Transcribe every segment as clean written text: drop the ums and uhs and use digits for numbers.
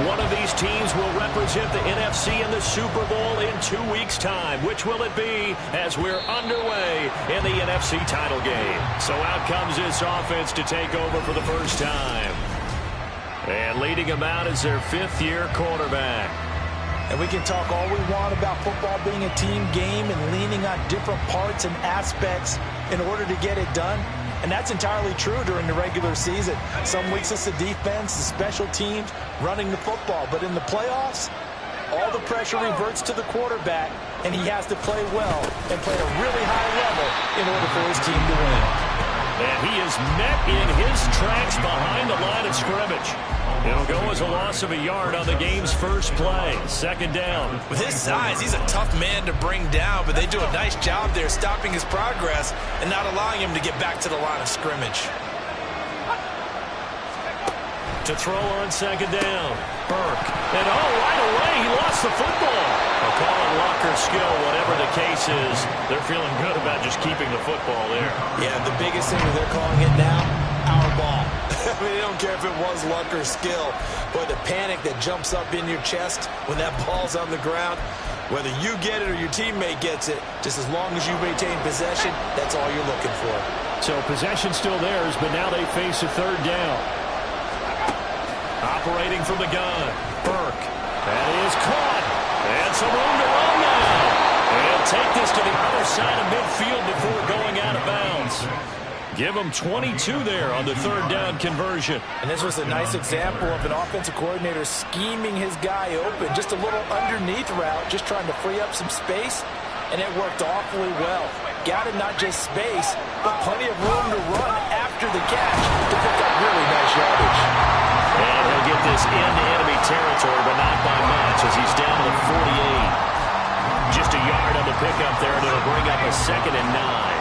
One of these teams will represent the NFC in the Super Bowl in 2 weeks' time. Which will it be as we're underway in the NFC title game? So out comes this offense to take over for the first time. And leading them out is their fifth-year quarterback. And we can talk all we want about football being a team game and leaning on different parts and aspects in order to get it done. And that's entirely true during the regular season. Some weeks it's the defense, the special teams, running the football. But in the playoffs, all the pressure reverts to the quarterback, and he has to play well and play at a really high level in order for his team to win. And he is met in his tracks behind the line of scrimmage. It'll go as a loss of a yard on the game's first play. Second down. With his size, he's a tough man to bring down, but they do a nice job there stopping his progress and not allowing him to get back to the line of scrimmage. To throw on second down. Burke. And right away, he lost the football. They'll call it Walker's skill, whatever the case is. They're feeling good about just keeping the football there. Yeah, the biggest thing that they're calling it now, our ball. I mean, they don't care if it was luck or skill, but the panic that jumps up in your chest when that ball's on the ground, whether you get it or your teammate gets it, just as long as you maintain possession, that's all you're looking for. So possession still theirs, but now they face a third down. Operating from the gun, Burke. That is caught. And some room to run now. And take this to the other side of midfield before going out of bounds. Give them 22 there on the third down conversion. And this was a nice example of an offensive coordinator scheming his guy open. Just a little underneath route, just trying to free up some space, and it worked awfully well. Got him not just space, but plenty of room to run after the catch to pick up really nice yardage. And he'll get this into enemy territory, but not by much as he's down to the 48. Just a yard on the pickup there, and it'll bring up a 2nd and 9.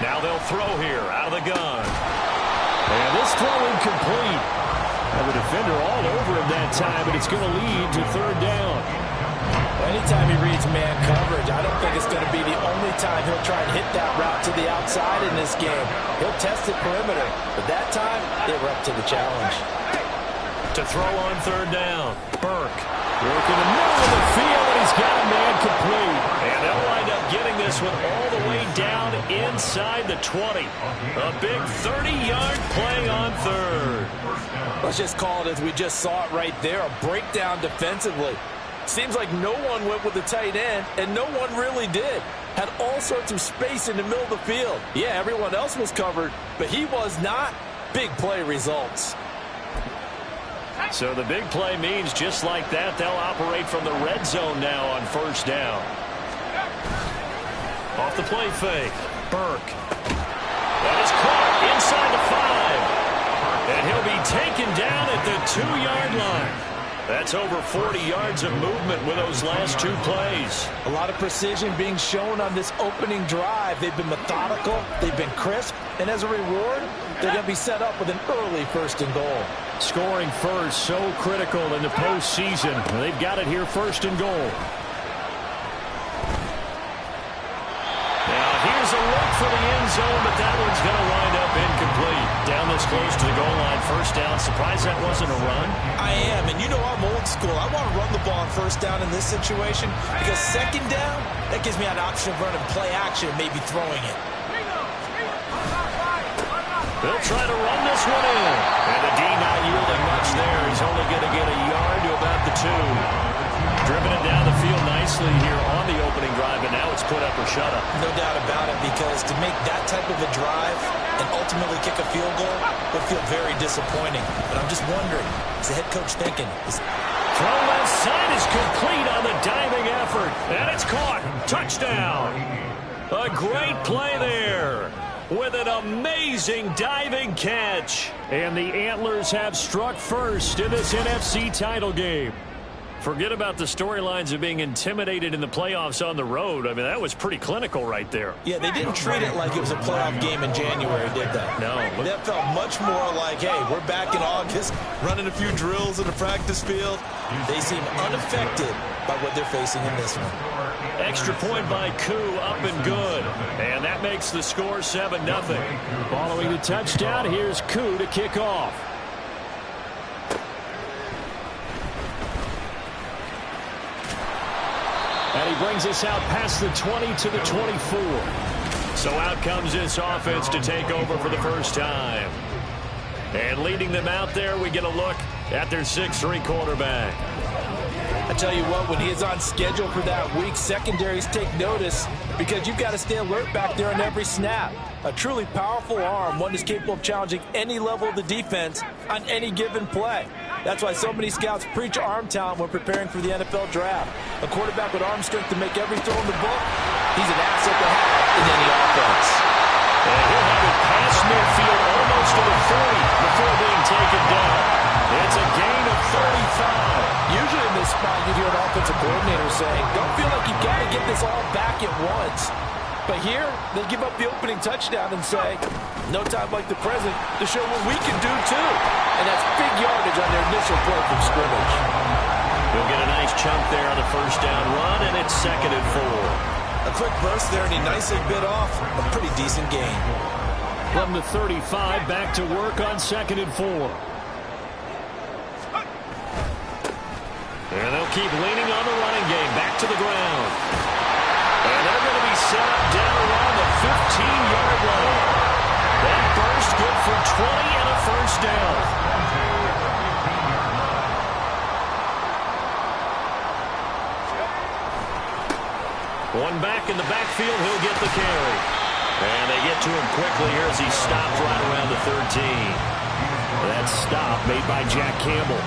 Now they'll throw here out of the gun. And this throw incomplete. And the defender all over him that time, and it's going to lead to third down. Anytime he reads man coverage, I don't think it's going to be the only time he'll try and hit that route to the outside in this game. He'll test the perimeter, but that time they were up to the challenge. To throw on third down, Burke. Work in the middle of the field, and he's got a man complete. And they'll wind up getting this one all the way down inside the 20. A big 30-yard play on third. Let's just call it as we just saw it right there, a breakdown defensively. Seems like no one went with the tight end, and no one really did. Had all sorts of space in the middle of the field. Yeah, everyone else was covered, but he was not. Big play results. So the big play means just like that, they'll operate from the red zone now on first down. Off the play fake, Burke. That is caught inside the 5. And he'll be taken down at the 2-yard line. That's over 40 yards of movement with those last 2 plays. A lot of precision being shown on this opening drive. They've been methodical, they've been crisp, and as a reward, they're going to be set up with an early 1st and goal. Scoring first, so critical in the postseason. They've got it here, 1st and goal. Now for the end zone, but that one's going to wind up incomplete. Down this close to the goal line, first down. Surprised that wasn't a run? I am, and you know I'm old school. I want to run the ball on first down in this situation because second down, that gives me an option of running play action and maybe throwing it. They'll try to run this one in. And the D not yielding much there. He's only going to get a yard to about the 2. Driven it down the field nicely here on the opening drive, and now it's put up or shut up. No doubt about it, because to make that type of a drive and ultimately kick a field goal would feel very disappointing. But I'm just wondering, is the head coach thinking? Throw left side is complete on the diving effort, and it's caught. Touchdown. A great play there with an amazing diving catch. And the Antlers have struck first in this NFC title game. Forget about the storylines of being intimidated in the playoffs on the road. I mean, that was pretty clinical right there. Yeah, they didn't treat it like it was a playoff game in January, did they? No. That felt much more like, hey, we're back in August, running a few drills in the practice field. They seem unaffected by what they're facing in this one. Extra point by Koo, up and good. And that makes the score 7-0. Following the touchdown, here's Koo to kick off. And he brings us out past the 20 to the 24. So out comes this offense to take over for the first time. And leading them out there, we get a look at their 6'3" quarterback. I tell you what, when he is on schedule for that week, secondaries take notice because you've got to stay alert back there on every snap. A truly powerful arm, one that's capable of challenging any level of the defense on any given play. That's why so many scouts preach arm talent when preparing for the NFL draft. A quarterback with arm strength to make every throw in the book, he's an asset to have in any offense. And he'll have it past midfield almost to the 40 before being taken down. It's a gain of 35. Usually in this spot, you'd hear an offensive coordinator saying, don't feel like you've got to get this all back at once. But here, they give up the opening touchdown and say, no time like the present to show what we can do too. And that's big yardage on their initial play from scrimmage. He'll get a nice chunk there on the first down run, and it's 2nd and 4. A quick burst there, and he nicely bit off a pretty decent gain. From the 35, back to work on 2nd and 4. And they'll keep leaning on the running game, back to the ground. And they're going to be set up down around the 15-yard line. That burst good for 20 and a first down. One back in the backfield, he'll get the carry. And they get to him quickly here as he stopped right around the 13. That stop made by Jack Campbell.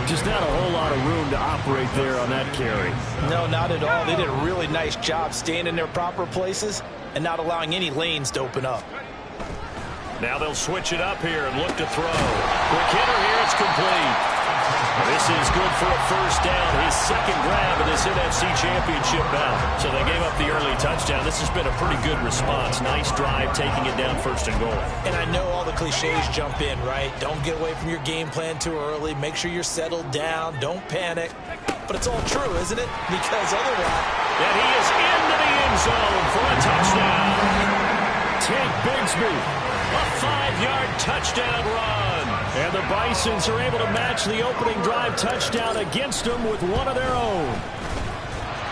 Just not a whole lot of room to operate there on that carry. No, not at all. They did a really nice job staying in their proper places and not allowing any lanes to open up. Now they'll switch it up here and look to throw. Quick hitter here, it's complete. This is good for a first down, his second grab of this NFC Championship bout. So they gave up the early touchdown. This has been a pretty good response. Nice drive, taking it down 1st and goal. And I know all the cliches jump in, right? Don't get away from your game plan too early. Make sure you're settled down. Don't panic. But it's all true, isn't it? Because otherwise... And he is into the end zone for a touchdown. Tank Bigsby, a 5-yard touchdown run. And the Bisons are able to match the opening drive touchdown against them with one of their own.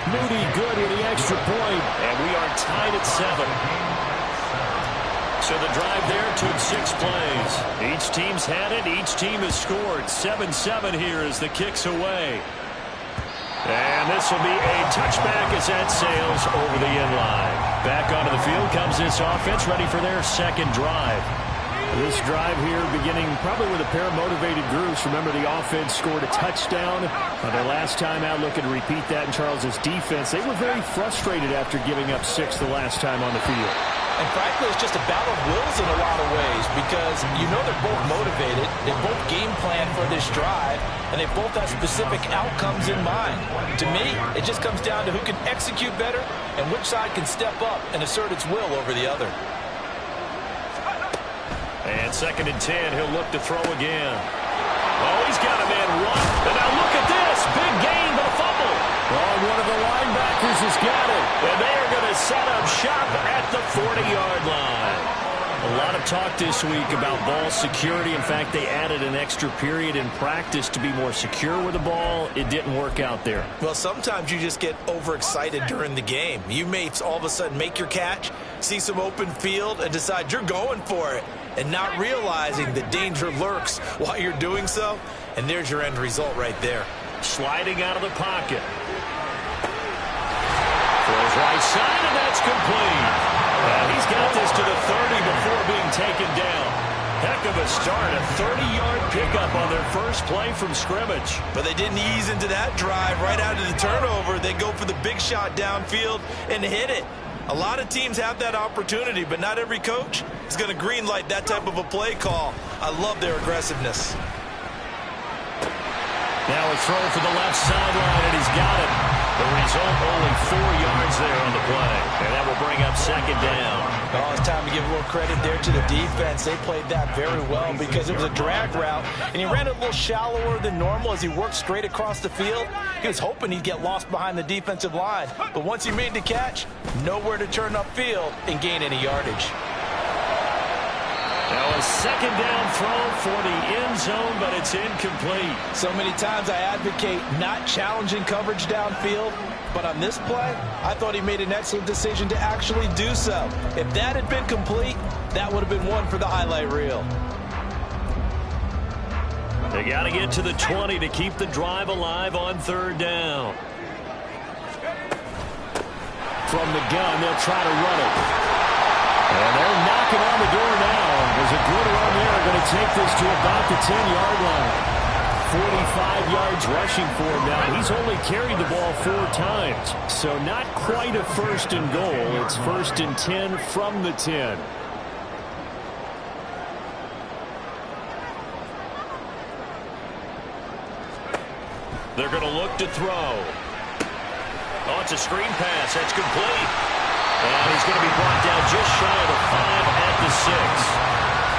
Moody good with the extra point. And we are tied at 7. So the drive there took 6 plays. Each team's had it. Each team has scored. 7-7 here as the kick's away. And this will be a touchback as that sails over the end line. Back onto the field comes this offense, ready for their second drive. This drive here beginning probably with a pair of motivated groups. Remember, the offense scored a touchdown on their last time out. Looking to repeat that in Charles's defense. They were very frustrated after giving up 6 the last time on the field. And frankly, it's just a battle of wills in a lot of ways because you know they're both motivated. They both game plan for this drive, and they both have specific outcomes in mind. To me, it just comes down to who can execute better and which side can step up and assert its will over the other. And 2nd and 10, he'll look to throw again. Oh, he's got a man run. And now look at this. Big gain, but a fumble. Oh, one of the linebackers has got it. And they are going to set up shop at the 40-yard talked this week about ball security. In fact, they added an extra period in practice to be more secure with the ball. It didn't work out there. Well, sometimes you just get overexcited during the game. You may all of a sudden make your catch, see some open field, and decide you're going for it, and not realizing the danger lurks while you're doing so. And there's your end result right there. Sliding out of the pocket. Throws right side, and that's complete. He's got this to the 30 before being taken down. Heck of a start, a 30-yard pickup on their first play from scrimmage. But they didn't ease into that drive right out of the turnover. They go for the big shot downfield and hit it. A lot of teams have that opportunity, but not every coach is going to green light that type of a play call. I love their aggressiveness. Now a throw for the left sideline, and he's got it. The result, only 4 yards there on the play. And that will bring up second down. Oh, it's time to give a little credit there to the defense. They played that very well because it was a drag route, and he ran it a little shallower than normal as he worked straight across the field. He was hoping he'd get lost behind the defensive line. But once he made the catch, nowhere to turn upfield and gain any yardage. Now a second down throw for the end zone, but it's incomplete. So many times I advocate not challenging coverage downfield, but on this play, I thought he made an excellent decision to actually do so. If that had been complete, that would have been one for the highlight reel. They got to get to the 20 to keep the drive alive on third down. From the gun, they'll try to run it. And they're knocking on the door now. There's a good run there. Going to take this to about the 10-yard line. 45 yards rushing for him now. He's only carried the ball 4 times. So not quite a first and goal. It's first and 10 from the 10. They're going to look to throw. Oh, it's a screen pass. That's complete. And he's going to be brought down just shy of the 5 at the 6.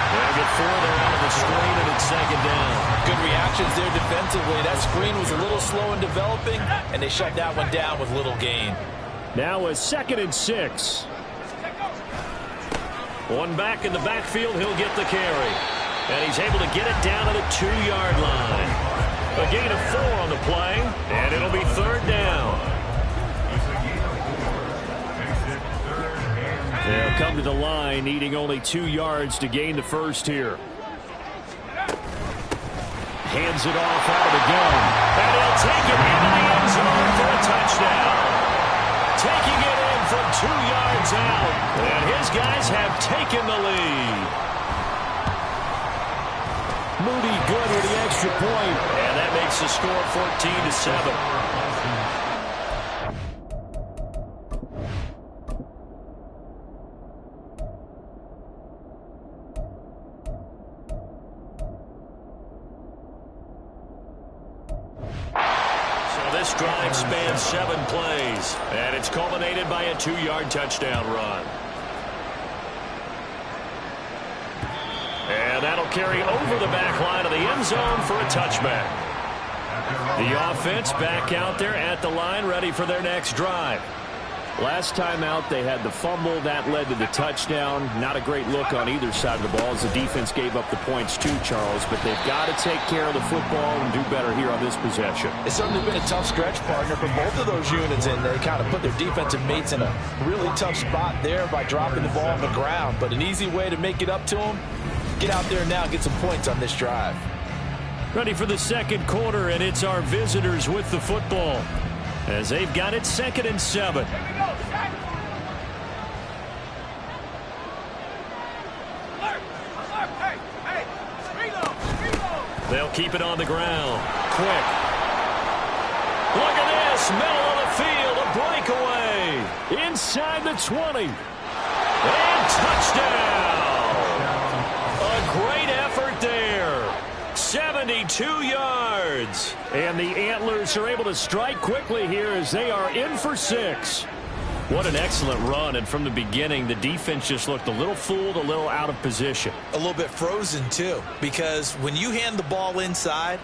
They'll get 4 there out of the screen, and it's second down. Good reactions there defensively. That screen was a little slow in developing, and they shut that one down with little gain. Now a second and 6. One back in the backfield, he'll get the carry. And he's able to get it down to the 2-yard line. A gain of 4 on the play, and it'll be third down. They'll come to the line, needing only 2 yards to gain the first here. Hands it off out of the gun. And he'll take it into the end zone for a touchdown. Taking it in from 2 yards out. And his guys have taken the lead. Moody good with the extra point. And that makes the score 14-7. This drive spans 7 plays, and it's culminated by a 2-yard touchdown run. And that'll carry over the back line of the end zone for a touchback. The offense back out there at the line, ready for their next drive. Last time out, they had the fumble. That led to the touchdown. Not a great look on either side of the ball as the defense gave up the points too, Charles. But they've got to take care of the football and do better here on this possession. It's certainly been a tough stretch, partner, for both of those units, and they kind of put their defensive mates in a really tough spot there by dropping the ball on the ground. But an easy way to make it up to them, get out there now and get some points on this drive. Ready for the second quarter, and it's our visitors with the football as they've got it 2nd and 7. They'll keep it on the ground. Quick. Look at this. Middle of the field. A breakaway. Inside the 20. And touchdown. A great effort there. 72 yards. And the Antlers are able to strike quickly here as they are in for 6. What an excellent run, and from the beginning, the defense just looked a little fooled, a little out of position. A little bit frozen, too, because when you hand the ball inside,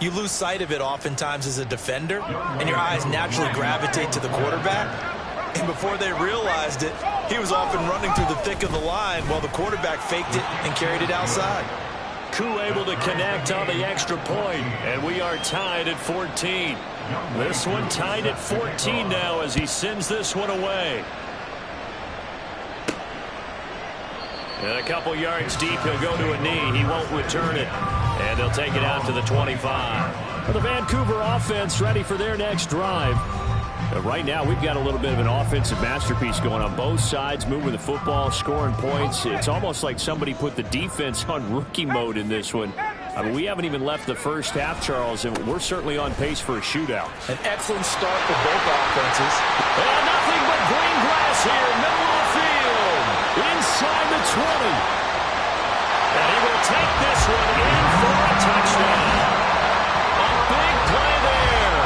you lose sight of it oftentimes as a defender, and your eyes naturally gravitate to the quarterback. And before they realized it, he was off and running through the thick of the line while the quarterback faked it and carried it outside. Koo able to connect on the extra point, and we are tied at 14. This one tied at 14 now as he sends this one away. And a couple yards deep, he'll go to a knee. He won't return it, and they'll take it out to the 25. Well, the Vancouver offense ready for their next drive. Right now, we've got a little bit of an offensive masterpiece going on both sides, moving the football, scoring points. It's almost like somebody put the defense on rookie mode in this one. I mean, we haven't even left the first half, Charles, and we're certainly on pace for a shootout. An excellent start for both offenses. And nothing but green grass here, middle of the field, inside the 20. And he will take this one in for a touchdown. A big play there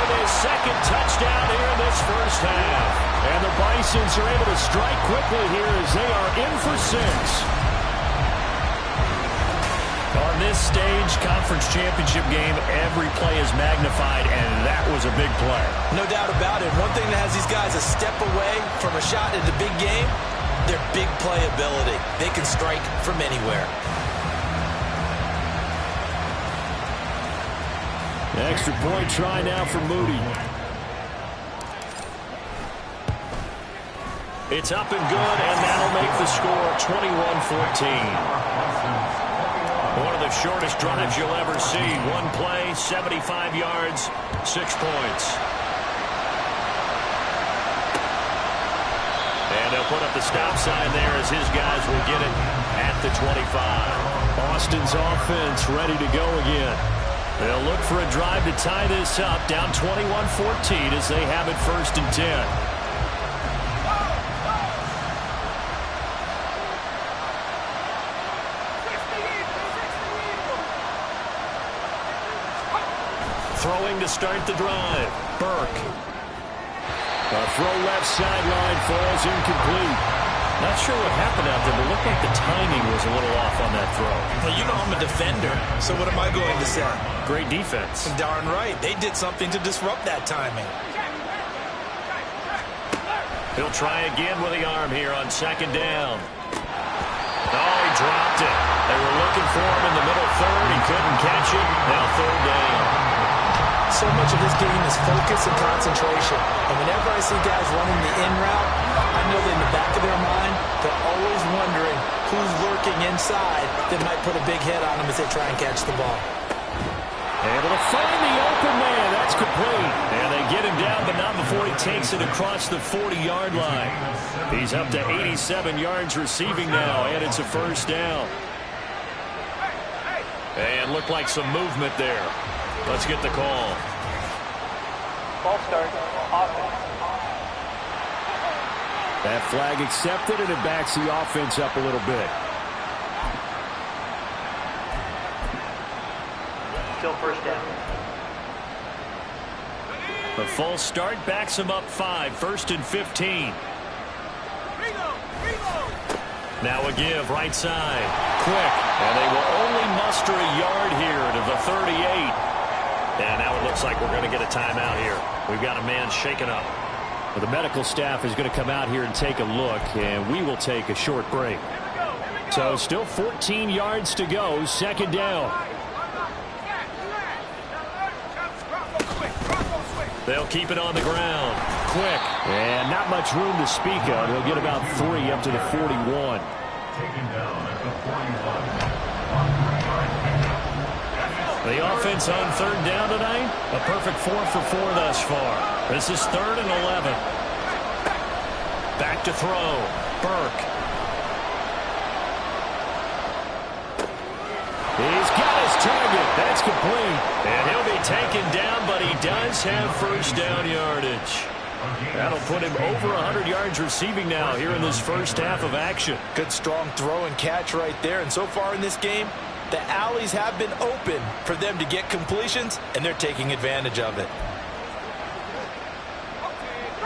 with his second touchdown here in this first half. And the Bisons are able to strike quickly here as they are in for 6. On this stage, conference championship game, every play is magnified, and that was a big play. No doubt about it. One thing that has these guys a step away from a shot at the big game, their big play ability. They can strike from anywhere. Extra point try now for Moody. It's up and good, and that'll make the score 21-14. One of the shortest drives you'll ever see. One play, 75 yards, 6 points. And they'll put up the stop sign there as his guys will get it at the 25. Austin's offense ready to go again. They'll look for a drive to tie this up, down 21-14 as they have it 1st and 10. Throwing to start the drive. Burke. A throw left sideline falls incomplete. Not sure what happened out there, but it looked like the timing was a little off on that throw. Well, you know I'm a defender, so what am I going to say? Great defense. Darn right. They did something to disrupt that timing. He'll try again with the arm here on 2nd down. Oh, he dropped it. They were looking for him in the middle third. He couldn't catch it. Now 3rd down. So much of this game is focus and concentration. And whenever I see guys running the in route, I know that in the back of their mind, they're always wondering who's lurking inside that might put a big hit on them as they try and catch the ball. Able to find the open man. That's complete. And they get him down, but not before he takes it across the 40-yard line. He's up to 87 yards receiving now, and it's a 1st down. And looked like some movement there. Let's get the call. Ball start. Offense. That flag accepted, and it backs the offense up a little bit. Still 1st down. The false start backs him up 5. 1st and 15. Now a give right side. Quick. And they will only muster a yard here to the 38. And now it looks like we're going to get a timeout here. We've got a man shaken up. Well, the medical staff is going to come out here and take a look, and we will take a short break. So still 14 yards to go, 2nd down. They'll keep it on the ground. Quick. And not much room to speak of. He'll get about 3 up to the 41. The offense on 3rd down tonight, a perfect 4 for 4 thus far. This is 3rd and 11. Back to throw. Burke. He's got his target. That's complete. And he'll be taken down, but he does have 1st down yardage. That'll put him over 100 yards receiving now here in this first half of action. Good strong throw and catch right there. And so far in this game, the alleys have been open for them to get completions, and they're taking advantage of it.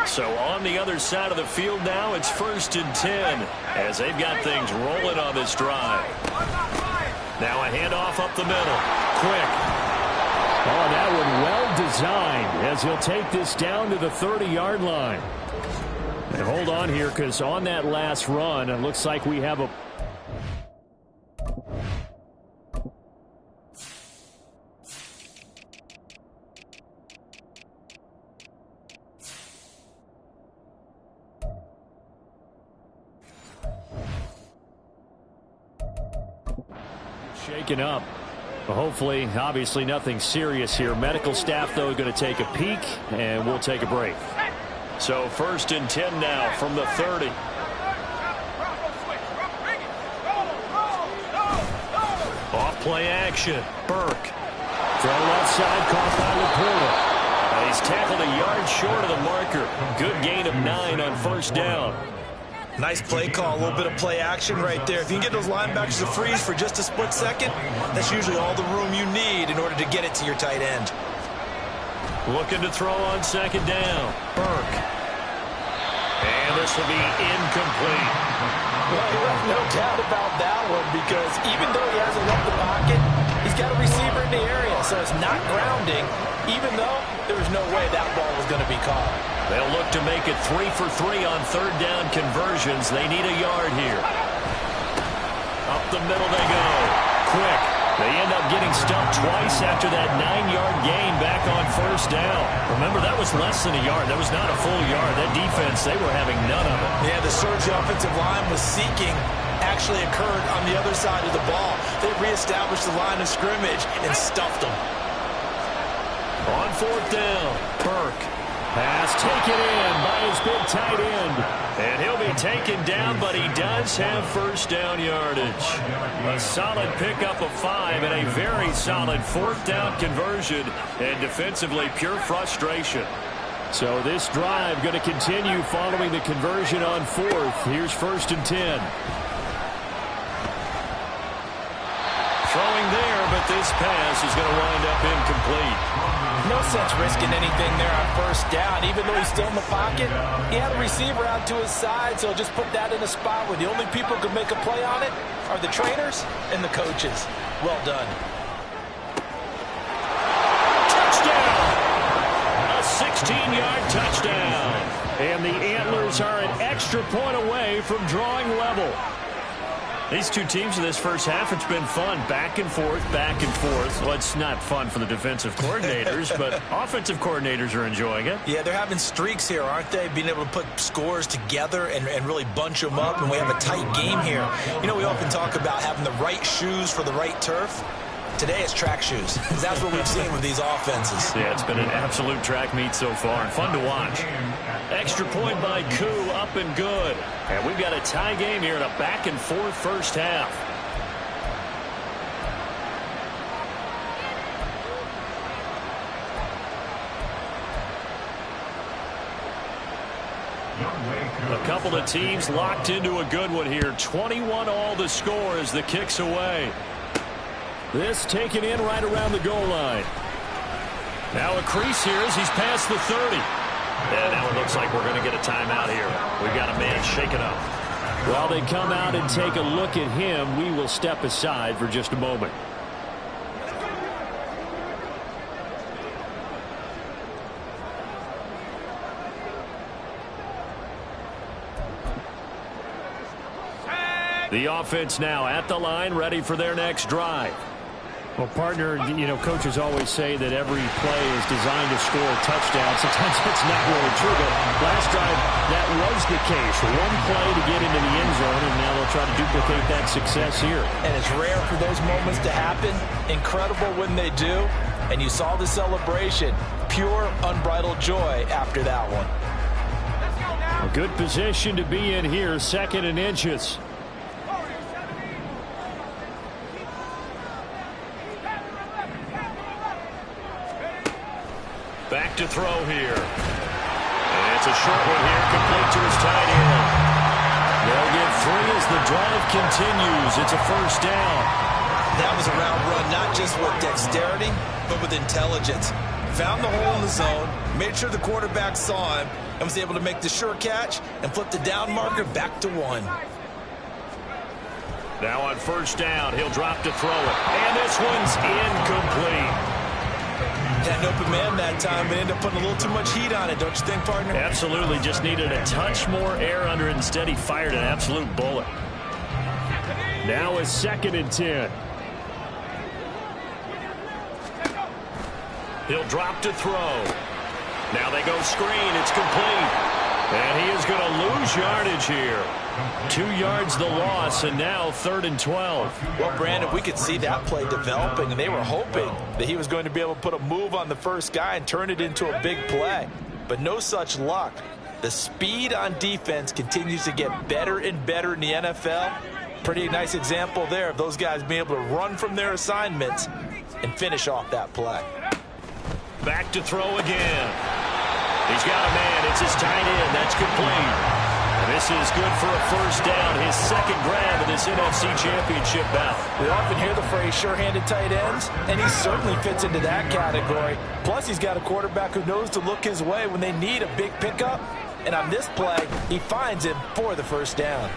So on the other side of the field now, it's 1st and 10 as they've got things rolling on this drive. Now a handoff up the middle. Quick. Oh, that one well designed as he'll take this down to the 30-yard line. And hold on here, because on that last run, it looks like we have a... shaken up. Hopefully, obviously nothing serious here. Medical staff, though, going to take a peek, and we'll take a break. So 1st and 10 now from the 30. Off play action. Burke. Throw left side, caught by Laporta. He's tackled a yard short of the marker. Good gain of 9 on 1st down. Nice play call, a little bit of play action right there. If you can get those linebackers to freeze for just a split second, that's usually all the room you need in order to get it to your tight end. Looking to throw on 2nd down. Burke. And this will be incomplete. Well, you have no doubt about that one, because even though he hasn't left the pocket, he's got a receiver in the area, so it's not grounding, even though there was no way that ball was going to be caught. They'll look to make it 3 for 3 on 3rd down conversions. They need a yard here. Up the middle they go. Quick. They end up getting stuffed twice after that 9-yard gain back on 1st down. Remember, that was less than a yard. That was not a full yard. That defense, they were having none of it. Yeah, the surge the offensive line was seeking actually occurred on the other side of the ball. They reestablished the line of scrimmage and stuffed them. On 4th down, Burke. Pass taken in by his big tight end. And he'll be taken down, but he does have 1st down yardage. A solid pickup of 5 and a very solid 4th down conversion. And defensively, pure frustration. So this drive going to continue following the conversion on 4th. Here's 1st and 10. Throwing there, but this pass is going to wind up incomplete. No sense risking anything there on 1st down. Even though he's still in the pocket, he had a receiver out to his side, so just put that in a spot where the only people who can make a play on it are the trainers and the coaches. Well done. Touchdown! A 16-yard touchdown. And the Antlers are an extra point away from drawing level. These two teams in this first half, it's been fun. Back and forth, back and forth. Well, it's not fun for the defensive coordinators, but offensive coordinators are enjoying it. Yeah, they're having streaks here, aren't they? Being able to put scores together and really bunch them up, and we have a tight game here. You know, we often talk about having the right shoes for the right turf. Today it's track shoes, because that's what we've seen with these offenses. Yeah, it's been an absolute track meet so far, and fun to watch. Extra point by Koo, up and good. And we've got a tie game here in a back-and-forth first half. A couple of teams locked into a good one here. 21 all the score as the kick's away. This taken in right around the goal line. Now a crease here as he's past the 30. And now it looks like we're going to get a timeout here. We've got a man shaken up. While they come out and take a look at him, we will step aside for just a moment. The offense now at the line, ready for their next drive. Well, partner, you know, coaches always say that every play is designed to score a touchdown. Sometimes that's not really true, but last drive, that was the case. One play to get into the end zone, and now they'll try to duplicate that success here. And it's rare for those moments to happen. Incredible when they do. And you saw the celebration. Pure, unbridled joy after that one. A good position to be in here, 2nd and inches. Back to throw here. And it's a short one here, complete to his tight end. They'll get 3 as the drive continues. It's a 1st down. That was a route run, not just with dexterity, but with intelligence. Found the hole in the zone, made sure the quarterback saw him, and was able to make the sure catch and flip the down marker back to 1. Now on 1st down, he'll drop to throw it. And this one's incomplete. Had an open man that time, but ended up putting a little too much heat on it, don't you think, partner? Absolutely. Just needed a touch more air under it. Instead, he fired an absolute bullet. Now a 2nd and 10. He'll drop to throw. Now they go screen. It's complete. And he is going to lose yardage here. 2 yards the loss, and now 3rd and 12. Well, Brandon, we could see that play developing, and they were hoping that he was going to be able to put a move on the first guy and turn it into a big play. But no such luck. The speed on defense continues to get better and better in the NFL. Pretty nice example there of those guys being able to run from their assignments and finish off that play. Back to throw again. He's got a man. It's his tight end. That's complete. And this is good for a first down. His 2nd grab in this NFC Championship bout. We often hear the phrase sure-handed tight ends, and he certainly fits into that category. Plus, he's got a quarterback who knows to look his way when they need a big pickup. And on this play, he finds him for the first down.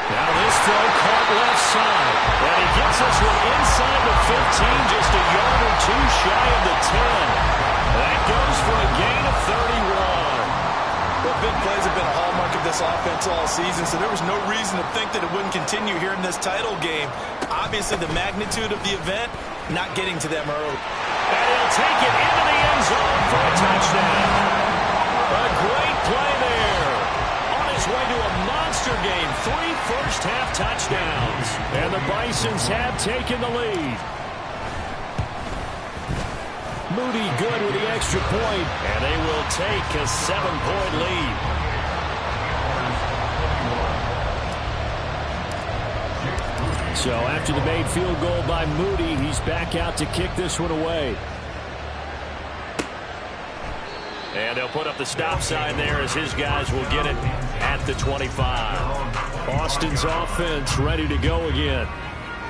Now this throw caught left side. And he gets us one inside the 15, just a yard or 2 shy of the 10. That goes for a gain of 31. Well, big plays have been a hallmark of this offense all season, so there was no reason to think that it wouldn't continue here in this title game. Obviously, the magnitude of the event, not getting to them early. And he'll take it into the end zone for a touchdown. A great play there. On his way to a monster game. 3 first-half touchdowns. And the Bisons have taken the lead. Moody good with the extra point. And they will take a 7-point lead. So after the made field goal by Moody, he's back out to kick this one away. And they'll put up the stop sign there as his guys will get it at the 25. Austin's offense ready to go again.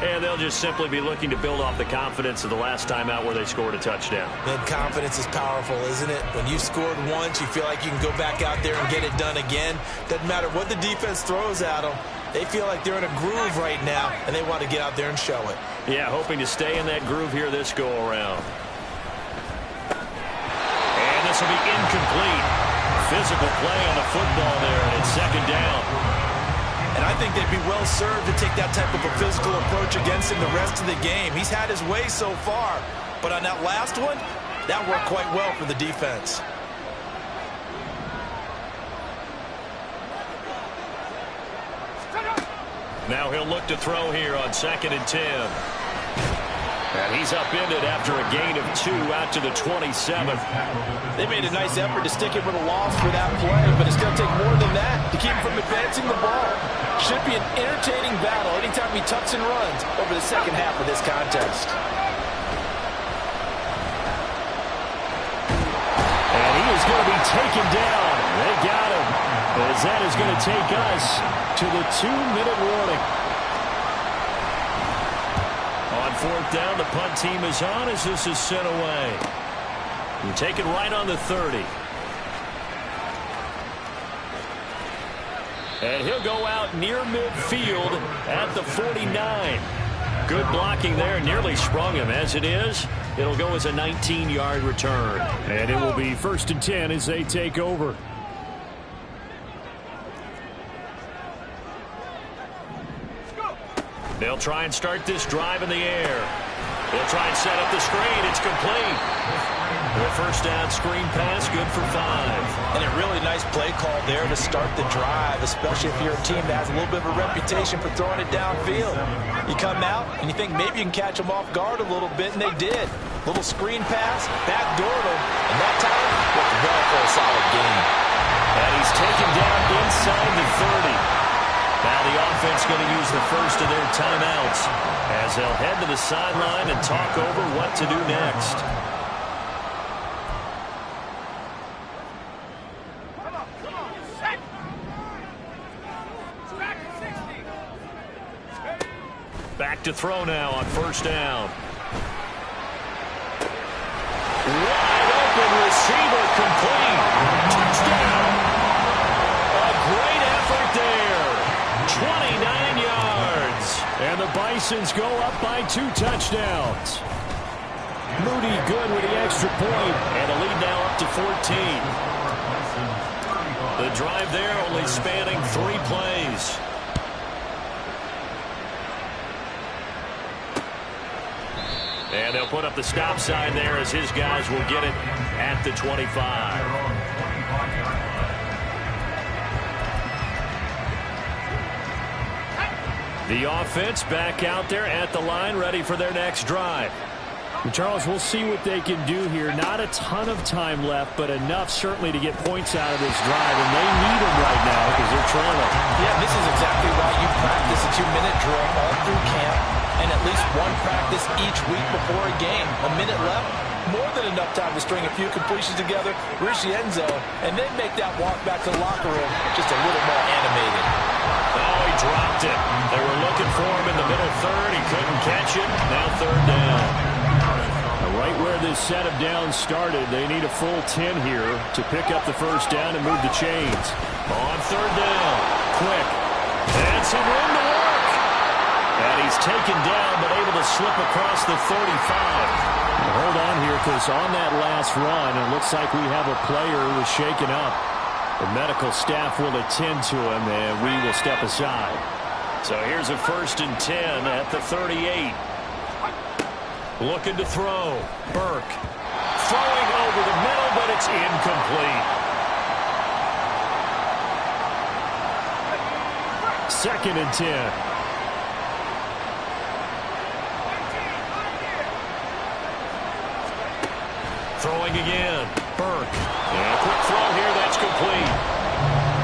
And they'll just simply be looking to build off the confidence of the last time out where they scored a touchdown. Man, confidence is powerful, isn't it? When you scored once, you feel like you can go back out there and get it done again. Doesn't matter what the defense throws at them. They feel like they're in a groove right now, and they want to get out there and show it. Yeah, hoping to stay in that groove here this go-around. And this will be incomplete. Physical play on the football there, and it's 2nd down. And I think they'd be well served to take that type of a physical approach against him the rest of the game. He's had his way so far, but on that last one, that worked quite well for the defense. Now he'll look to throw here on 2nd and 10. And he's upended after a gain of 2 out to the 27. They made a nice effort to stick him with a loss for that play, but it's going to take more than that to keep him from advancing the ball. Should be an entertaining battle anytime he tucks and runs over the second half of this contest. And he is going to be taken down. They got him. As that is going to take us to the 2-minute warning. On 4th down, the punt team is on as this is sent away. You take it right on the 30. And he'll go out near midfield at the 49. Good blocking there. Nearly sprung him. As it is, it'll go as a 19-yard return. And it will be 1st and 10 as they take over. They'll try and start this drive in the air. They'll try and set up the screen. It's complete. The first down screen pass, good for 5. And a really nice play call there to start the drive, especially if you're a team that has a little bit of a reputation for throwing it downfield. You come out and you think maybe you can catch them off guard a little bit, and they did. Little screen pass, backdoored them, and that time worked well for a solid gain. And he's taken down inside the 30. Now the offense going to use the first of their timeouts as they'll head to the sideline and talk over what to do next. Back to throw now on 1st down. Wide open receiver complete. Touchdown. A great effort there. 29 yards. And the Bisons Texans go up by 2 touchdowns. Moody good with the extra point, and a lead now up to 14. The drive there only spanning 3 plays. And they'll put up the stop sign there as his guys will get it at the 25. The offense back out there at the line, ready for their next drive. And Charles, we'll see what they can do here. Not a ton of time left, but enough certainly to get points out of this drive. And they need them right now because they're trailing. Yeah, this is exactly why you practice a 2-minute drill all through camp and at least one practice each week before a game. A minute left, more than enough time to string a few completions together, reach the end zone, and then make that walk back to the locker room just a little more animated. Oh, he dropped it. They were looking for him in the middle third. He couldn't catch it. Now 3rd down. Right where this set of downs started, they need a full 10 here to pick up the 1st down and move the chains. On 3rd down, quick, and some room to work. And he's taken down, but able to slip across the 35. Now hold on here, because on that last run, it looks like we have a player who was shaken up. The medical staff will attend to him, and we will step aside. So here's a 1st and 10 at the 38. Looking to throw. Burke. Throwing over the middle, but it's incomplete. 2nd and 10. Throwing again. Burke. And a quick throw here. That's complete.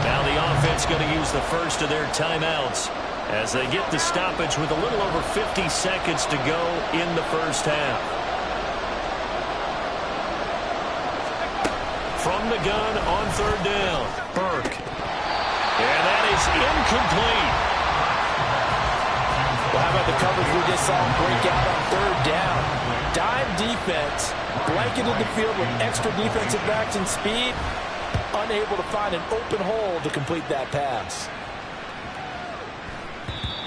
Now the offense going to use the first of their timeouts as they get the stoppage with a little over 50 seconds to go in the 1st half. From the gun on 3rd down, Burke. And that is incomplete. Well, how about the coverage we just saw break out on 3rd down? Dime defense, blanketed the field with extra defensive backs and speed, unable to find an open hole to complete that pass.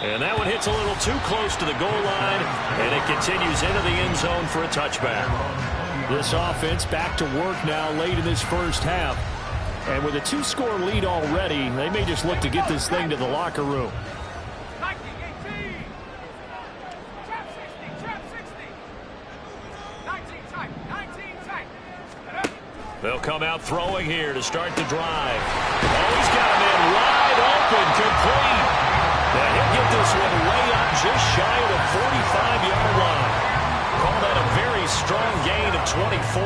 And that one hits a little too close to the goal line, and it continues into the end zone for a touchback. This offense back to work now late in this 1st half. And with a 2-score lead already, they may just look to get this thing to the locker room. They'll come out throwing here to start the drive. Oh, he's got a man wide open, complete. Now he'll get this one way up just shy of the 45-yard line. Call that a very strong gain of 24.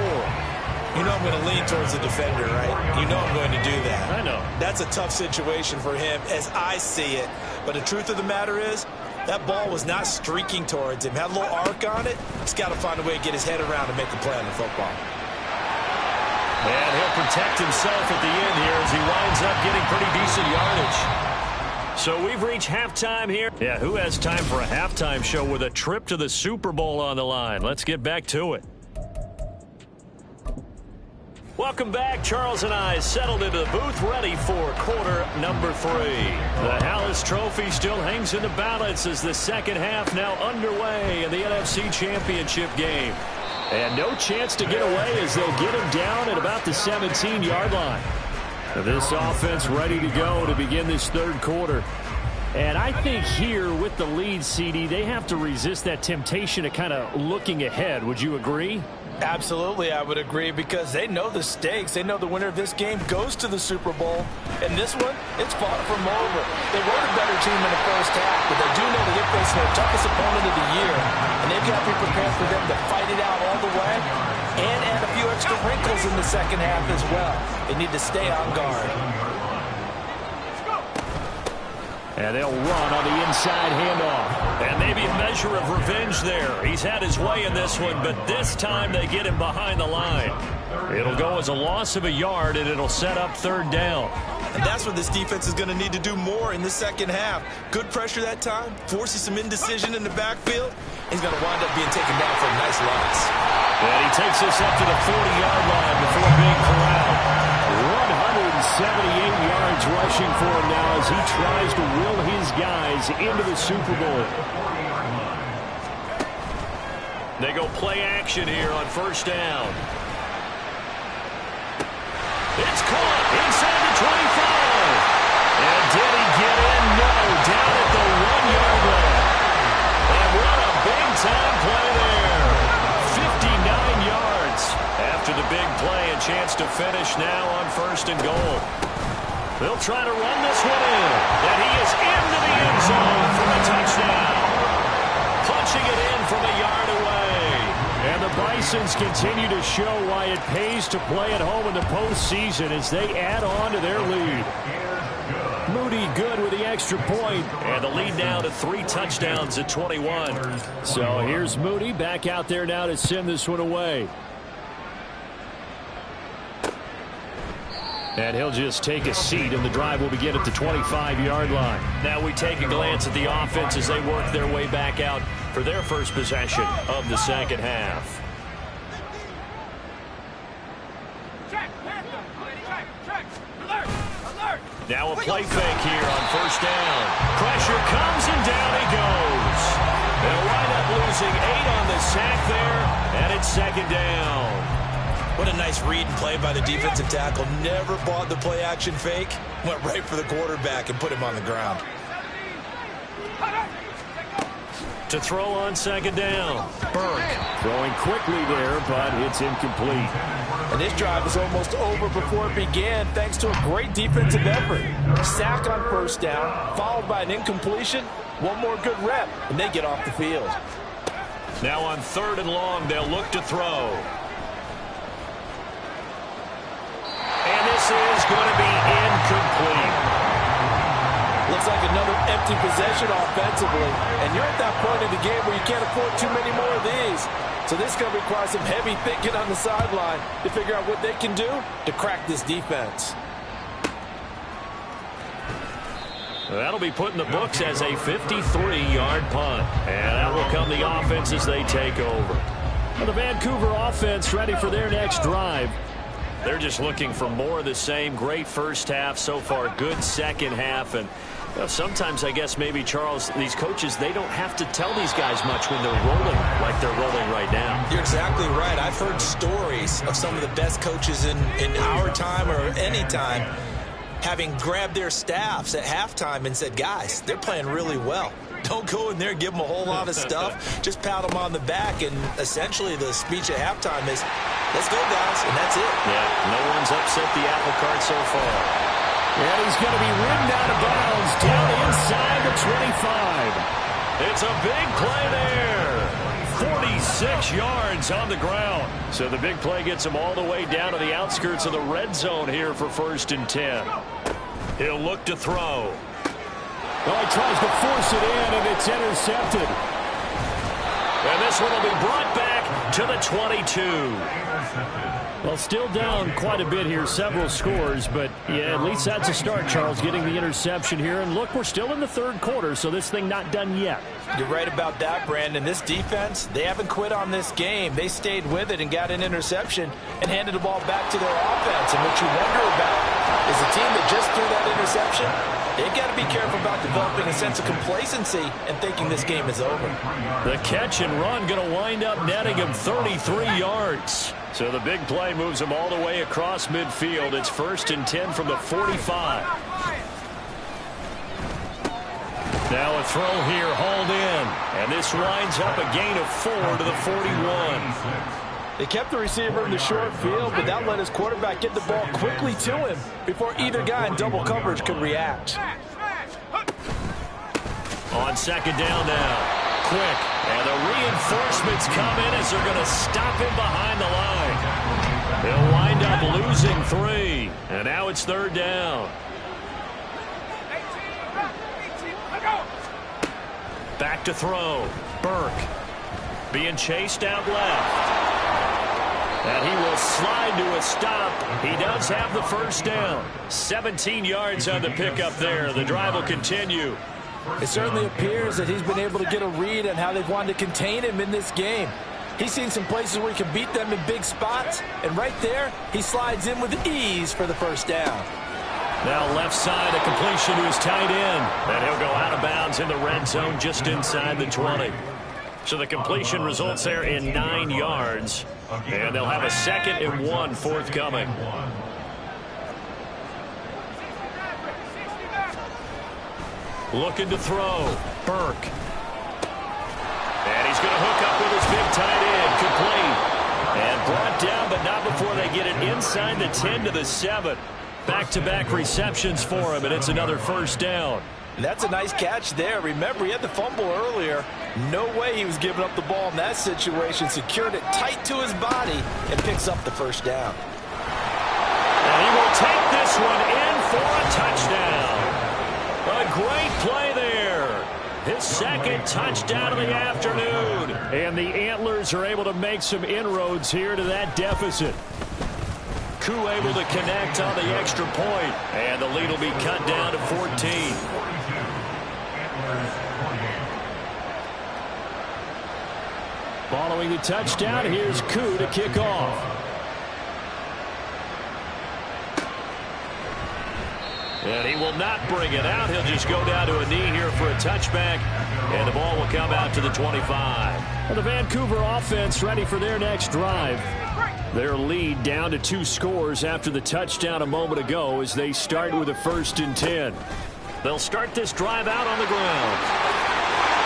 You know I'm going to lean towards the defender, right? You know I'm going to do that. I know. That's a tough situation for him as I see it. But the truth of the matter is, that ball was not streaking towards him. Had a little arc on it. He's got to find a way to get his head around and make a play on the football. And he'll protect himself at the end here as he winds up getting pretty decent yardage. So we've reached halftime here. Yeah, who has time for a halftime show with a trip to the Super Bowl on the line? Let's get back to it. Welcome back. Charles and I settled into the booth ready for quarter number 3. The Hallis Trophy still hangs in the balance as the 2nd half now underway in the NFC Championship game. And no chance to get away as they'll get him down at about the 17-yard line. This offense ready to go to begin this 3rd quarter. And I think here with the lead, CD, they have to resist that temptation of kind of looking ahead. Would you agree? Absolutely, I would agree, because they know the stakes. They know the winner of this game goes to the Super Bowl. And this one, it's far from over. They were the better team in the 1st half, but they do know that they're facing their toughest opponent of the year. And they've got to be prepared for them to fight it out all the way and add a few extra wrinkles in the 2nd half as well. They need to stay on guard. And they'll run on the inside handoff. And maybe a measure of revenge there. He's had his way in this one, but this time they get him behind the line. It'll go as a loss of a yard, and it'll set up 3rd down. And that's what this defense is going to need to do more in the 2nd half. Good pressure that time, forces some indecision in the backfield. He's going to wind up being taken down for a nice loss. And he takes us up to the 40-yard line before being corralled. 178 yards rushing for him now as he tries to will his guys into the Super Bowl. They go play action here on first down. It's caught inside the 25. And did he get in? No, down at the 1-yard line. And what a big-time play there. 59 yards after the big play, and chance to finish now on first and goal. They'll try to run this one in, and he is into the end zone for a touchdown. Punching it in from a yard away. And the Bisons continue to show why it pays to play at home in the postseason as they add on to their lead. Moody good with the extra point. And the lead now to 3 touchdowns at 21. So here's Moody back out there now to send this one away. And he'll just take a seat, and the drive will begin at the 25-yard line. Now we take a glance at the offense as they work their way back out for their first possession of the second half. Now a play fake here on first down. Pressure comes, and down he goes. They'll wind up losing 8 on the sack there, and it's second down. What a nice read and play by the defensive tackle. Never bought the play-action fake. Went right for the quarterback and put him on the ground. To throw on second down. Burke throwing quickly there, but it's incomplete. And this drive was almost over before it began thanks to a great defensive effort. Sack on first down, followed by an incompletion. One more good rep, and they get off the field. Now on 3rd and long, they'll look to throw. And this is going to be incomplete. Looks like another empty possession offensively. And you're at that point in the game where you can't afford too many more of these. So this is going to require some heavy thinking on the sideline to figure out what they can do to crack this defense. That'll be put in the books as a 53-yard punt. And that will come the offense as they take over. Well, the Vancouver offense ready for their next drive. They're just looking for more of the same. Great first half so far. Good second half. And you know, sometimes I guess maybe, Charles, these coaches, they don't have to tell these guys much when they're rolling like they're rolling right now. You're exactly right. I've heard stories of some of the best coaches in our time or any time having grabbed their staffs at halftime and said, guys, they're playing really well. Don't go in there and give them a whole lot of stuff. Just pat them on the back. And essentially the speech at halftime is, let's go, guys, and that's it. Yeah, no one's upset the apple cart so far. And he's going to be ridden out of bounds down inside the 25. It's a big play there. 46 yards on the ground. So the big play gets him all the way down to the outskirts of the red zone here for 1st and 10. He'll look to throw. Well, he tries to force it in, and it's intercepted. And this one will be brought back to the 22. Well, still down quite a bit here, several scores, but yeah, at least that's a start, Charles, getting the interception here. And look, we're still in the 3rd quarter, so this thing not done yet. You're right about that, Brandon. This defense, they haven't quit on this game. They stayed with it and got an interception and handed the ball back to their offense. And what you wonder about is a team that just threw that interception, they've got to be careful about developing a sense of complacency and thinking this game is over. The catch and run going to wind up netting him 33 yards. So the big play moves him all the way across midfield. It's 1st and 10 from the 45. Now a throw here hauled in. And this winds up a gain of 4 to the 41. They kept the receiver in the short field, but that let his quarterback get the ball quickly to him before either guy in double coverage could react. On second down now. Quick. And the reinforcements come in as they're going to stop him behind the line. They'll wind up losing 3. And now it's 3rd down. Back to throw. Burke being chased out left. And he will slide to a stop. He does have the first down. 17 yards on the pickup there. The drive will continue. It certainly appears that he's been able to get a read on how they've wanted to contain him in this game. He's seen some places where he can beat them in big spots. And right there, he slides in with ease for the first down. Now left side, a completion to his tight end. And he'll go out of bounds in the red zone just inside the 20. So the completion results there in 9 yards. And they'll have a 2nd and 1 forthcoming. Looking to throw. Burke. And he's going to hook up with his big tight end. Complete. And brought down, but not before they get it inside the 10 to the 7. Back-to-back receptions for him, and it's another first down. That's a nice catch there. Remember, he had the fumble earlier. No way he was giving up the ball in that situation. Secured it tight to his body and picks up the first down. And he will take this one in for a touchdown. A great play there. His 2nd touchdown of the afternoon. And the Antlers are able to make some inroads here to that deficit. Koo able to connect on the extra point. And the lead will be cut down to 14. Following the touchdown, here's Koo to kick off. And he will not bring it out. He'll just go down to a knee here for a touchback. And the ball will come out to the 25. Well, the Vancouver offense ready for their next drive. Their lead down to 2 scores after the touchdown a moment ago as they start with a 1st and 10. They'll start this drive out on the ground.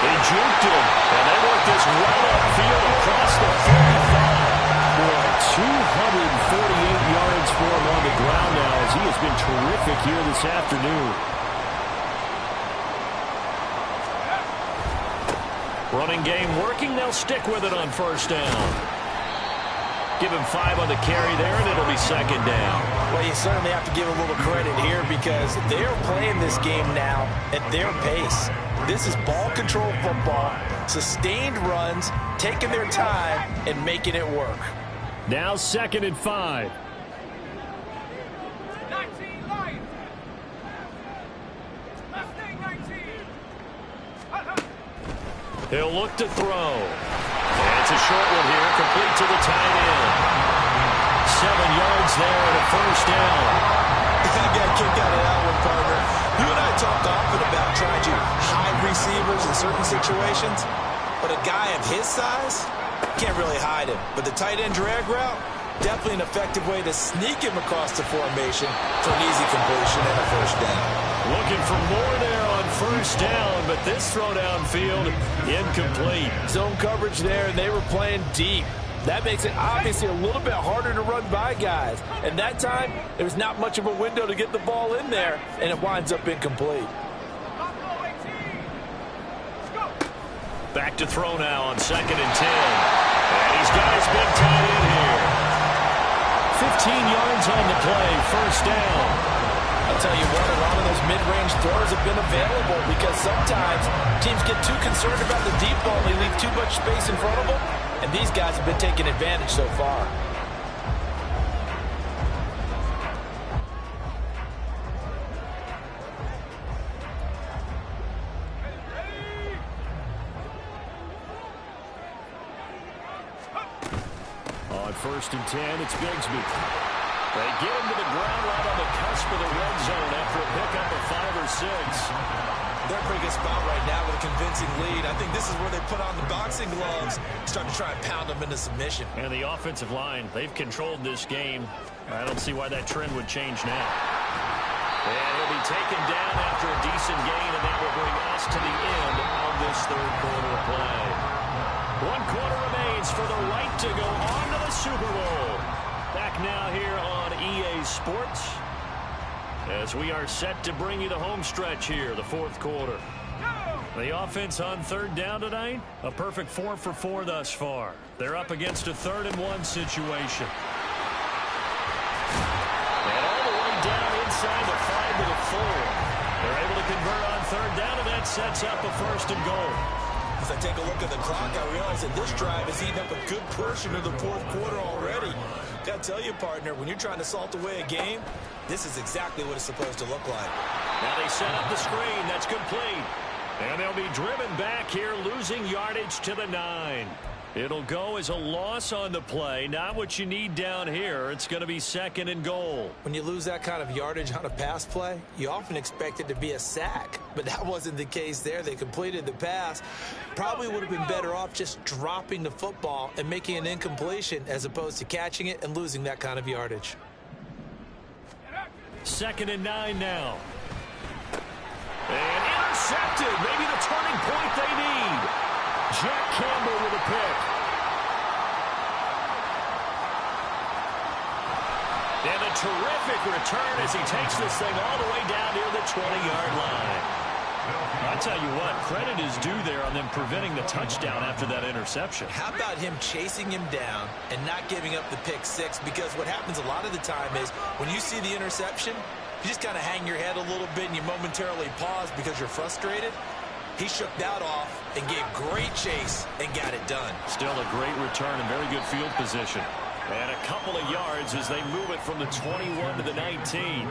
They juked him, and they work this right upfield across the 45. Boy, 248 yards for him on the ground now as he has been terrific here this afternoon. Running game working. They'll stick with it on first down. Give him 5 on the carry there, and it'll be 2nd down. Well, you certainly have to give a little credit here because they're playing this game now at their pace. This is ball control football, sustained runs, taking their time, and making it work. Now 2nd and 5. 19 Lions. Last thing 19. He'll look to throw. And it's a short one here, complete to the tight end. 7 yards there and a first down. I got a kick out of that one, partner. You and I talked often about trying to hide receivers in certain situations, but a guy of his size can't really hide him. But the tight end drag route, definitely an effective way to sneak him across the formation for an easy completion and a first down. Looking for more there on first down, but this throw downfield incomplete. Zone coverage there, and they were playing deep. That makes it obviously a little bit harder to run by guys. And that time, there was not much of a window to get the ball in there, and it winds up incomplete. Back to throw now on 2nd and 10. And he's got his big tight end here. 15 yards on the play, first down. I'll tell you what, a lot of those mid-range throws have been available because sometimes teams get too concerned about the deep ball and they leave too much space in front of them, and these guys have been taking advantage so far. On 1st and 10, it's Bigsby. They get him to the ground right on the cusp of the red zone after a pickup of 5 or 6. They're in a pretty good spot right now with a convincing lead. I think this is where they put on the boxing gloves, start to try and pound them into submission. And the offensive line, they've controlled this game. I don't see why that trend would change now. And he'll be taken down after a decent gain, and that will bring us to the end of this third quarter of play. 1 quarter remains for the right to go on to the Super Bowl. Back now here on EA Sports as we are set to bring you the home stretch here, the 4th quarter. The offense on 3rd down tonight, a perfect 4 for 4 thus far. They're up against a 3rd and 1 situation. And all the way down inside the 5 to the 4. They're able to convert on 3rd down, and that sets up a 1st and goal. As I take a look at the clock, I realize that this drive has eaten up a good portion of the 4th quarter already. Got to tell you, partner, when you're trying to salt away a game, this is exactly what it's supposed to look like. Now they set up the screen. That's complete. And they'll be driven back here, losing yardage to the 9. It'll go as a loss on the play. Not what you need down here. It's going to be 2nd and goal. When you lose that kind of yardage on a pass play, you often expect it to be a sack. But that wasn't the case there. They completed the pass. Probably would have been better off just dropping the football and making an incompletion as opposed to catching it and losing that kind of yardage. 2nd and 9 now. And intercepted. Maybe the turning point they need. Jack Campbell with a pick. And a terrific return as he takes this thing all the way down near the 20-yard line. I tell you what, credit is due there on them preventing the touchdown after that interception. How about him chasing him down and not giving up the pick six? Because what happens a lot of the time is when you see the interception, you just kind of hang your head a little bit and you momentarily pause because you're frustrated. He shook that off and gave great chase and got it done. Still a great return and very good field position. And a couple of yards as they move it from the 21 to the 19.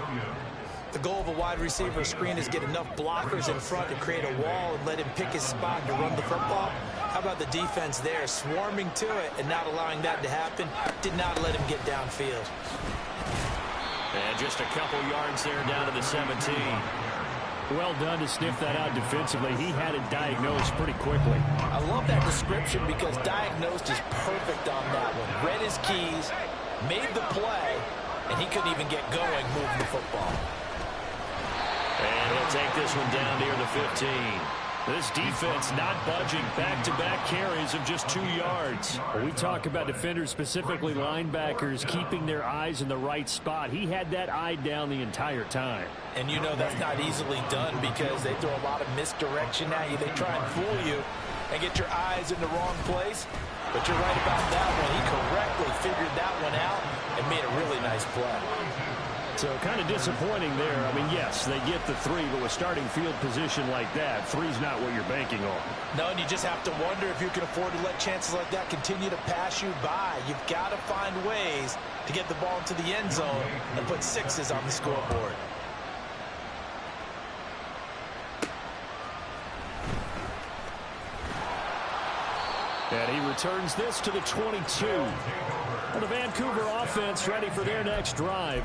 The goal of a wide receiver screen is get enough blockers in front to create a wall and let him pick his spot to run the football. How about the defense there, swarming to it and not allowing that to happen? Did not let him get downfield. And just a couple yards there down to the 17. Well done to sniff that out defensively. He had it diagnosed pretty quickly. I love that description because diagnosed is perfect on that one. Read his keys, made the play, and he couldn't even get going moving the football. And he'll take this one down near the 15. This defense not budging. Back-to-back carries of just 2 yards. When we talk about defenders, specifically linebackers, keeping their eyes in the right spot. He had that eye down the entire time. And you know that's not easily done because they throw a lot of misdirection at you. They try and fool you and get your eyes in the wrong place. But you're right about that one. He correctly figured that one out and made a really nice play. So kind of disappointing there. I mean, yes, they get the 3, but with starting field position like that, 3's not what you're banking on. No, and you just have to wonder if you can afford to let chances like that continue to pass you by. You've got to find ways to get the ball into the end zone and put 6s on the scoreboard. And he returns this to the 22. Well, the Vancouver offense ready for their next drive.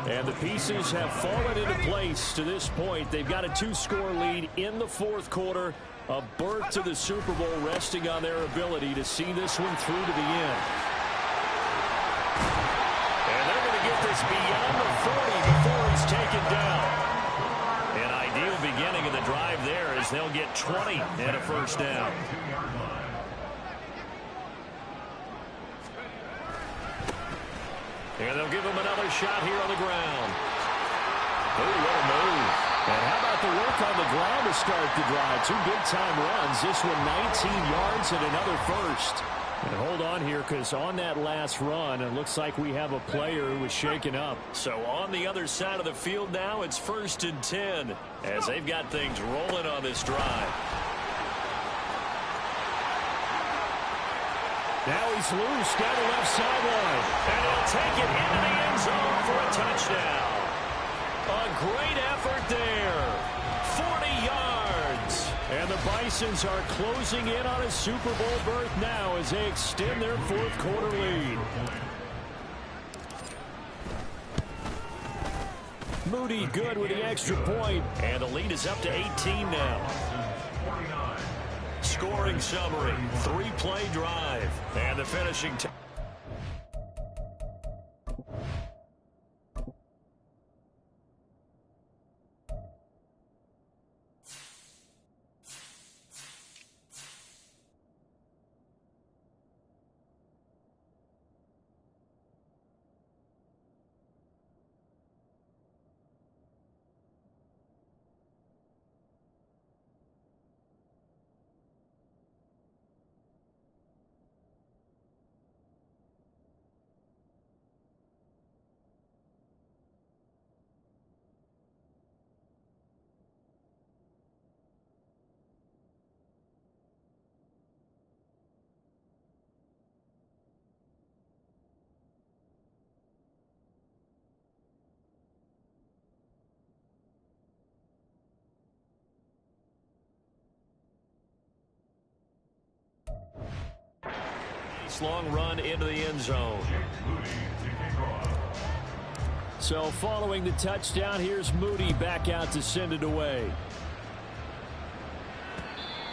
And the pieces have fallen into place to this point. They've got a 2-score lead in the 4th quarter. A berth to the Super Bowl resting on their ability to see this one through to the end. And they're going to get this beyond the 40 before he's taken down. An ideal beginning of the drive there as they'll get 20 and a first down. And they'll give him another shot here on the ground. Oh, what a move. And how about the work on the ground to start the drive? 2 big-time runs. This one 19 yards and another first. And hold on here because on that last run, it looks like we have a player who was shaken up. So on the other side of the field now, it's 1st and 10 as they've got things rolling on this drive. Now he's loose down the left sideline. And he'll take it into the end zone for a touchdown. A great effort there. 40 yards. And the Bisons are closing in on a Super Bowl berth now as they extend their 4th quarter lead. Moody good with the extra point. And the lead is up to 18 now. Scoring summary, 3-play drive, and the finishing time. nice long run into the end zone. So following the touchdown, here's Moody back out to send it away.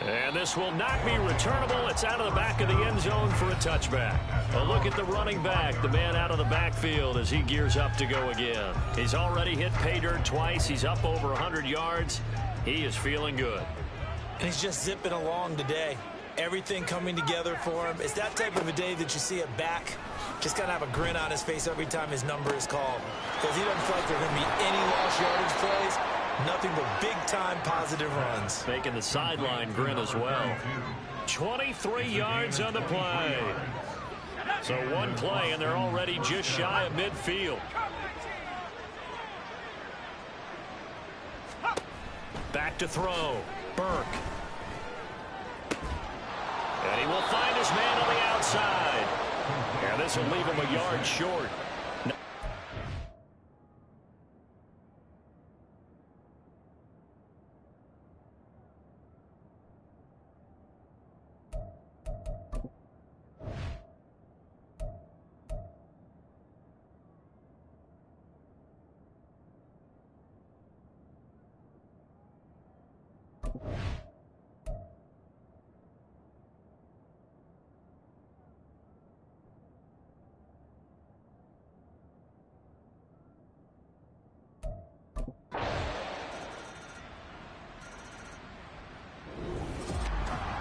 And this will not be returnable. It's out of the back of the end zone for a touchback. A look at the running back, the man out of the backfield as he gears up to go again. He's already hit pay dirt twice. He's up over 100 yards. He is feeling good. And he's just zipping along today. Everything coming together for him. It's that type of a day that you see a back just kind of have a grin on his face every time his number is called. Because he doesn't feel like there are going to be any lost yardage plays. Nothing but big-time positive runs. Making the sideline grin as well. 23 yards on the play. So one play, and they're already just shy of midfield. Back to throw. Burke. And he will find his man on the outside. And this will leave him a yard short.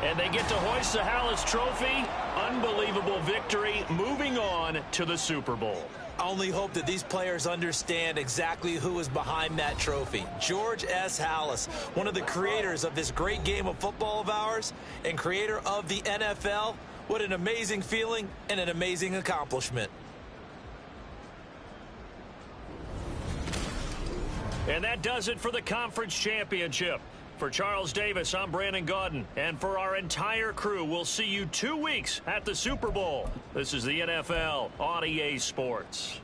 And they get to hoist the Halas Trophy. Unbelievable victory. Moving on to the Super Bowl. I only hope that these players understand exactly who is behind that trophy. George S. Halas, one of the creators of this great game of football of ours and creator of the NFL. What an amazing feeling and an amazing accomplishment. And that does it for the conference championship. For Charles Davis, I'm Brandon Gaudin. And for our entire crew, we'll see you 2 weeks at the Super Bowl. This is the NFL on EA Sports.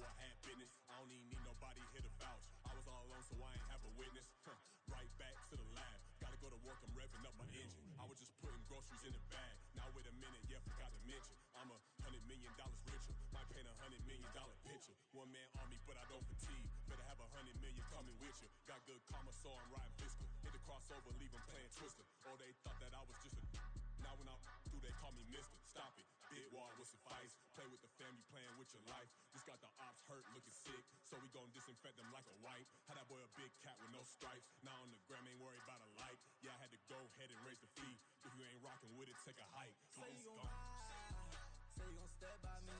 I had business. I don't even need nobody here to vouch. I was all alone, so I ain't have a witness. Right back to the lab. Gotta go to work, I'm revving up my engine. I was just putting groceries in the bag. Now wait a minute, yeah, forgot to mention. I'm $100 million richer. Might paint $100 million picture. One man army, but I don't fatigue. Better have 100 million coming with you. Got good karma, so I'm riding fiscal. Hit the crossover, leave them playing Twister. Oh, they thought that I was just a... Now when I'm through, they call me Mister. Stop it. Big wall with some fights. Play with the family, playing with your life. Just got the ops hurt, looking sick. So we gon' disinfect them like a wipe. Had that boy a big cat with no stripes. Now on the gram, ain't worried about a light. Yeah, I had to go ahead and raise the fee. If you ain't rocking with it, take a hike. Say you gon' ride. Say you gon' step by me.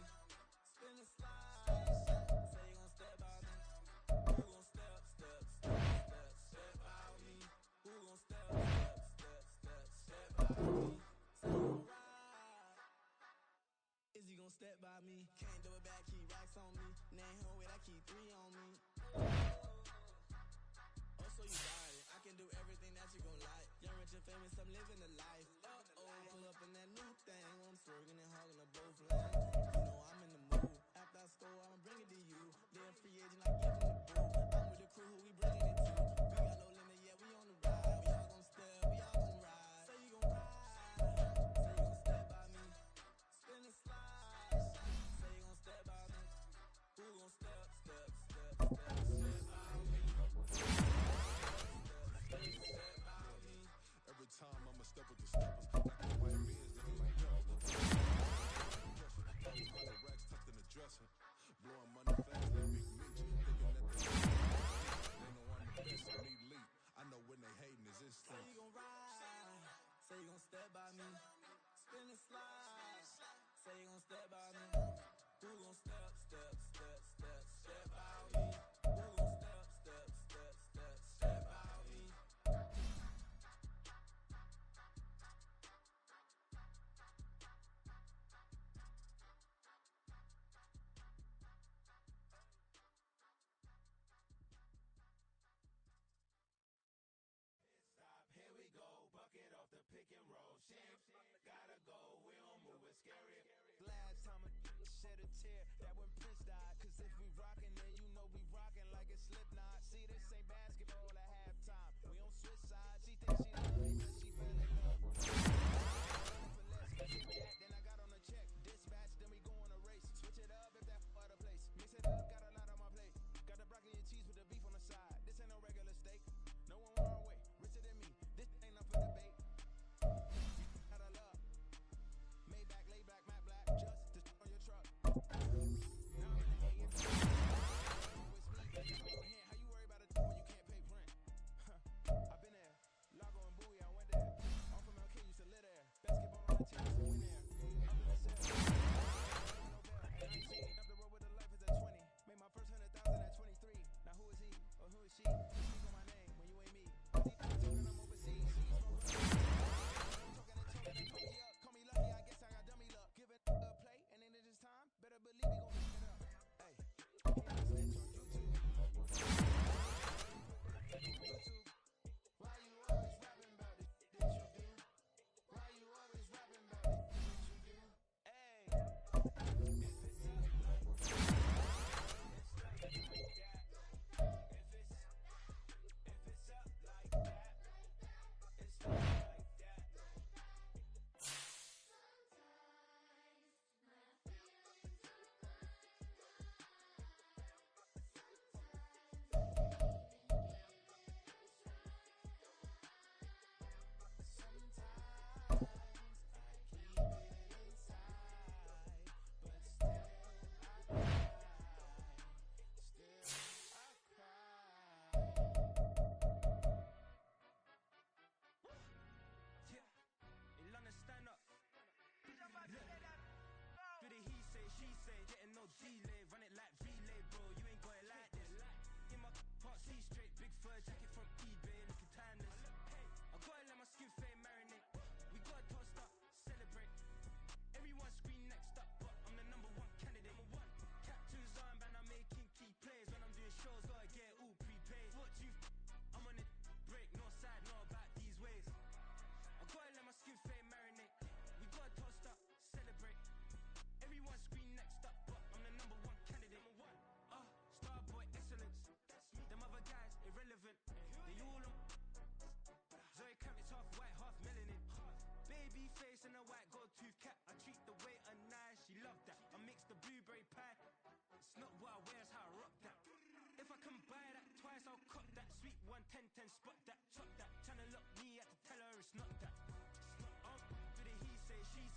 Spin and slide. Say you gon' step by me. Who gon' step by me? Who gon' step by me? Say you gon' ride. Is he gon' step by me? Can't do it back, keep racks on me. Name home with I keep 3 on me. Oh, so you got it. I can do everything that you gon' like. Young, rich, and famous, I'm living the life. Pull up in that new thing. When I'm swerving and hogging the both lanes. You know I'm in the mood. After I score, I'ma bring it to you. They're a free agent, I give him the boo. I'm with the crew, who we bringing it to. We got no limit, yeah, we on the ride. We all gon' step, we all gon' ride. Say you gon' ride. Say you gon' step by me. Spin and slide. Say you gon' step by me. Who gon' step by me? Step by me. Every time I'ma step with the steppers. Like the white beans, looking like peppers. 100 racks tucked in the dresser. Blowing money fast like Big Meech. Thinking that they know I'm the best, so need leap. I know when they hating is instinct. Say you gon' ride. Say you gon' step by me. Spin and slide. Say you gon' step by me. Who gon' step by me? Who gon' step by me? Here we go, bucket off the pick and roll. Shit, gotta go, we don't move, it's scary. Last time a shed a tear, that when Prince died. Cause if we rockin', then you know we rockin' like a Slipknot. See, this ain't basketball at halftime. We don't switch sides. She thinks she love me, but she fell in love. For less, give me that, then I got on a check. Dispatch, then we go on a race. Switch it up if that other place. Mix it up, got a lot on my plate. Got the broccoli and cheese with the beef on the side. This ain't no regular steak. No one wrong way, richer than me. This ain't up for debate. Got a love. Maybach, lay back, matte black, just to on your truck. Now I'm in the AM. With me, how you worry about a when you can't pay rent? I've been there. Lago and Bowie, I went there.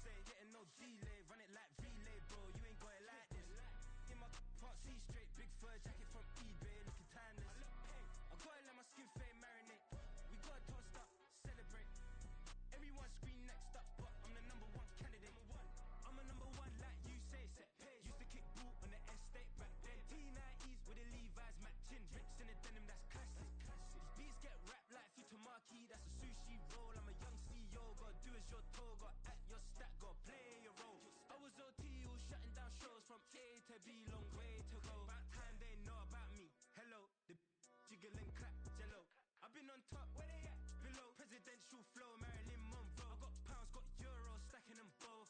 say, getting no delay. Run it like relay, bro, you ain't got it like this. In my part C straight, big fur jacket from eBay, looking timeless. I gotta let my skin fade marinate. We gotta toast up, celebrate. Everyone scream next up, but I'm the number one candidate. I'm a number one like you say, set pace. Used to kick boot on the estate back then. T90s with the Levi's matching. Rips in the denim, that's classic. These beats get wrapped like Futamaki, that's a sushi roll. I'm a young CEO, gotta do as you're told. Gotta act your stat, gotta play your role. I was OT, all shutting down shows from A to B, long way to go. About time they know about me. Hello, the jiggle and clap, jello. I've been on top, where they at? Below. Presidential flow, Marilyn Monroe. I got pounds, got euros, stacking them both.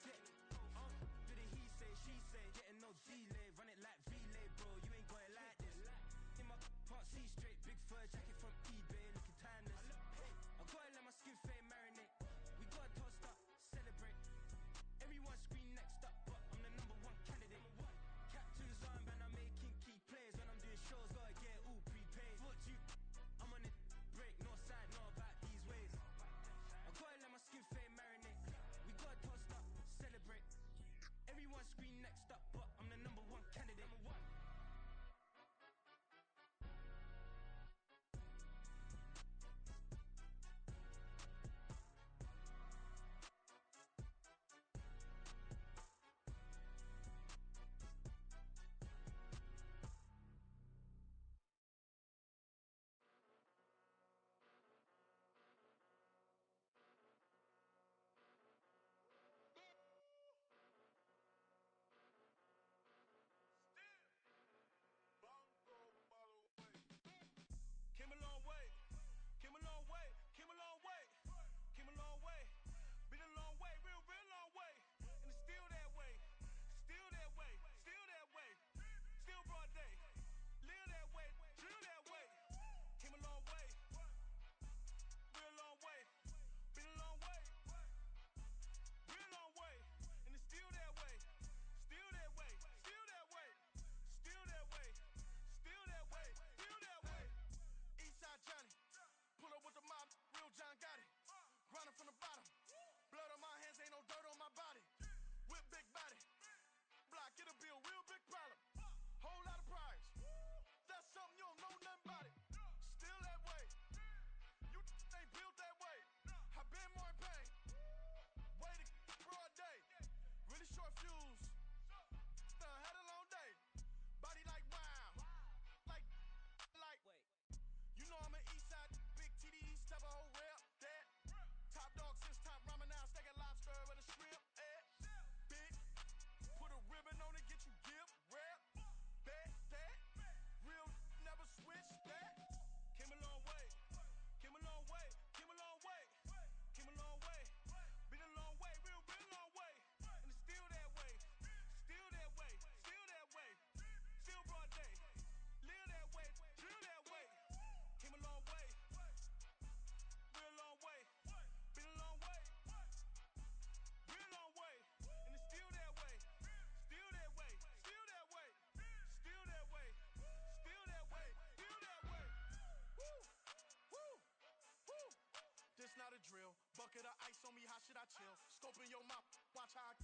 Do the he say, she say, getting no delay. Run it like relay, bro, you ain't got it like this. In my part C straight, big fur jacket from eBay, looking timeless. I gotta let my skin fade marinate. We gotta toast up, celebrate. Everyone scream next up, but I'm the number one candidate. Captain's armband, I'm making key plays. When I'm doing shows, gotta get all prepaid. What you? I'm on it, break, no side, know about these ways. I gotta let my skin fade marinate. We gotta toast up, celebrate. Everyone scream next up, but I'm the number one candidate. Came a long way, came a long way, came a long way, came a long way. Been a long way, real long way. And it's still that way, still that way, still that way. Still broad day, live that way, drill that way. Came a long way, real long way. Been a long way, real long way. And it's still that way, still that way, still that way, still that way, still that way, still that way. Eastside Johnny, pull up with the mob, real John Gotti. Grinding from the bottom, blood on my hands, ain't no dirt on my body. Whip big body, block, it'll be a real big problem. Whole lot of priors, that's something you don't know nothing about it. Still that way, you ain't built that way. I been more in pain, way to broad day. Really short fuse, had a long day. Body like wow, like. You know I'm an Eastside, big TDE, step a whole rep, that. Top dog since top ramen now, steak and lobster with a shrimp, Big, put a ribbon on it, get you gift, rep, bet, that. Real never switch, that. Came a long way, came a long way, came a long way, came a long way. Been a long way, real long way. And it's still that way, still that way, still that way. Still broad day, live that way, drill that way. Came a long way, real long way. Been a long way, real long way. And it's still that way, still that way, still that way, still that way, still that way, still that way. Woo, woo, woo. This not a drill, bucket of ice on me, how should I chill? Scoping your mouth, watch how I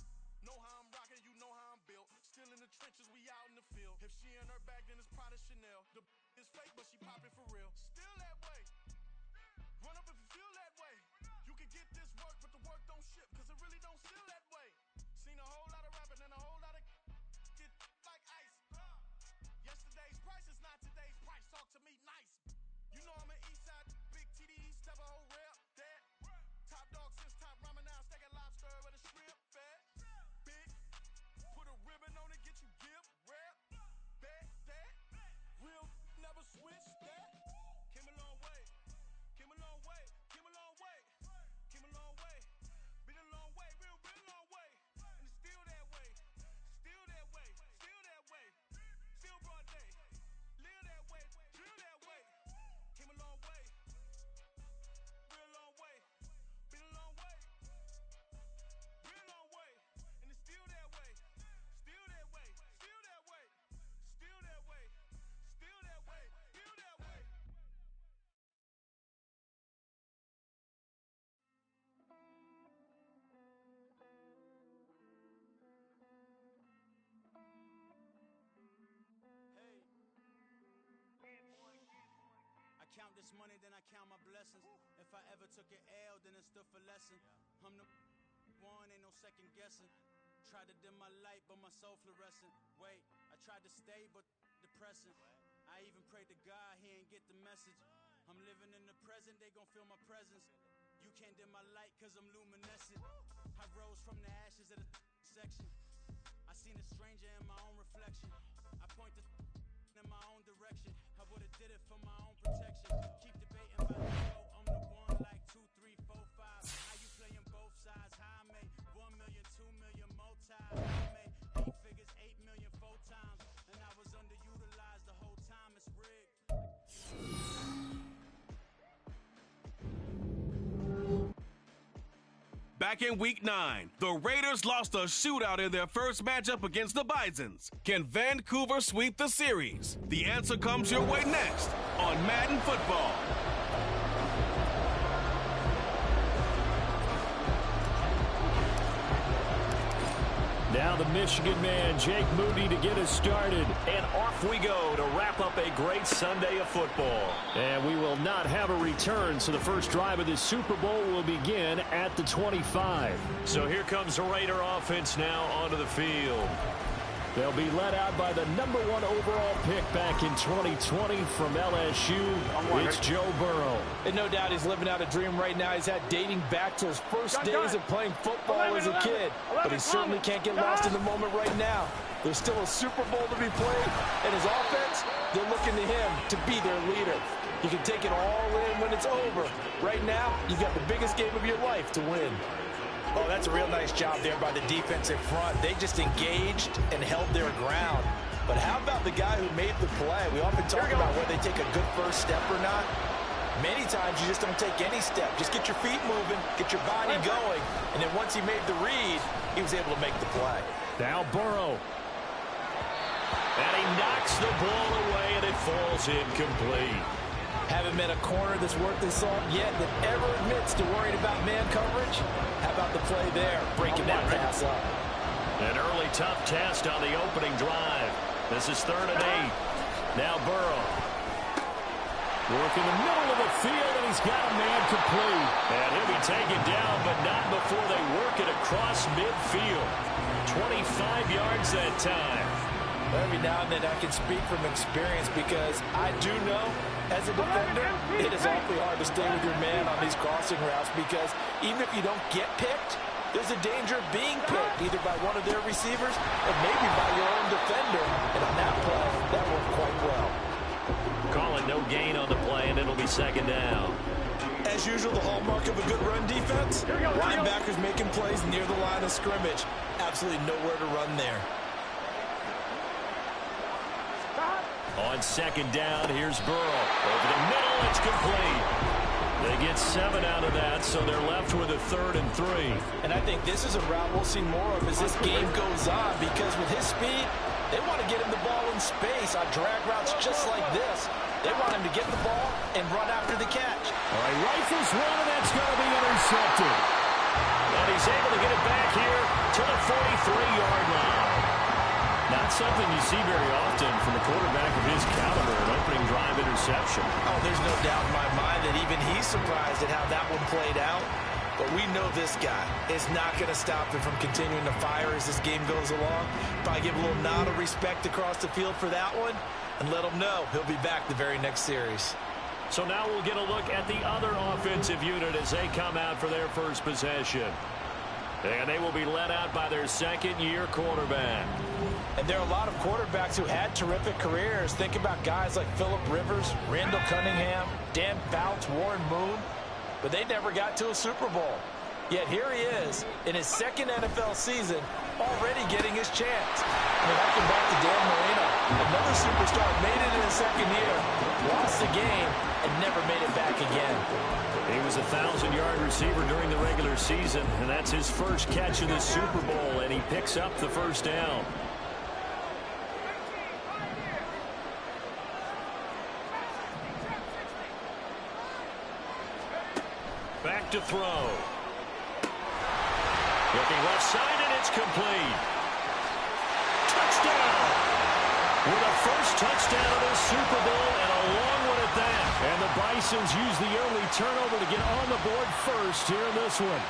know how I'm rocking, you know how I'm built. Still in the trenches, we out in the field. If she in her bag, then it's Prada Chanel. The is fake, but she poppin' for real. Still that way. Run up if you feel that way. You can get this work, but the work don't ship, cause it really don't feel that way. Seen a whole lot of rapping and a whole lot of get like ice. Yesterday's price is not today's price. Talk to me nice. You know I'm an Eastside, big TDE, step a whole rep, that. Top dog since top ramen now, steak and lobster with a shrimp, fat. Big, put a ribbon on it, get you gift, rep, bet, that. Real never switch, that. Came a long way, came a long way, came a long way, came a long way. Been a long way, real harvest money, then I count my blessings. If I ever took an L, then it stood for lesson. I'm the one, ain't no second guessing. Tried to dim my light, but my soul fluorescent. Wait, I tried to stay, but depressing. I even prayed to God, he ain't get the message. I'm living in the present, they gon' feel my presence. You can't dim my light, cause I'm luminescent. I rose from the ashes of the section. I seen a stranger in my own reflection. I point the in my own direction. I would've did it for my own protection. Keep debating about the show. I'm the one like 2, 3, 4, 5. How you playing both sides? How I made 1 million, 2 million multi. I made 8 figures, 8 million 4 times. And I was underutilized the whole time. It's rigged. Back in Week 9, the Raiders lost a shootout in their first matchup against the Bisons. Can Vancouver sweep the series? The answer comes your way next on Madden Football. Now the Michigan man, Jake Moody, to get us started. And off we go to wrap up a great Sunday of football. And we will not have a return, so the first drive of this Super Bowl will begin at the 25. So here comes the Raider offense now onto the field. They'll be led out by the #1 overall pick back in 2020 from LSU. It's Joe Burrow. And no doubt he's living out a dream right now. He's had dating back to his first days of playing football as a kid. But he certainly can't get lost in the moment right now. There's still a Super Bowl to be played. And his offense, they're looking to him to be their leader. You can take it all in when it's over. Right now, you've got the biggest game of your life to win. Oh, that's a real nice job there by the defensive front. They just engaged and held their ground. But how about the guy who made the play? We often talk about whether they take a good first step or not. Many times you just don't take any step. Just get your feet moving, get your body going, and then once he made the read, he was able to make the play. Now Burrow. And he knocks the ball away, and it falls incomplete. Haven't met a corner that's worth his salt yet that ever admits to worrying about man coverage. How about the play there, breaking that pass up? An early tough test on the opening drive. This is 3rd and 8. Now Burrow. Work in the middle of the field, and he's got a man complete. And he'll be taken down, but not before they work it across midfield. 25 yards that time. Every now and then I can speak from experience because I do know, as a defender, it is awfully hard to stay with your man on these crossing routes because even if you don't get picked, there's a danger of being picked either by one of their receivers or maybe by your own defender. And on that play, that worked quite well. Calling no gain on the play, and it'll be 2nd down. As usual, the hallmark of a good run defense, linebackers making plays near the line of scrimmage. Absolutely nowhere to run there. On 2nd down, here's Burrow. Over the middle, it's complete. They get 7 out of that, so they're left with a 3rd and 3. And I think this is a route we'll see more of as this game goes on because with his speed, they want to get him the ball in space on drag routes just like this. They want him to get the ball and run after the catch. All right, rifles one, and that's going to be intercepted. And he's able to get it back here to the 43-yard line. Not something you see very often from a quarterback of his caliber, an opening drive interception. Oh, there's no doubt in my mind that even he's surprised at how that one played out. But we know this guy is not going to stop him from continuing to fire as this game goes along. Probably give a little nod of respect across the field for that one and let him know he'll be back the very next series. So now we'll get a look at the other offensive unit as they come out for their first possession. And they will be led out by their 2nd-year quarterback. And there are a lot of quarterbacks who had terrific careers. Think about guys like Phillip Rivers, Randall Cunningham, Dan Fouts, Warren Moon. But they never got to a Super Bowl. Yet here he is in his 2nd NFL season already getting his chance. I mean, I come back to Dan Marino. Another superstar made it in his 2nd year, lost the game, and never made it back again. He was a 1,000-yard receiver during the regular season, and that's his first catch of the Super Bowl, and he picks up the 1st down. Back to throw. Looking left side, and it's complete. Touchdown! With a first touchdown of the Super Bowl and a long one at that. And the Bisons use the early turnover to get on the board first here in this one.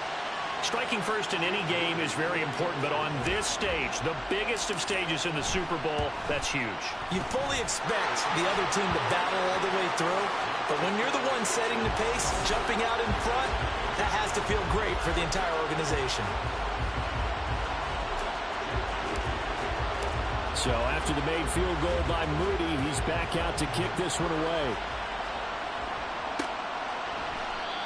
Striking first in any game is very important, but on this stage, the biggest of stages in the Super Bowl, that's huge. You fully expect the other team to battle all the way through, but when you're the one setting the pace, jumping out in front, that has to feel great for the entire organization. So after the made field goal by Moody, he's back out to kick this one away.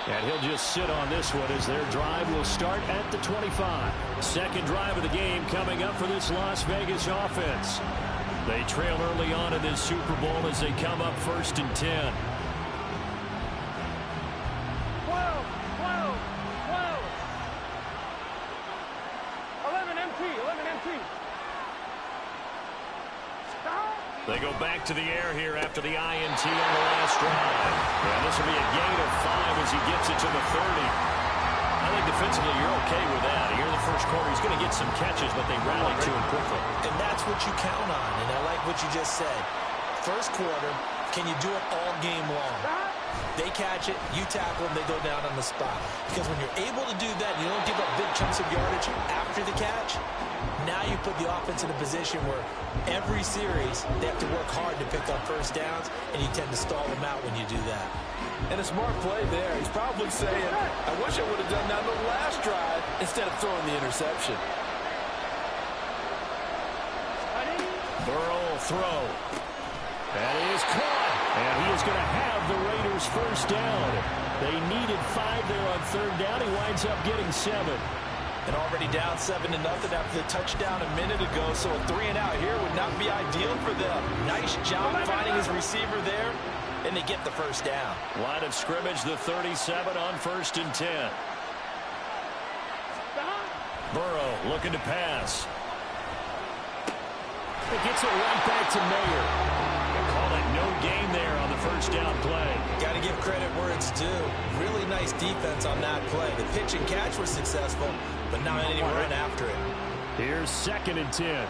And he'll just sit on this one as their drive will start at the 25. Second drive of the game coming up for this Las Vegas offense. They trail early on in this Super Bowl as they come up 1st and 10. 12, 11 empty. Stop. They go back to the air here after the INT on the last drive. And this will be a gain of 5 as he gets it to the 30. I think defensively you're okay with that. Here in the first quarter, he's going to get some catches, but they rally to him quickly. And that's what you count on, and I like what you just said. First quarter, can you do it all game long? They catch it, you tackle them, they go down on the spot. Because when you're able to do that, you don't give up big chunks of yardage after the catch. Now you put the offense in a position where every series they have to work hard to pick up first downs, and you tend to stall them out when you do that. And a smart play there. He's probably saying, I wish I would have done that on the last drive instead of throwing the interception. Burrow will throw. That is caught. And he is going to have the Raiders first down. They needed 5 there on third down. He winds up getting 7. And already down 7-0 after the touchdown a minute ago, so a 3-and-out here would not be ideal for them. Nice job finding his receiver there, and they get the first down. Line of scrimmage, the 37 on 1st and 10. Burrow looking to pass. It gets it right back to Mayer. They call it no gain there on the first down play. Got to give credit where it's due. Really nice defense on that play. The pitch and catch was successful, but not any run after it. Here's 2nd and 10.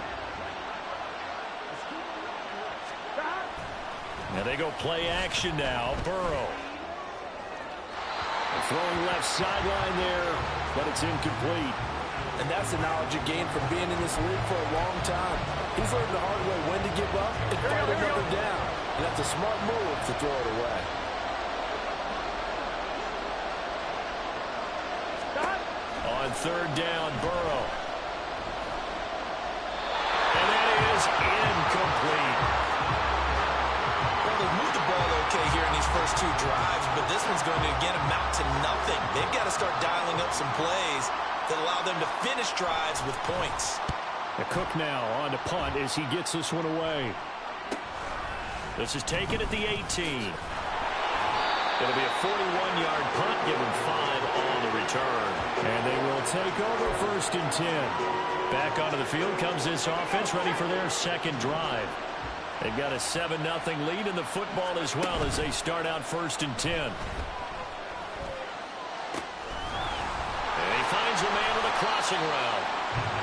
And they go play action now. Burrow. Throwing left sideline there, but it's incomplete. And that's the knowledge you gain from being in this league for a long time. He's learned the hard way when to give up and fight another down. And that's a smart move to throw it away. On third down, Burrow. And that is incomplete. Well, they've moved the ball okay here in these first 2 drives, but this one's going to, again, amount to nothing. They've got to start dialing up some plays that allow them to finish drives with points. Cook now on to punt as he gets this one away. This is taken at the 18. It'll be a 41-yard punt, give him 5 on the return. And they will take over 1st and 10. Back onto the field comes this offense, ready for their second drive. They've got a 7-0 lead in the football as well as they start out 1st and 10. And he finds a man with a crossing route.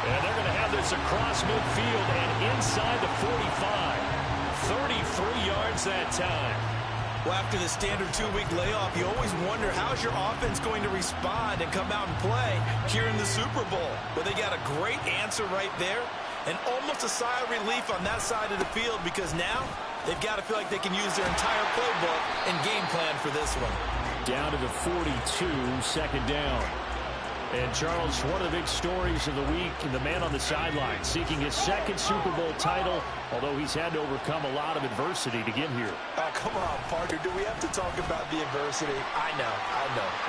And they're going to have this across midfield and inside the 45. 33 yards that time. Well, after the standard 2-week layoff, you always wonder how's your offense going to respond and come out and play here in the Super Bowl. But they got a great answer right there and almost a sigh of relief on that side of the field because now they've got to feel like they can use their entire playbook and game plan for this one. Down to the 42, 2nd down. And, Charles, one of the big stories of the week, the man on the sideline seeking his 2nd Super Bowl title, although he's had to overcome a lot of adversity to get here. Come on, partner. Do we have to talk about the adversity? I know.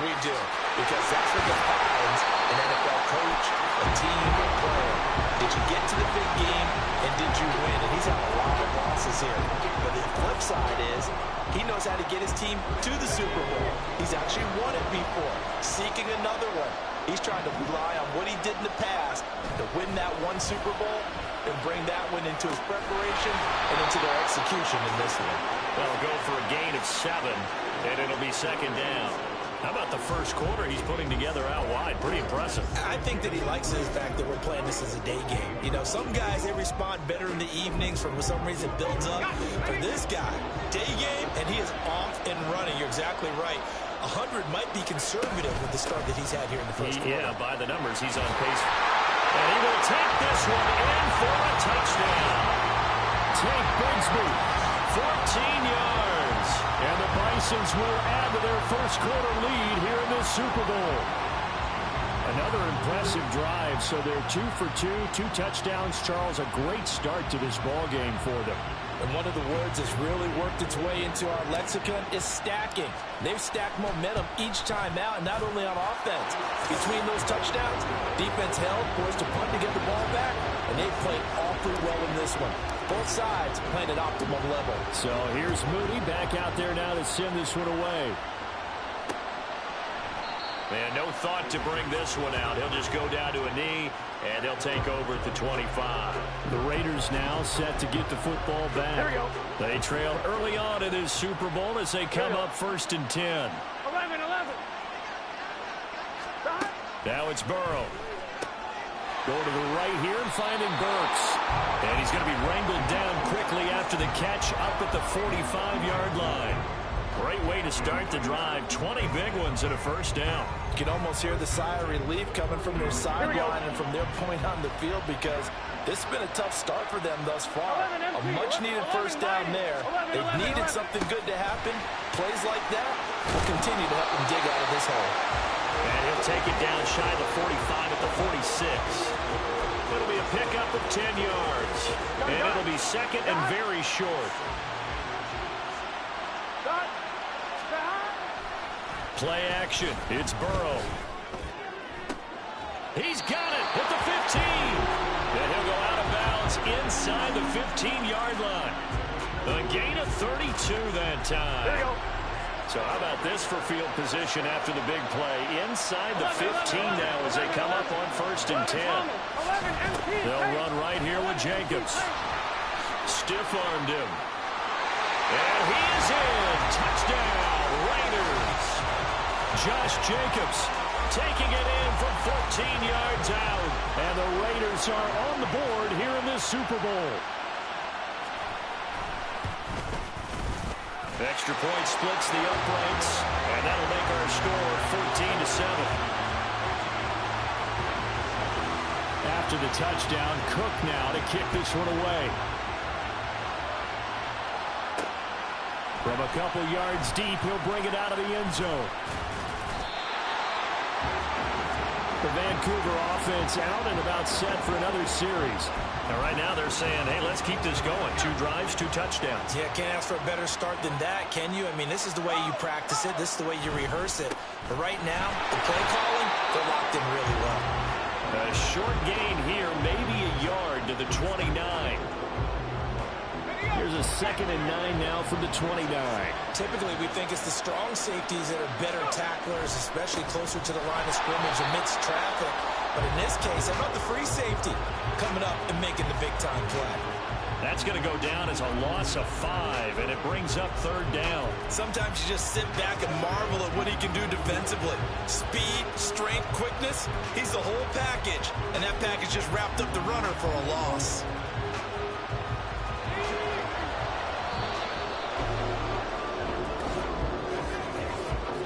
We do. Because that's what defines an NFL coach, a team, a player. Did you get to the big game, and did you win? And he's had a lot of losses here. But the flip side is he knows how to get his team to the Super Bowl. He's actually won it before, seeking another one. He's trying to rely on what he did in the past to win that one Super Bowl and bring that one into his preparation and into their execution in this one. They'll go for a gain of 7, and it'll be 2nd down. How about the first quarter he's putting together out wide? Pretty impressive. I think that he likes the fact that we're playing this as a day game. You know, some guys, they respond better in the evenings for some reason builds up. For this guy, day game, and he is off and running. You're exactly right. 100 might be conservative with the start that he's had here in the first quarter. Yeah, by the numbers, he's on pace. And he will take this one in for a touchdown. Tank Bigsby, 14 yards. And the Bisons will add to their first quarter lead here in this Super Bowl. Another impressive drive, so they're 2 for 2, 2 touchdowns. Charles, a great start to this ball game for them. And one of the words that's really worked its way into our lexicon is stacking. They've stacked momentum each time out, not only on offense. Between those touchdowns, defense held, forced to punt to get the ball back, and they've played awfully well in this one. Both sides playing at optimum level. So here's Moody back out there now to send this one away. And no thought to bring this one out. He'll just go down to a knee, and they'll take over at the 25. The Raiders now set to get the football back. Here we go. They trailed early on in this Super Bowl as they come up 1st and 10. 11. Now it's Burrow. Go to the right here and finding Burks. And he's going to be wrangled down quickly after the catch up at the 45-yard line. Great way to start the drive. 20 big ones and a first down. You can almost hear the sigh of relief coming from their sideline and from their point on the field because this has been a tough start for them thus far. A much-needed first down there. They've needed something good to happen. Plays like that will continue to help them dig out of this hole. And he'll take it down shy of the 45 at the 46. It'll be a pickup of 10 yards. And it'll be second and very short. Play action. It's Burrow. He's got it at the 15. And he'll go out of bounds inside the 15-yard line. A gain of 32 that time. There you go. So how about this for field position after the big play? Inside the 15 now as they come up on 1st and 10. They'll run right here with Jacobs. Stiff-armed him. And he is in. Touchdown, Raiders. Josh Jacobs taking it in from 14 yards out. And the Raiders are on the board here in this Super Bowl. Extra point splits the uprights, and that'll make our score 14-7. After the touchdown, Cook now to kick this one away. From a couple yards deep, he'll bring it out of the end zone. The Vancouver offense out and about set for another series. And right now they're saying, hey, let's keep this going. 2 drives, 2 touchdowns. Yeah, can't ask for a better start than that, can you? I mean, this is the way you practice it. This is the way you rehearse it. But right now, the play calling, they're locked in really well. A short gain here, maybe a yard to the 29. Here's a 2nd and 9 now from the 29. Typically, we think it's the strong safeties that are better tacklers, especially closer to the line of scrimmage amidst traffic. But in this case, how about the free safety coming up and making the big-time play? That's going to go down as a loss of 5, and it brings up 3rd down. Sometimes you just sit back and marvel at what he can do defensively. Speed, strength, quickness, he's the whole package. And that package just wrapped up the runner for a loss.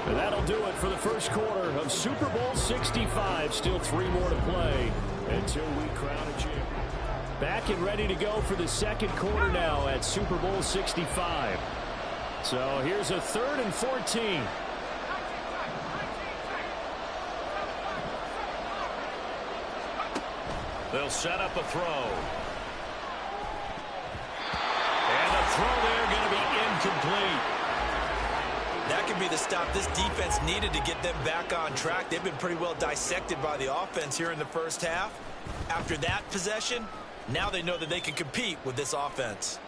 And that'll do it for the first quarter of Super Bowl 65. Still 3 more to play until we crown a champion. Back and ready to go for the second quarter now at Super Bowl 65. So here's a 3rd and 14. They'll set up a throw. And the throw there going to be incomplete. That could be the stop this defense needed to get them back on track. They've been pretty well dissected by the offense here in the first half. After that possession, now they know that they can compete with this offense.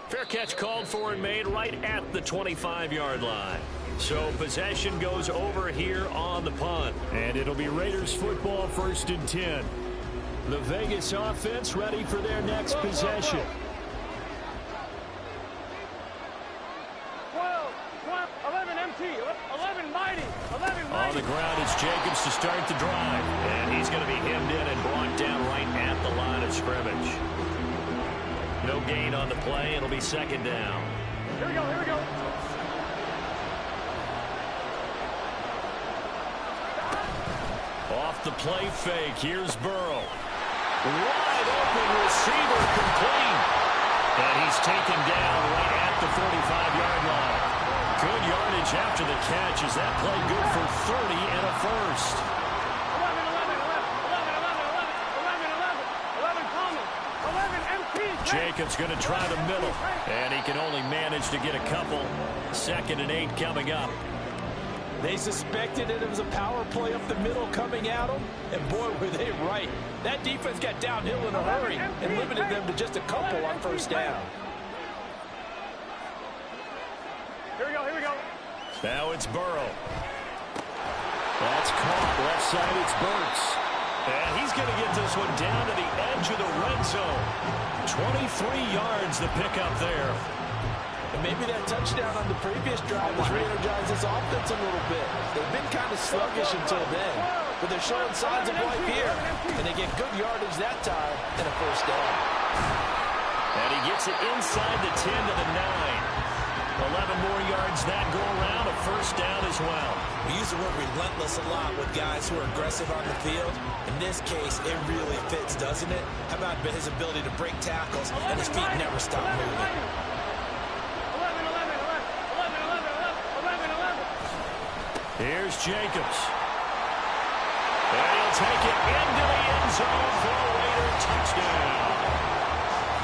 Fair catch called for and made right at the 25-yard line. So possession goes over here on the punt. And it'll be Raiders football 1st and 10. The Vegas offense ready for their next possession. 12, 11 empty, 11 mighty, 11 on the ground. It's Jacobs to start the drive. And he's going to be hemmed in and brought down right at the line of scrimmage. No gain on the play. It'll be second down. Here we go, here we go. Off the play fake. Here's Burrow. Wide open receiver complete. And he's taken down right at the 45-yard line. Good yardage after the catch. Is that play good for 30 and a first? 11 coming. 11 empty. Jacobs going to try the middle. And he can only manage to get a couple. 2nd and 8 coming up. They suspected it was a power play up the middle coming at them, and boy, were they right. That defense got downhill in a hurry and limited them to just a couple on first down. Here we go, here we go. Now it's Burrow. That's caught. Left side, it's Burks. And he's going to get this one down to the edge of the red zone. 23 yards the pickup there. And maybe that touchdown on the previous drive has re-energized this offense a little bit. They've been kind of sluggish until then, but they're showing signs of life here, and they get good yardage that time and a first down. And he gets it inside the 10 to the 9. 11 more yards that go around, a first down as well. We use the word relentless a lot with guys who are aggressive on the field. In this case, it really fits, doesn't it? How about his ability to break tackles and his feet never stop moving? Here's Jacobs. And he'll take it into the end zone for a Raider touchdown.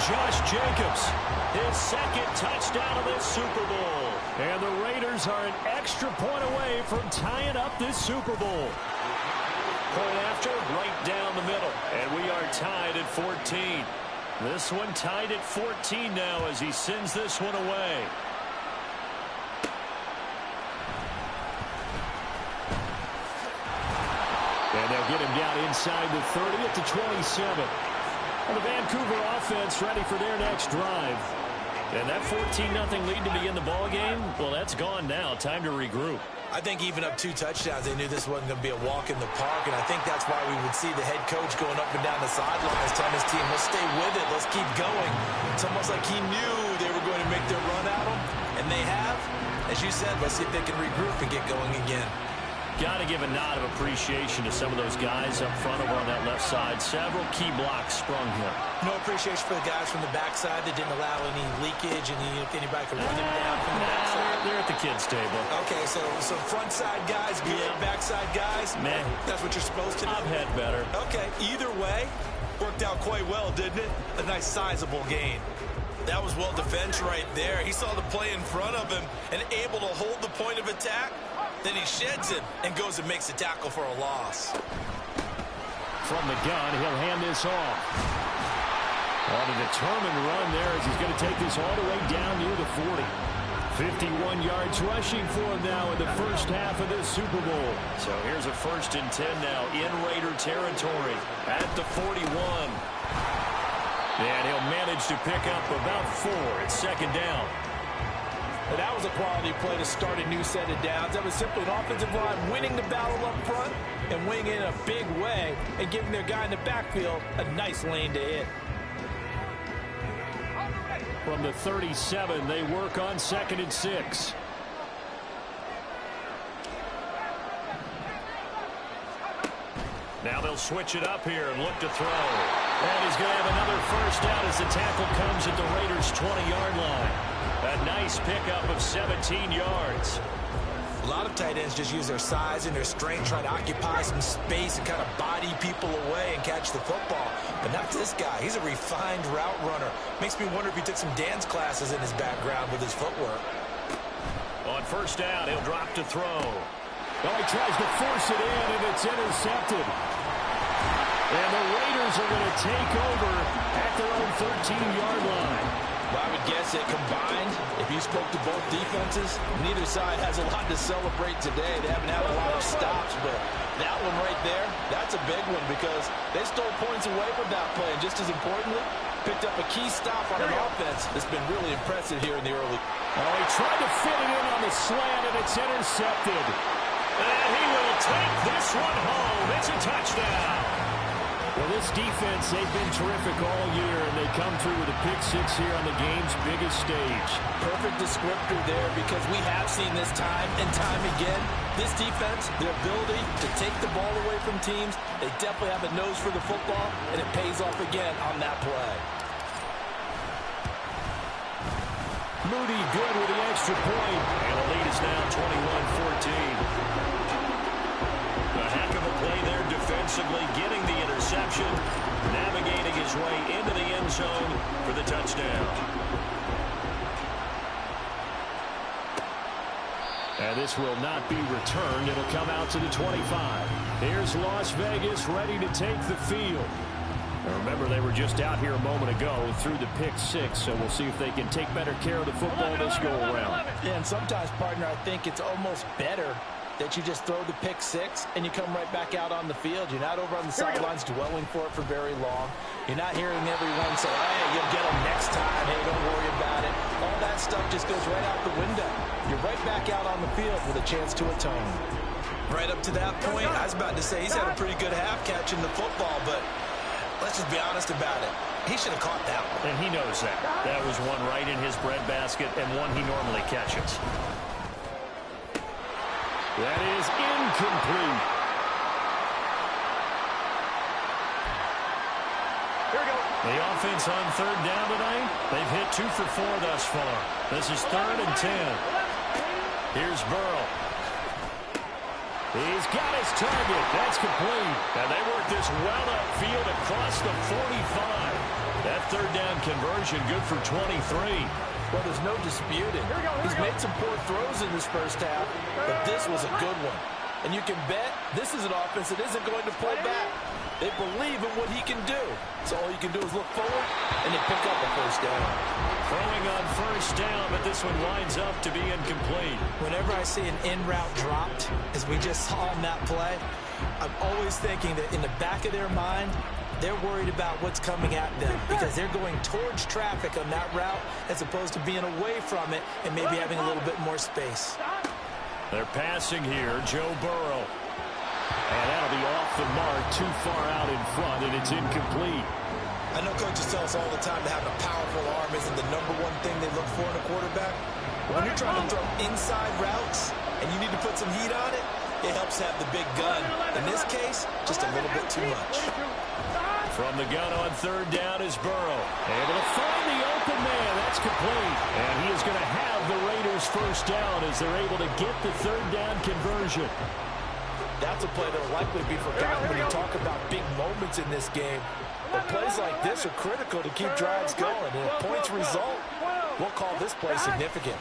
Josh Jacobs, his 2nd touchdown of this Super Bowl. And the Raiders are an extra point away from tying up this Super Bowl. Point after, right down the middle. And we are tied at 14. This one tied at 14 now as he sends this one away. And they'll get him down inside the 30 at the 27. And the Vancouver offense ready for their next drive. And that 14-0 lead to begin the ball game, well, that's gone now. Time to regroup. I think even up 2 touchdowns, they knew this wasn't going to be a walk in the park, and I think that's why we would see the head coach going up and down the sidelines telling his team, let's stay with it, let's keep going. It's almost like he knew they were going to make their run at him, and they have. As you said, let's see if they can regroup and get going again. Got to give a nod of appreciation to some of those guys up front over on that left side. Several key blocks sprung here. No appreciation for the guys from the backside that didn't allow any leakage, and if anybody could run them down from the backside. They're at the kids' table. Okay, so front side guys, good, backside guys, man, that's what you're supposed to do. I've had better. Okay, either way, worked out quite well, didn't it? A nice sizable gain. That was well defense right there. He saw the play in front of him and able to hold the point of attack. Then he sheds him and goes and makes a tackle for a loss. From the gun, he'll hand this off. On a determined run there as he's going to take this all the way down near the 40. 51 yards rushing for him now in the first half of this Super Bowl. So here's a 1st and 10 now in Raider territory at the 41. And he'll manage to pick up about 4 at 2nd down. And that was a quality play to start a new set of downs. That was simply an offensive line winning the battle up front and winning in a big way and giving their guy in the backfield a nice lane to hit. From the 37, they work on 2nd and 6. Now they'll switch it up here and look to throw. And he's going to have another first down as the tackle comes at the Raiders' 20-yard line. A nice pickup of 17 yards. A lot of tight ends just use their size and their strength, trying to occupy some space and kind of body people away and catch the football. But not this guy. He's a refined route runner. Makes me wonder if he took some dance classes in his background with his footwork. On first down, he'll drop to throw. Well, he tries to force it in, and it's intercepted. And the Raiders are going to take over at their own 13-yard line. Well, I would guess it combined, if you spoke to both defenses, neither side has a lot to celebrate today. They haven't had a lot of stops, but that one right there, that's a big one because they stole points away from that play. And just as importantly, picked up a key stop on an offense that's been really impressive here in the early. Oh, he tried to fit it in on the slant, and it's intercepted. And he will take this one home. It's a touchdown. Well, this defense, they've been terrific all year, and they come through with a pick six here on the game's biggest stage. Perfect descriptor there, because we have seen this time and time again. This defense, their ability to take the ball away from teams, they definitely have a nose for the football, and it pays off again on that play. Moody good with the extra point. And the lead is now 21-14. A heck of a play there defensively, getting the interception, navigating his way into the end zone for the touchdown. And this will not be returned. It'll come out to the 25. Here's Las Vegas ready to take the field. And remember, they were just out here a moment ago through the pick six, so we'll see if they can take better care of the football this go-around. Yeah, and sometimes, partner, I think it's almost better that you just throw the pick six and you come right back out on the field. You're not over on the sidelines dwelling for it for very long. You're not hearing everyone say, hey, you'll get them next time. Hey, don't worry about it. All that stuff just goes right out the window. You're right back out on the field with a chance to atone. Right up to that point, I was about to say he's had a pretty good half catching the football, but let's just be honest about it. He should have caught that one. And he knows that. That was one right in his breadbasket and one he normally catches. That is incomplete. Here we go. The offense on third down tonight, they've hit 2 for 4 thus far. This is 3rd and 10. Here's Burrow. He's got his target. That's complete. And they work this well upfield across the 45. That third down conversion good for 23. Well, there's no disputing. He's made some poor throws in this first half, but this was a good one. And you can bet this is an offense that isn't going to pull back. They believe in what he can do. So all you can do is look forward, and they pick up a first down. Throwing on first down, but this one winds up to be incomplete. Whenever I see an in route dropped, as we just saw on that play, I'm always thinking that in the back of their mind, they're worried about what's coming at them because they're going towards traffic on that route as opposed to being away from it and maybe having a little bit more space. They're passing here, Joe Burrow. And that'll be off the mark, too far out in front, and it's incomplete. I know coaches tell us all the time to have a powerful arm isn't the #1 thing they look for in a quarterback. When you're trying to throw inside routes and you need to put some heat on it, it helps have the big gun. In this case, just a little bit too much. From the gun on third down is Burrow. Able to find the open man. That's complete. And he is going to have the Raiders first down as they're able to get the third down conversion. That's a play that will likely be forgotten when you talk about big moments in this game. But plays like this are critical to keep drives going. And if points result, we'll call this play significant.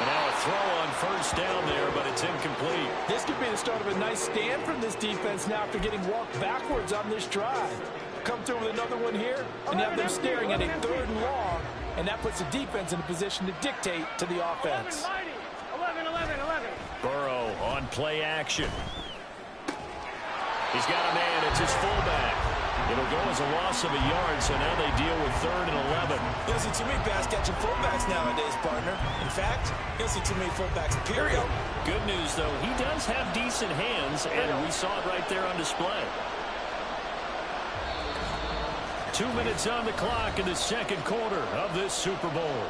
And now a throw on first down there, but it's incomplete. This could be the start of a nice stand from this defense now after getting walked backwards on this drive. Come through with another one here and have them staring at a 3rd and long, and that puts the defense in a position to dictate to the offense. 11. Burrow on play action. He's got a man. It's his fullback. It'll go as a loss of a yard, so now they deal with 3rd and 11. You don't see too many pass-catching fullbacks nowadays, partner. In fact, you don't see too many fullbacks, period. Good news, though, he does have decent hands, and we saw it right there on display. 2 minutes on the clock in the second quarter of this Super Bowl.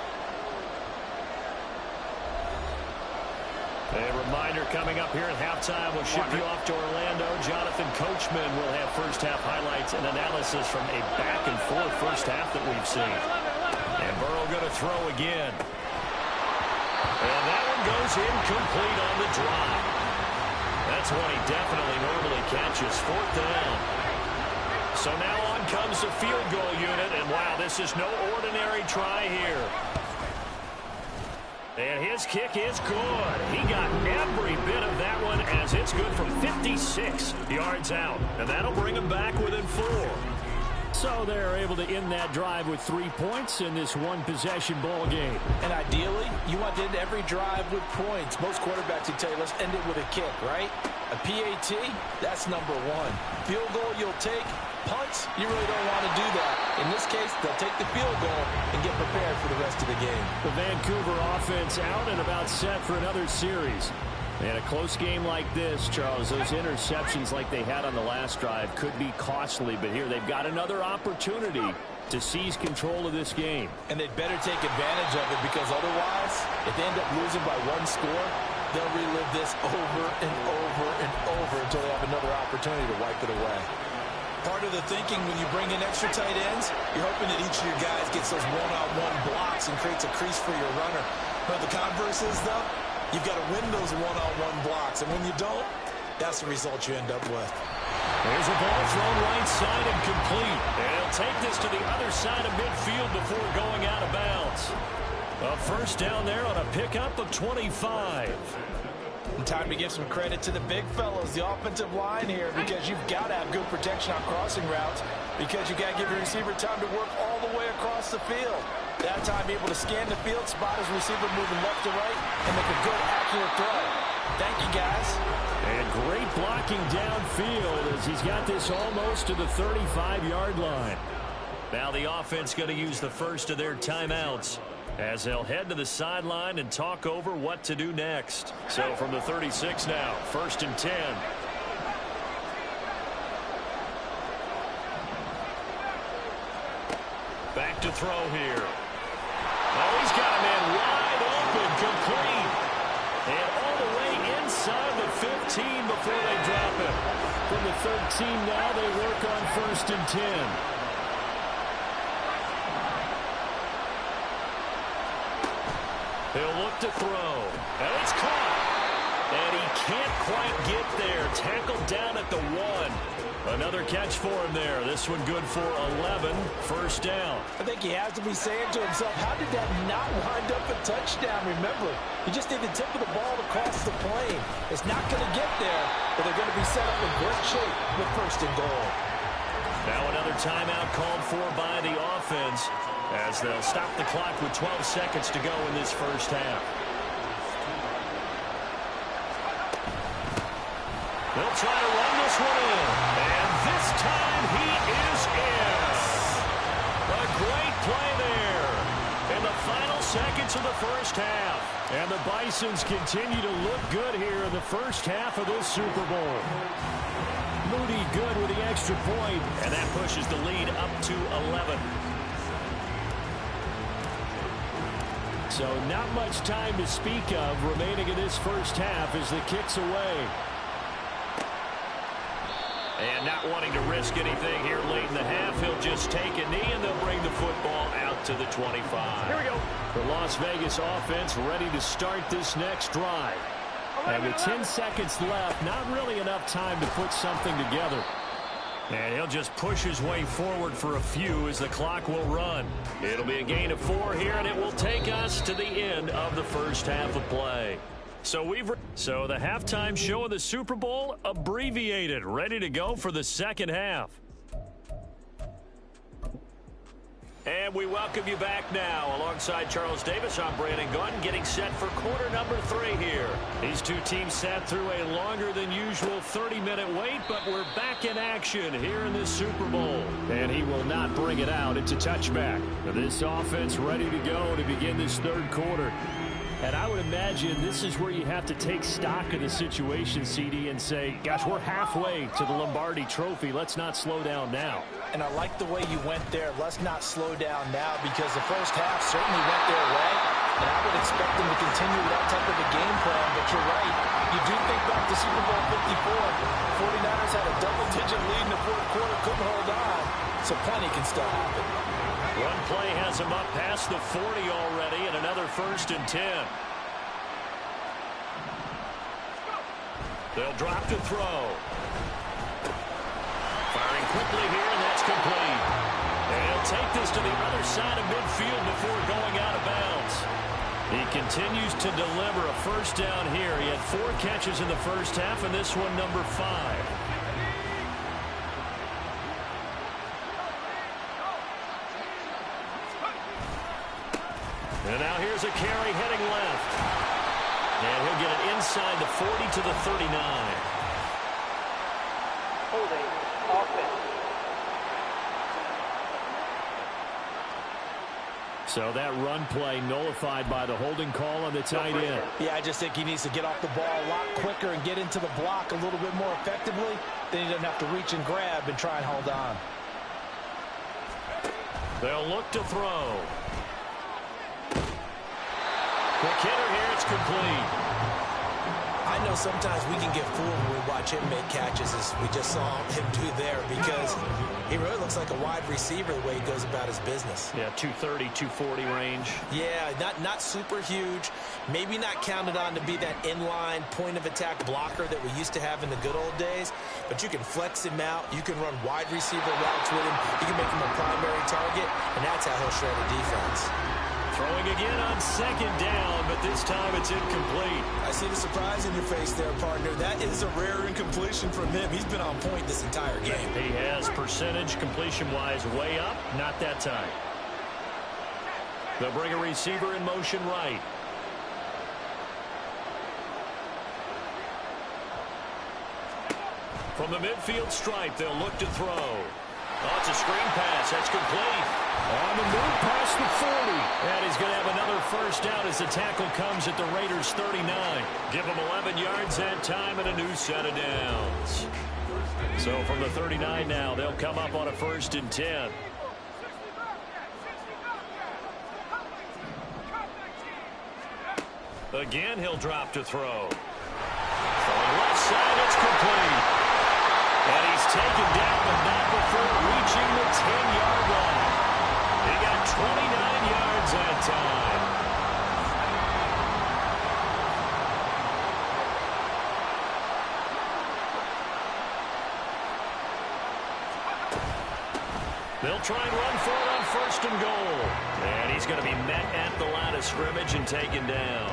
A reminder coming up here at halftime. We'll ship you off to Orlando. Jonathan Coachman will have first-half highlights and analysis from a back-and-forth first half that we've seen. And Burrow going to throw again. And that one goes incomplete on the drive. That's one he definitely normally catches. 4th down. So now on comes the field goal unit. And, wow, this is no ordinary try here. And his kick is good. He got every bit of that one as it's good from 56 yards out. And that'll bring him back within 4. So they're able to end that drive with 3 points in this one-possession ball game. And ideally, you want to end every drive with points. Most quarterbacks would tell you, let's end it with a kick, right? A PAT, that's #1. Field goal you'll take, punts, you really don't want to do that. In this case, they'll take the field goal and get prepared for the rest of the game. The Vancouver offense out and about set for another series. And a close game like this, Charles, those interceptions like they had on the last drive could be costly. But here they've got another opportunity to seize control of this game. And they'd better take advantage of it, because otherwise, if they end up losing by one score, they'll relive this over and over and over until they have another opportunity to wipe it away. Part of the thinking when you bring in extra tight ends, you're hoping that each of your guys gets those one-on-one blocks and creates a crease for your runner. But the converse is, though, you've got to win those one-on-one blocks. And when you don't, that's the result you end up with. There's a ball thrown right side and complete. And he'll take this to the other side of midfield before going out of bounds. A first down there on a pickup of 25. And time to give some credit to the big fellows, the offensive line here, because you've got to have good protection on crossing routes, because you've got to give your receiver time to work all the way across the field. That time, able to scan the field, spot his receiver moving left to right, and make a good, accurate throw. Thank you, guys. And great blocking downfield as he's got this almost to the 35-yard line. Now the offense going to use the first of their timeouts as they'll head to the sideline and talk over what to do next. So from the 36 now, 1st and 10. Back to throw here. Oh, he's got a man wide open, complete. And all the way inside the 15 before they drop him. From the 13 now, they work on 1st and 10. He'll look to throw. And it's caught. And he can't quite get there. Tackled down at the 1. Another catch for him there. This one good for 11. First down. I think he has to be saying to himself, how did that not wind up a touchdown? Remember, you just need the tip of the ball to cross the plane. It's not going to get there, but they're going to be set up in great shape with 1st and goal. Now another timeout called for by the offense as they'll stop the clock with 12 seconds to go in this first half. They'll try to run this one in. And this time he is in. A great play there in the final seconds of the first half. And the Bisons continue to look good here in the first half of this Super Bowl. Moody good with the extra point, and that pushes the lead up to 11. So not much time to speak of remaining in this first half as the kick's away. And not wanting to risk anything here late in the half, he'll just take a knee, and they'll bring the football out to the 25. Here we go. The Las Vegas offense ready to start this next drive. And with 10 seconds left, not really enough time to put something together. And he'll just push his way forward for a few as the clock will run. It'll be a gain of 4 here, and it will take us to the end of the first half of play. So the halftime show of the Super Bowl abbreviated, ready to go for the second half. And we welcome you back now. Alongside Charles Davis, I'm Brandon Gaudin, getting set for quarter number 3 here. These two teams sat through a longer than usual 30-minute wait, but we're back in action here in this Super Bowl. And he will not bring it out. It's a touchback. This offense ready to go to begin this third quarter. And I would imagine this is where you have to take stock of the situation, CD, and say, gosh, we're halfway to the Lombardi Trophy. Let's not slow down now. And I like the way you went there. Let's not slow down now, because the first half certainly went their way. And I would expect them to continue that type of a game plan. But you're right. You do think back to Super Bowl 54. 49ers had a double-digit lead in the fourth quarter, couldn't hold on. So plenty can still happen. One play has him up past the 40 already, and another 1st and 10. They'll drop to throw. Firing quickly here, and that's complete. And he'll take this to the other side of midfield before going out of bounds. He continues to deliver a first down here. He had 4 catches in the first half, and this one number 5. And now here's a carry heading left. And he'll get it inside the 40 to the 39. Holding offense. So that run play nullified by the holding call on the tight end. Yeah, I just think he needs to get off the ball a lot quicker and get into the block a little bit more effectively. Then he doesn't have to reach and grab and try and hold on. They'll look to throw. Quick hitter here. It's complete. I know sometimes we can get fooled when we watch him make catches, as we just saw him do there, because he really looks like a wide receiver the way he goes about his business. Yeah, 230, 240 range. Yeah, not super huge. Maybe not counted on to be that inline point-of-attack blocker that we used to have in the good old days, but you can flex him out. You can run wide receiver routes with him. You can make him a primary target, and that's how he'll shred a defense. Throwing again on second down, but this time it's incomplete. I see the surprise in your face there, partner. That is a rare incompletion from him. He's been on point this entire game. He has percentage completion-wise way up, not that time. They'll bring a receiver in motion right. From the midfield stripe, they'll look to throw. Oh, it's a screen pass. That's complete. On the move past the 40. And he's going to have another first down as the tackle comes at the Raiders' 39. Give him 11 yards that time and a new set of downs. So from the 39 now, they'll come up on a 1st and 10. Again, he'll drop to throw. From the left side, it's complete. And he's taken down, but not before reaching the 10-yard line. He got 29 yards that time. They'll try and run for it on 1st and goal. And he's going to be met at the line of scrimmage and taken down.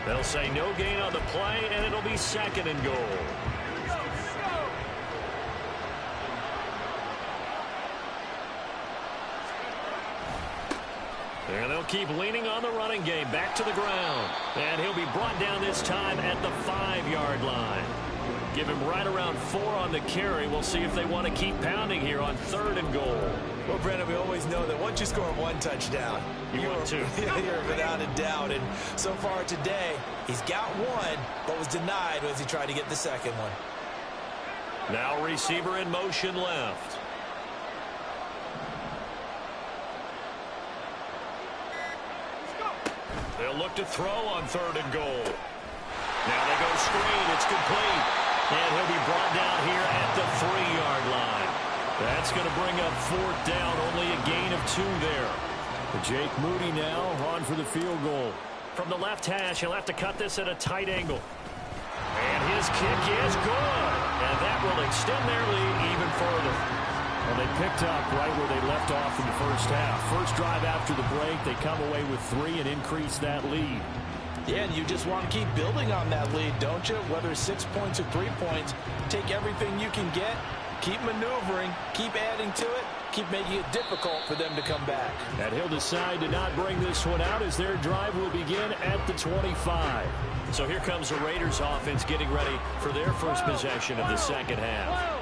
They'll say no gain on the play, and it'll be 2nd and goal. And they'll keep leaning on the running game back to the ground. And he'll be brought down this time at the 5-yard line. Give him right around 4 on the carry. We'll see if they want to keep pounding here on 3rd and goal. Well, Brandon, we always know that once you score 1 touchdown, you're without a doubt. And so far today, he's got 1, but was denied as he tried to get the 2nd one. Now receiver in motion left. They'll look to throw on 3rd and goal. Now they go screen. It's complete. And he'll be brought down here at the 3-yard line. That's going to bring up 4th down. Only a gain of 2 there. Jake Moody now on for the field goal. From the left hash, he'll have to cut this at a tight angle. And his kick is good. And that will extend their lead even further. Well, they picked up right where they left off in the first half. First drive after the break, they come away with 3 and increase that lead. Yeah, and you just want to keep building on that lead, don't you? Whether 6 points or 3 points, take everything you can get, keep maneuvering, keep adding to it, keep making it difficult for them to come back. And he'll decide to not bring this one out as their drive will begin at the 25. So here comes the Raiders offense getting ready for their first possession of the 2nd half.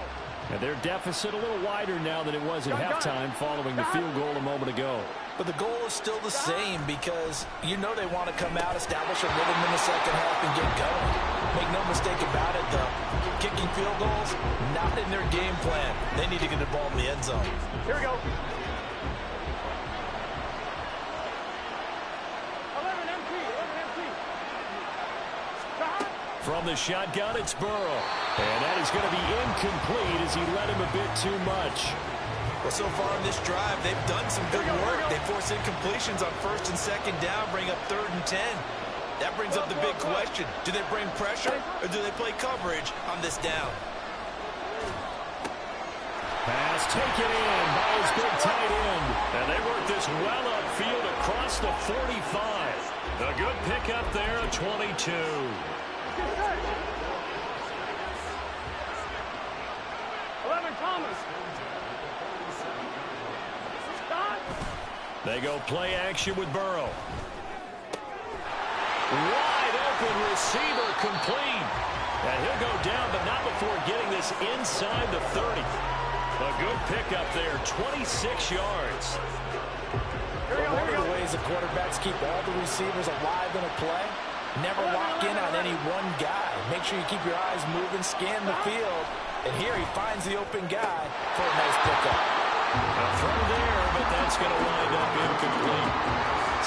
And their deficit a little wider now than it was at halftime following the field goal a moment ago. But the goal is still the same because you know they want to come out, establish a rhythm in the 2nd half, and get going. Make no mistake about it, though. Kicking field goals, not in their game plan. They need to get the ball in the end zone. Here we go. 11 empty. From the shotgun, it's Burrow. And that is going to be incomplete as he led him a bit too much. Well, so far in this drive, they've done some good work. They force incompletions on 1st and 2nd down, bring up 3rd and 10. That brings up the big question. Do they bring pressure or do they play coverage on this down? Pass taken in by his big tight end. And they work this well upfield across the 45. A good pickup there, a 22. 11, Thomas. They go play action with Burrow. Wide open receiver complete. And he'll go down, but not before getting this inside the 30. A good pickup there, 26 yards. Well, one of the ways the quarterbacks keep all the receivers alive in a play, never lock in on any one guy. Make sure you keep your eyes moving, scan the field. And here he finds the open guy for a nice pickup. A throw there, but that's going to wind up incomplete.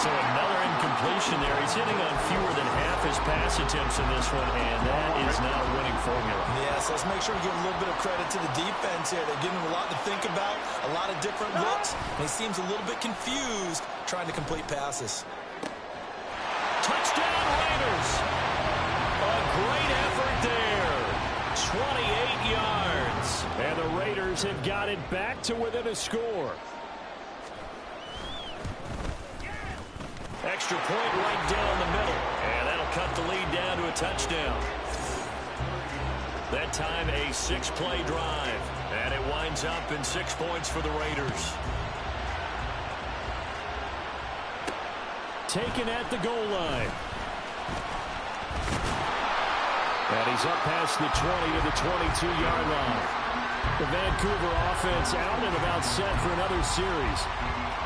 So another incompletion there. He's hitting on fewer than half his pass attempts in this one, and that is not a winning formula. Yes, let's make sure we give a little bit of credit to the defense here. They're giving him a lot to think about, a lot of different looks, and he seems a little bit confused trying to complete passes. Touchdown, Raiders! A great effort there. 28 yards. And the Raiders have got it back to within a score. Extra point right down the middle. And that'll cut the lead down to a touchdown. That time a 6-play drive. And it winds up in 6 points for the Raiders. Taken at the goal line. And he's up past the 20 to the 22-yard line. The Vancouver offense out and about set for another series.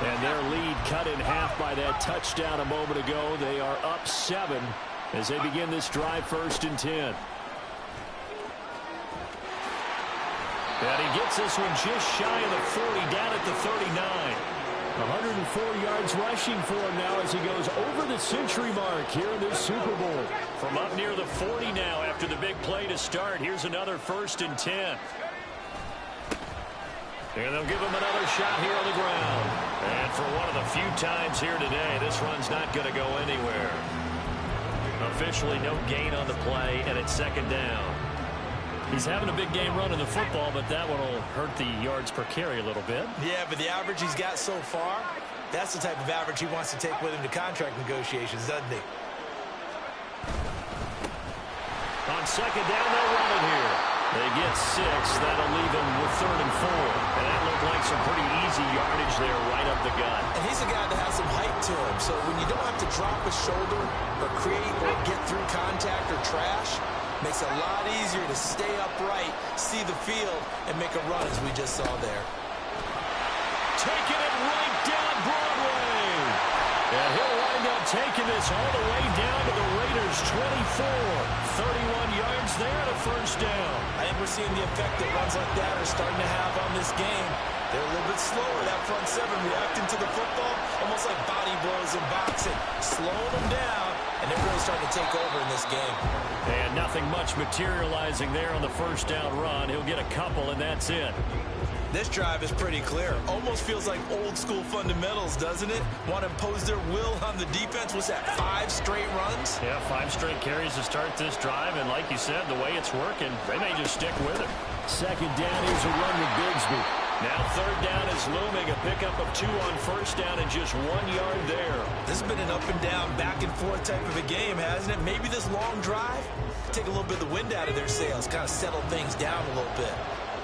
And their lead cut in half by that touchdown a moment ago. They are up 7 as they begin this drive, 1st and 10. And he gets this one just shy of the 40, down at the 39. 104 yards rushing for him now as he goes over the century mark here in this Super Bowl. From up near the 40 now after the big play to start. Here's another 1st and 10. And they'll give him another shot here on the ground. And for one of the few times here today, this run's not going to go anywhere. Officially no gain on the play, and it's 2nd down. He's having a big game running the football, but that one will hurt the yards per carry a little bit. Yeah, but the average he's got so far, that's the type of average he wants to take with him to contract negotiations, doesn't he? On 2nd down, they'll run it here. They get 6. That'll leave them with 3rd and 4. And that looked like some pretty easy yardage there right up the gut. And he's a guy that has some height to him. So when you don't have to drop a shoulder or create or get through contact or trash, makes it a lot easier to stay upright, see the field, and make a run as we just saw there. Taking it right down Broadway. And he'll wind up taking this all the way down to the Raiders' 24. 31 yards there and a 1st down. I think we're seeing the effect that runs like that are starting to have on this game. They're a little bit slower, that front 7 reacting to the football, almost like body blows in boxing, slowing them down, and they're really starting to take over in this game. And nothing much materializing there on the 1st down run. He'll get a couple, and that's it. This drive is pretty clear. Almost feels like old school fundamentals, doesn't it? Want to impose their will on the defense. What's that, 5 straight runs? Yeah, 5 straight carries to start this drive. And like you said, the way it's working, they may just stick with it. 2nd down, here's a run with Bigsby. Now 3rd down is looming. A pickup of 2 on 1st down and just 1 yard there. This has been an up and down, back and forth type of a game, hasn't it? Maybe this long drive, take a little bit of the wind out of their sails, kind of settle things down a little bit.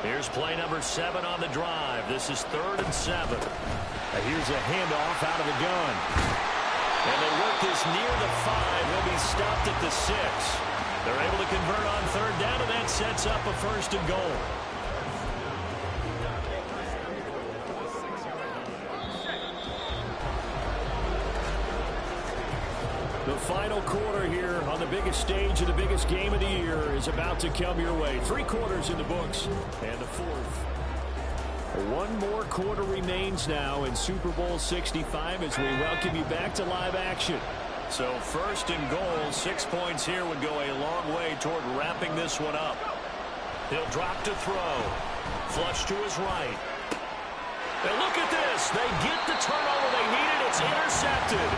Here's play number 7 on the drive. This is 3rd and 7. Here's a handoff out of the gun. And they work this near the 5. He'll be stopped at the 6. They're able to convert on 3rd down, and that sets up a 1st and goal. The final quarter here on the biggest stage of the biggest game of the year is about to come your way. 3 quarters in the books, and the 4th. One more quarter remains now in Super Bowl 65 as we welcome you back to live action. So 1st and goal, 6 points here would go a long way toward wrapping this one up. He'll drop to throw. Flush to his right. And look at this. They get the turnover they needed. It's intercepted.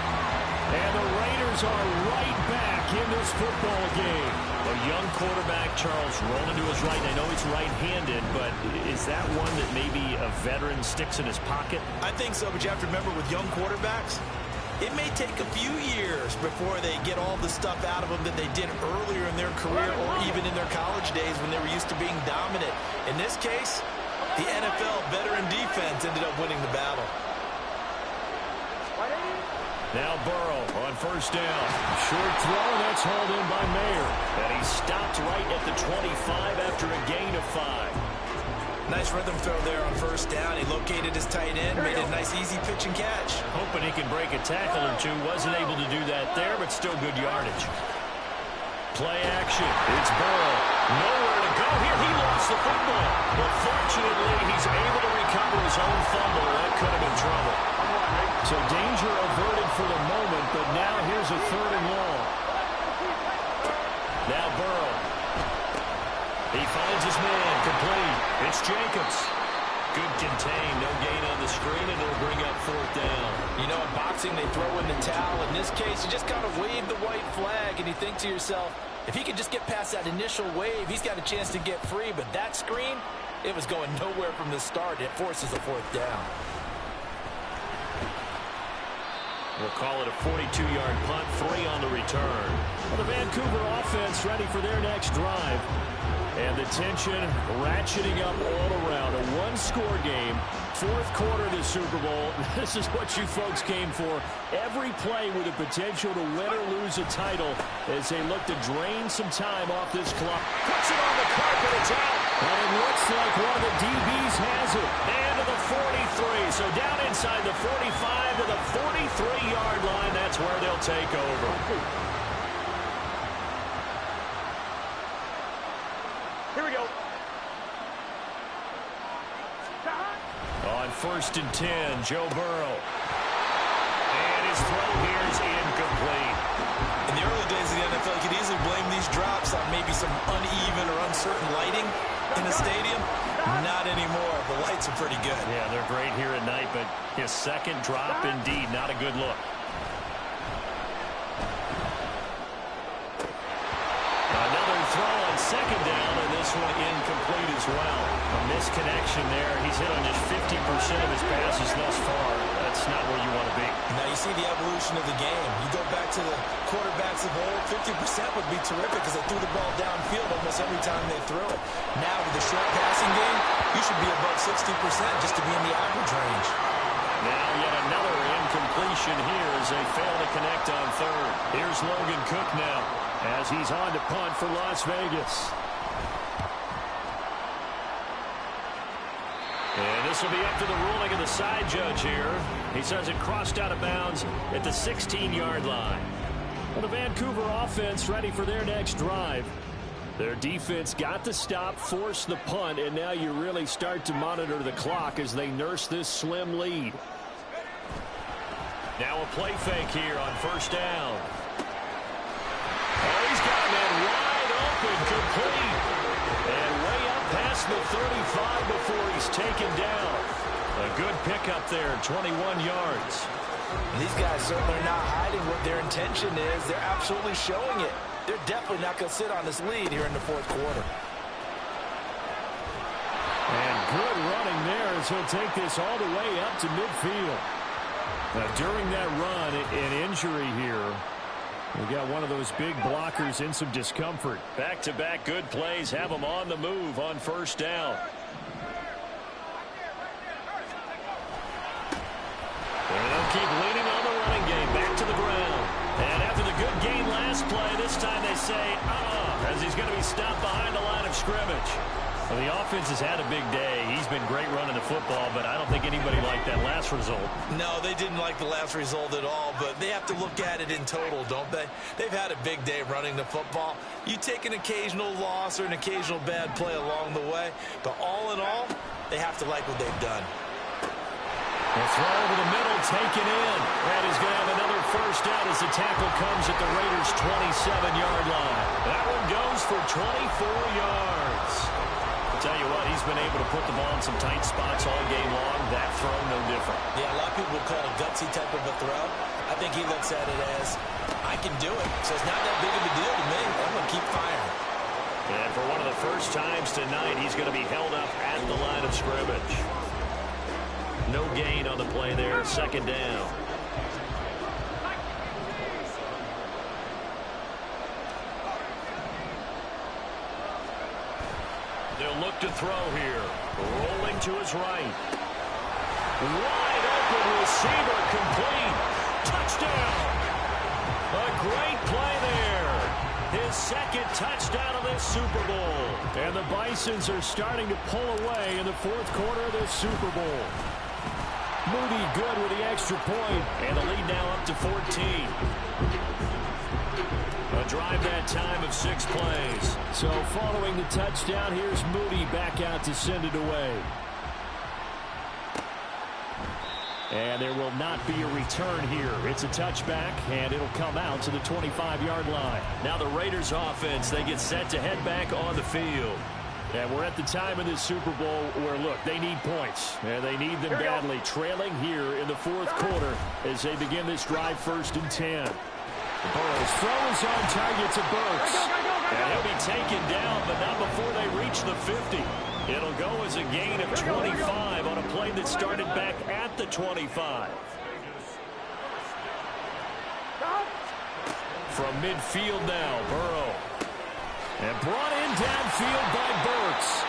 And the Raiders are right back in this football game. A young quarterback, Charles, rolling to his right. I know he's right-handed, but is that one that maybe a veteran sticks in his pocket? I think so, but you have to remember with young quarterbacks, it may take a few years before they get all the stuff out of them that they did earlier in their career or even in their college days when they were used to being dominant. In this case, the NFL veteran defense ended up winning the battle. Now Burrow on 1st down. Short throw, and that's hauled in by Mayer. And he stopped right at the 25 after a gain of 5. Nice rhythm throw there on first down. He located his tight end, made a nice easy pitch and catch. Hoping he can break a tackle or two. Wasn't able to do that there, but still good yardage. Play action. It's Burrow. Nowhere to go here. He lost the football. But fortunately, he's able to recover his own fumble. That could have been trouble. So danger averted for the moment, but now here's a 3rd and long. Now Burrow. He finds his man. Complete. It's Jacobs. Good contain. No gain on the screen, and it'll bring up 4th down. You know, in boxing, they throw in the towel. In this case, you just kind of wave the white flag, and you think to yourself, if he could just get past that initial wave, he's got a chance to get free. But that screen, it was going nowhere from the start. It forces a 4th down. We'll call it a 42-yard punt, 3 on the return. Well, the Vancouver offense ready for their next drive. And the tension ratcheting up all around. A 1-score game, 4th quarter of the Super Bowl. This is what you folks came for. Every play with the potential to win or lose a title as they look to drain some time off this clock. Puts it on the carpet, it's out. And it looks like one of the DBs has it. And to the 43. So down inside the 45 to the 43-yard line. That's where they'll take over. Here we go. On 1st and 10, Joe Burrow. And his throw here is incomplete. In the early days of the NFL, you could easily blame these drops on maybe some uneven or uncertain lighting in the stadium. Not anymore. The lights are pretty good. Yeah, they're great here at night, but his 2nd drop, indeed, not a good look. Another throw on 2nd down, and this one incomplete as well. A misconnection there. He's hit on just 50% of his passes thus far. That's not where you want to be. Now you see the evolution of the game. You go back to the quarterbacks of old, 50% would be terrific because they threw the ball downfield almost every time they threw it. Now with the short passing game, you should be above 60% just to be in the average range. Now yet another incompletion here as they fail to connect on 3rd. Here's Logan Cook now as he's on to punt for Las Vegas. And this will be up to the ruling of the side judge here. He says it crossed out of bounds at the 16-yard line. Well, the Vancouver offense ready for their next drive. Their defense got the stop, forced the punt, and now you really start to monitor the clock as they nurse this slim lead. Now a play fake here on 1st down. Oh, he's got that wide open, complete. And way up past the 35 before he's taken down. A good pickup there, 21 yards. These guys certainly are not hiding what their intention is. They're absolutely showing it. They're definitely not going to sit on this lead here in the 4th quarter. And good running there as he'll take this all the way up to midfield. Now, during that run, an injury here. We got one of those big blockers in some discomfort. Back-to-back good plays have them on the move on 1st down. And they'll keep leaning on the running game. Back to the ground. And after the good gain last play, this time they say, as he's going to be stopped behind the line of scrimmage. Well, the offense has had a big day. He's been great running the football, but I don't think anybody liked that last result. No, they didn't like the last result at all, but they have to look at it in total, don't they? They've had a big day running the football. You take an occasional loss or an occasional bad play along the way, but all in all, they have to like what they've done. The throw over the middle, taken in. And he's going to have another 1st down as the tackle comes at the Raiders' 27-yard line. That one goes for 24 yards. Tell you what, he's been able to put the ball in some tight spots all game long. That throw, no different. Yeah, a lot of people would call it a gutsy type of a throw. I think he looks at it as, I can do it. So it's not that big of a deal to me. I'm going to keep firing. And for one of the first times tonight, he's going to be held up at the line of scrimmage. No gain on the play there, 2nd down. They'll look to throw here. Rolling to his right. Wide open receiver, complete. Touchdown. A great play there. his second touchdown of this Super Bowl. And the Bisons are starting to pull away in the fourth quarter of this Super Bowl. Moody good with the extra point, and the lead now up to 14. A drive that time of 6 plays. So following the touchdown, here's Moody back out to send it away. And there will not be a return here. It's a touchback, and it'll come out to the 25-yard line. Now the Raiders offense, they get set to head back on the field. And we're at the time of this Super Bowl where, look, they need points. And they need them badly, trailing here in the fourth quarter as they begin this drive 1st and 10. Burrow's throw is on target to Burks. And he'll be taken down, but not before they reach the 50. It'll go as a gain of 25 on a play that started back at the 25. From midfield now, Burrow. And brought in downfield by Burks.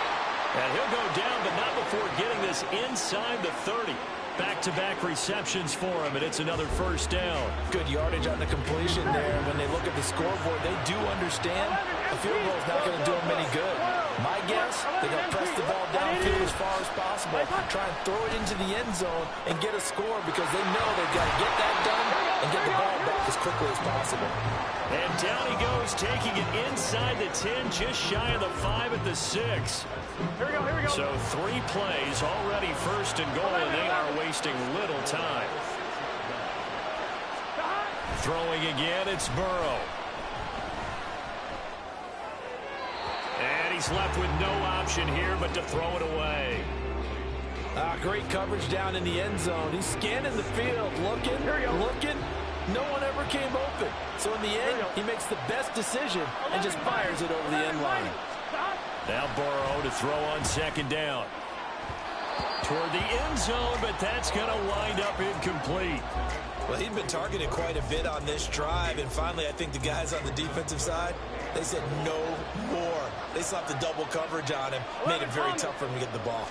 And he'll go down, but not before getting this inside the 30. Back-to-back receptions for him, and it's another first down. Good yardage on the completion there. When they look at the scoreboard, they do understand a field goal is not going to do them any good. My guess, they're going to press the ball downfield as far as possible, try and throw it into the end zone and get a score because they know they've got to get that done and get the ball back as quickly as possible. And down he goes, taking it inside the 10, just shy of the 5 at the 6. Here we go. So 3 plays already 1st and goal, and they are wasting little time. Throwing again, it's Burrow. And he's left with no option here but to throw it away. Great coverage down in the end zone. He's scanning the field, looking. No one ever came open. So in the end, he makes the best decision and just fires it over the end line. Now Burrow to throw on 2nd down. Toward the end zone, but that's going to wind up incomplete. Well, he'd been targeted quite a bit on this drive, and finally I think the guys on the defensive side, they said no more. They slapped the double coverage on him, made it very tough for him to get the ball.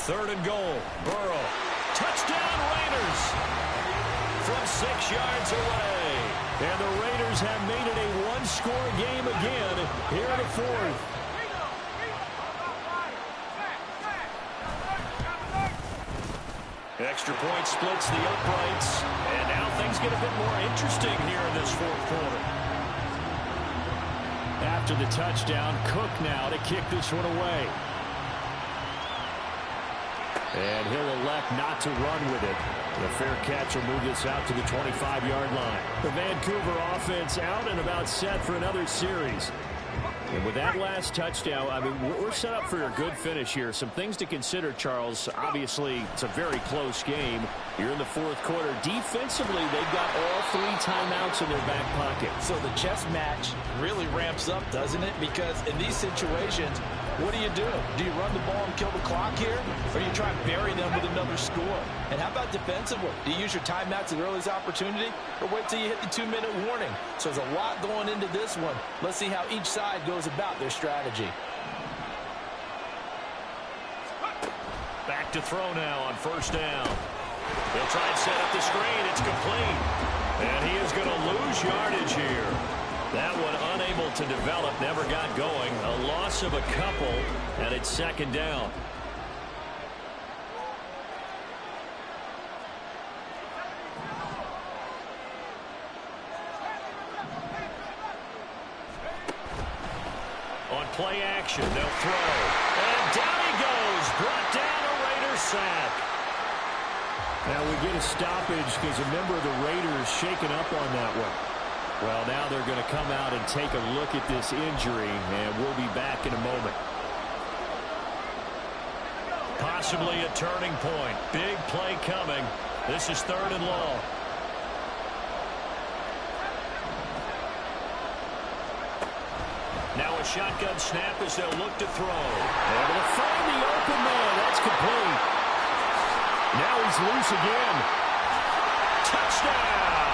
3rd and goal, Burrow. Touchdown Raiders from 6 yards away. And the Raiders have made it a 1-score game again here in the 4th. Extra point splits the uprights, and now things get a bit more interesting here in this 4th quarter. After the touchdown, Cook now to kick this one away. And he'll elect not to run with it. The fair catch will move this out to the 25-yard line. The Vancouver offense out and about set for another series. And with that last touchdown, I mean, we're set up for a good finish here. Some things to consider, Charles. Obviously, it's a very close game. You're in the 4th quarter. Defensively, they've got all 3 timeouts in their back pocket. So the chess match really ramps up, doesn't it? Because in these situations, what do you do? Do you run the ball and kill the clock here? Or do you try and bury them with another score? And how about defensively? Do you use your timeouts at the earliest opportunity? Or wait till you hit the 2-minute warning? So there's a lot going into this one. Let's see how each side goes about their strategy. Back to throw now on 1st down. He'll try and set up the screen. It's complete. And he is going to lose yardage here. That one unable to develop, never got going. A loss of a couple, and it's 2nd down. On play action, they'll throw. And down he goes. Brought down a Raiders sack. Now we get a stoppage because a member of the Raiders shaken up on that one. Well, now they're going to come out and take a look at this injury, and we'll be back in a moment. Possibly a turning point. Big play coming. This is 3rd and long. Now a shotgun snap as they'll look to throw. Able to find the open man. That's complete. Now he's loose again. Touchdown!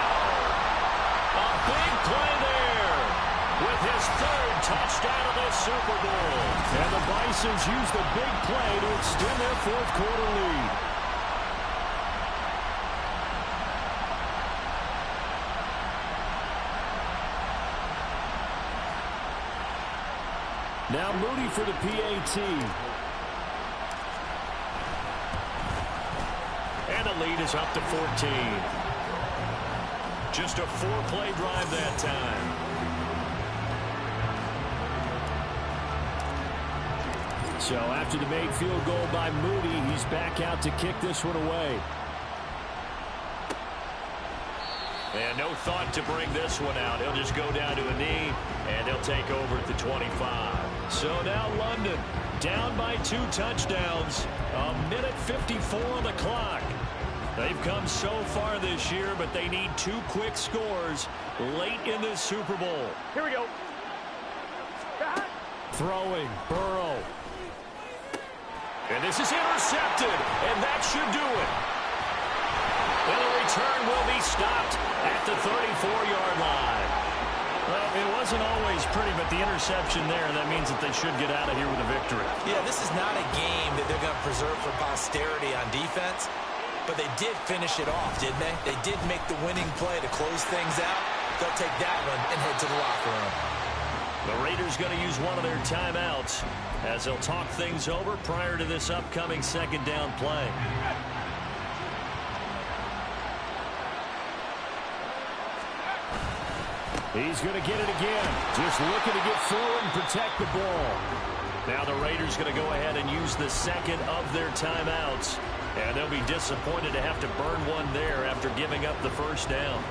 A big play there with his 3rd touchdown of the Super Bowl. And the Bisons use the big play to extend their 4th quarter lead. Now Moody for the PAT. And the lead is up to 14. Just a 4-play drive that time. So after the made field goal by Moody, he's back out to kick this one away. And no thought to bring this one out. He'll just go down to a knee, and they'll take over at the 25. So now London down by 2 touchdowns. A minute 54 on the clock. They've come so far this year, but they need 2 quick scores late in this Super Bowl. Here we go. Throwing, Burrow. And this is intercepted, and that should do it. And the return will be stopped at the 34-yard line. Well, it wasn't always pretty, but the interception there, that means that they should get out of here with a victory. Yeah, this is not a game that they're going to preserve for posterity on defense, but they did finish it off, didn't they? They did make the winning play to close things out. They'll take that one and head to the locker room. The Raiders going to use one of their timeouts as they'll talk things over prior to this upcoming second down play. He's going to get it again. Just looking to get forward and protect the ball. Now the Raiders going to go ahead and use the second of their timeouts. And they'll be disappointed to have to burn one there after giving up the first down.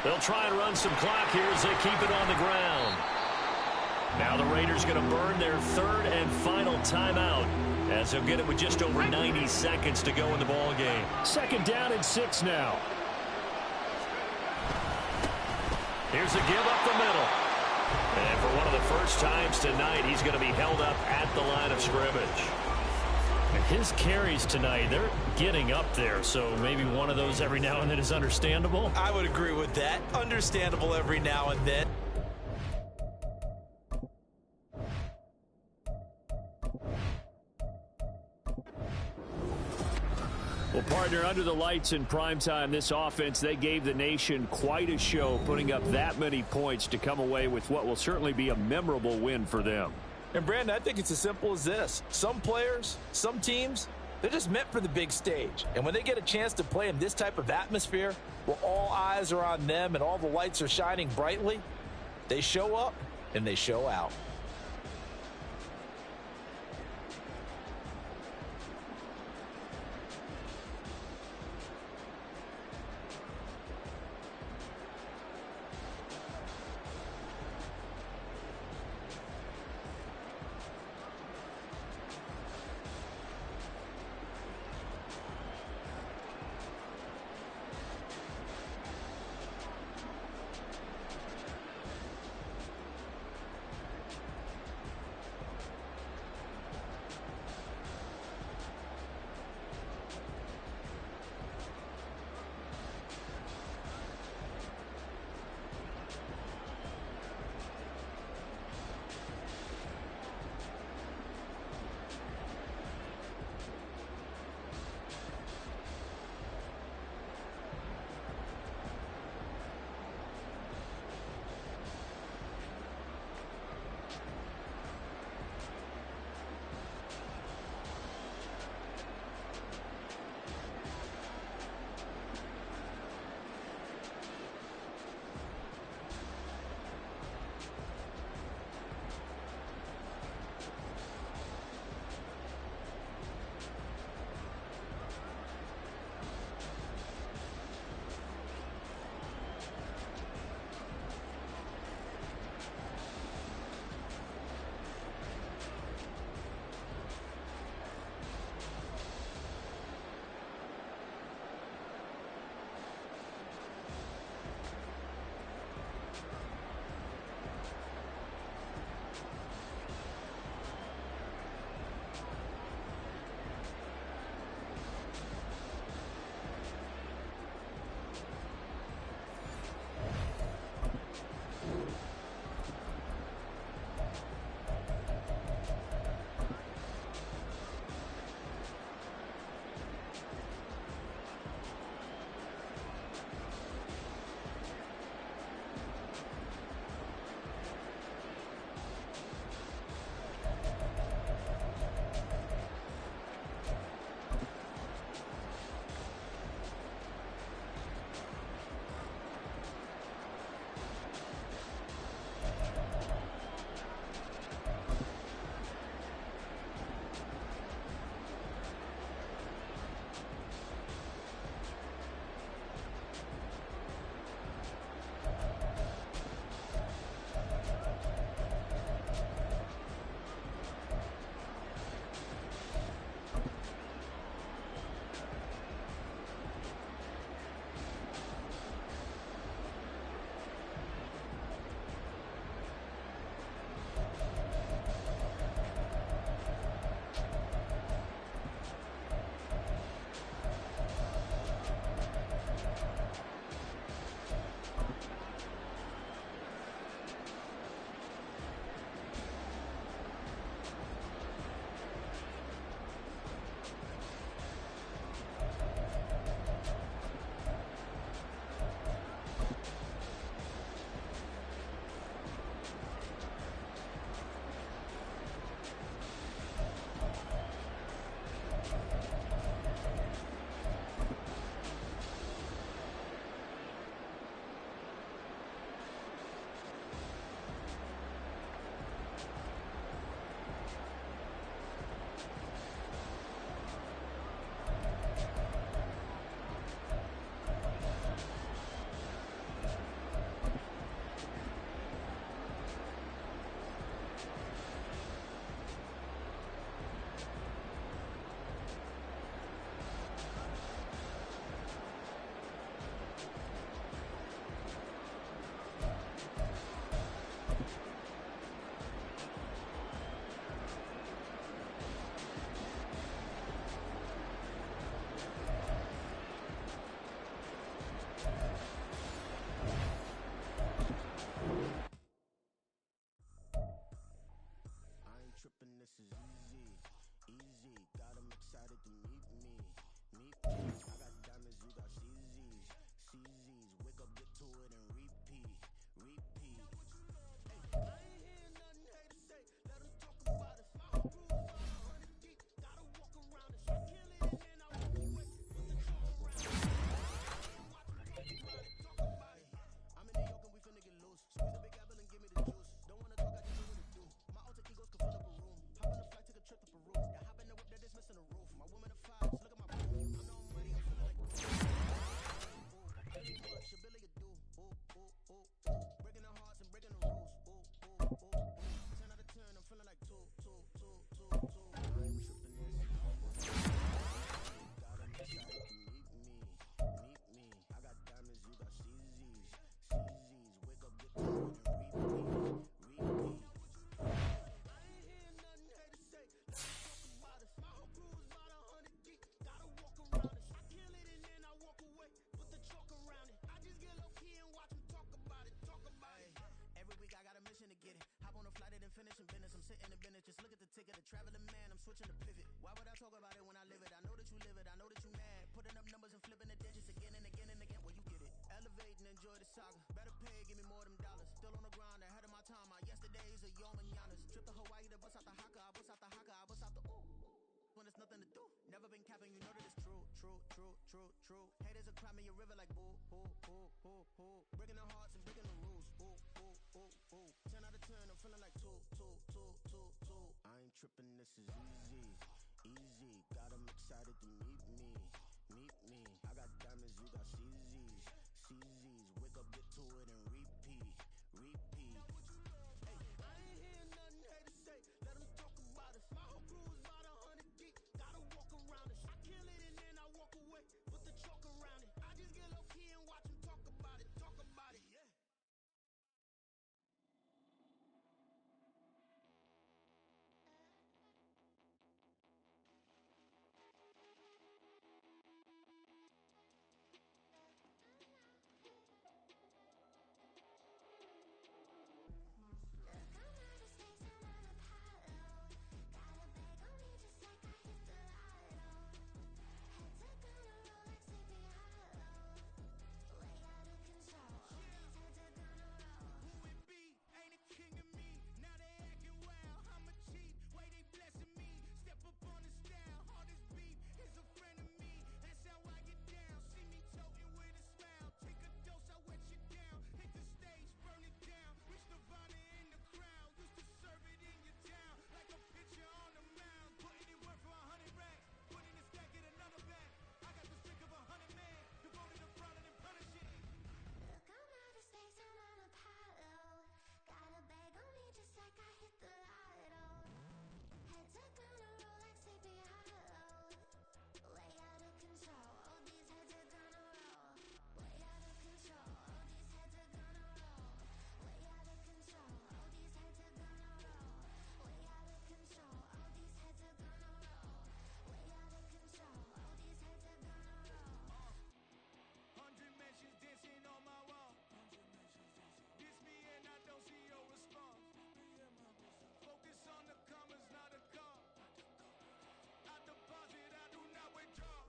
They'll try and run some clock here as they keep it on the ground. Now the Raiders going to burn their third and final timeout as they'll get it with just over 90 seconds to go in the ball game. Second down and 6 now. Here's a give up the middle. And for one of the first times tonight, he's going to be held up at the line of scrimmage. His carries tonight, they're getting up there, so maybe one of those every now and then is understandable. I would agree with that. Understandable every now and then. Well, partner, under the lights in primetime, this offense, they gave the nation quite a show, putting up that many points to come away with what will certainly be a memorable win for them. And, Brandon, I think it's as simple as this. Some players, some teams, they're just meant for the big stage. And when they get a chance to play in this type of atmosphere, where all eyes are on them and all the lights are shining brightly, they show up and they show out. tripping, this is easy, easy. Got 'em excited to meet me, meet me. I got diamonds, you got CZs, CZs. Wake up, get to it, and repeat, repeat. Hey, I ain't hearing nothing haters say. Let 'em talk about it. My whole crew's about 100 deep. Gotta walk around it. I kill it and then I walk away. Put the chalk around it. Watch 'em talk about it, talk about it. I'm in New York and we finna get loose. Squeeze the big apple and give me the juice. Don't wanna talk, I just know what to do. My alter egos can fill up a room. Hop on the flight, take a trip to Peru. Yeah, hop in the whip, that is missing the roof. My woman of fives, look at my boom. I know I'm money, I'm feeling like ooh, really much, ability to do. Ooh, ooh, ooh, ooh. Breaking the hearts and breaking the rules. Ooh, ooh, ooh, ooh. 10 out of 10, I'm feeling like two. I ain't tripping this. Got 'em excited to meet me, meet me. I got diamonds, you got CZs, CZs. Wake up, get to it and repeat, repeat. I ain't hearing nothing haters say. Let 'em talk about it. My whole crew's about 100 deep. Gotta walk around it. I kill it and then I walk away. Put the chalk around it. I just get low key and watch 'em talk about it. Talk about it. Every week I got a mission to get it. Hop on a flight and then finish in business. I'm sitting in business. Just look at the ticket. A traveling man. I'm switching to pivot. Why would I talk about it when I live it? I know that you live it. I know that you mad. Putting up numbers and flipping the digits again and again and again. Well, you get it. Elevate and enjoy the saga. Better pay, give me more of them dollars. Still on the grind, ahead of my time. My yesterdays are your mananas. Trip to Hawaii to bust out the haka. I bust out the haka. I bust out the ooh. When it's nothing to do. Never been capping, you know that it's true, true, true, true, true. Haters are climbing your river like boo, boo, boo, boo, boo. Breaking their hearts and breaking the rules. Ooh, ooh, ooh, ooh. 10 out of 10, I'm feeling like two. I ain't tripping, this is easy, easy. Got 'em excited to meet me, meet me. I got diamonds, you got CZs, CZs. Wake up, get to it and repeat, repeat. Hey, I ain't hearing nothing haters say. Let 'em talk about it. My whole crew's about 100 deep. Gotta walk around it. I kill it and then I walk away. Put the chalk around it. I just get low key and watch 'em talk about it. Talk about it. Yeah. Dancing on my wall. Diss me and I don't see your response. Focus on the commas, not the call. I deposit, I do not withdraw.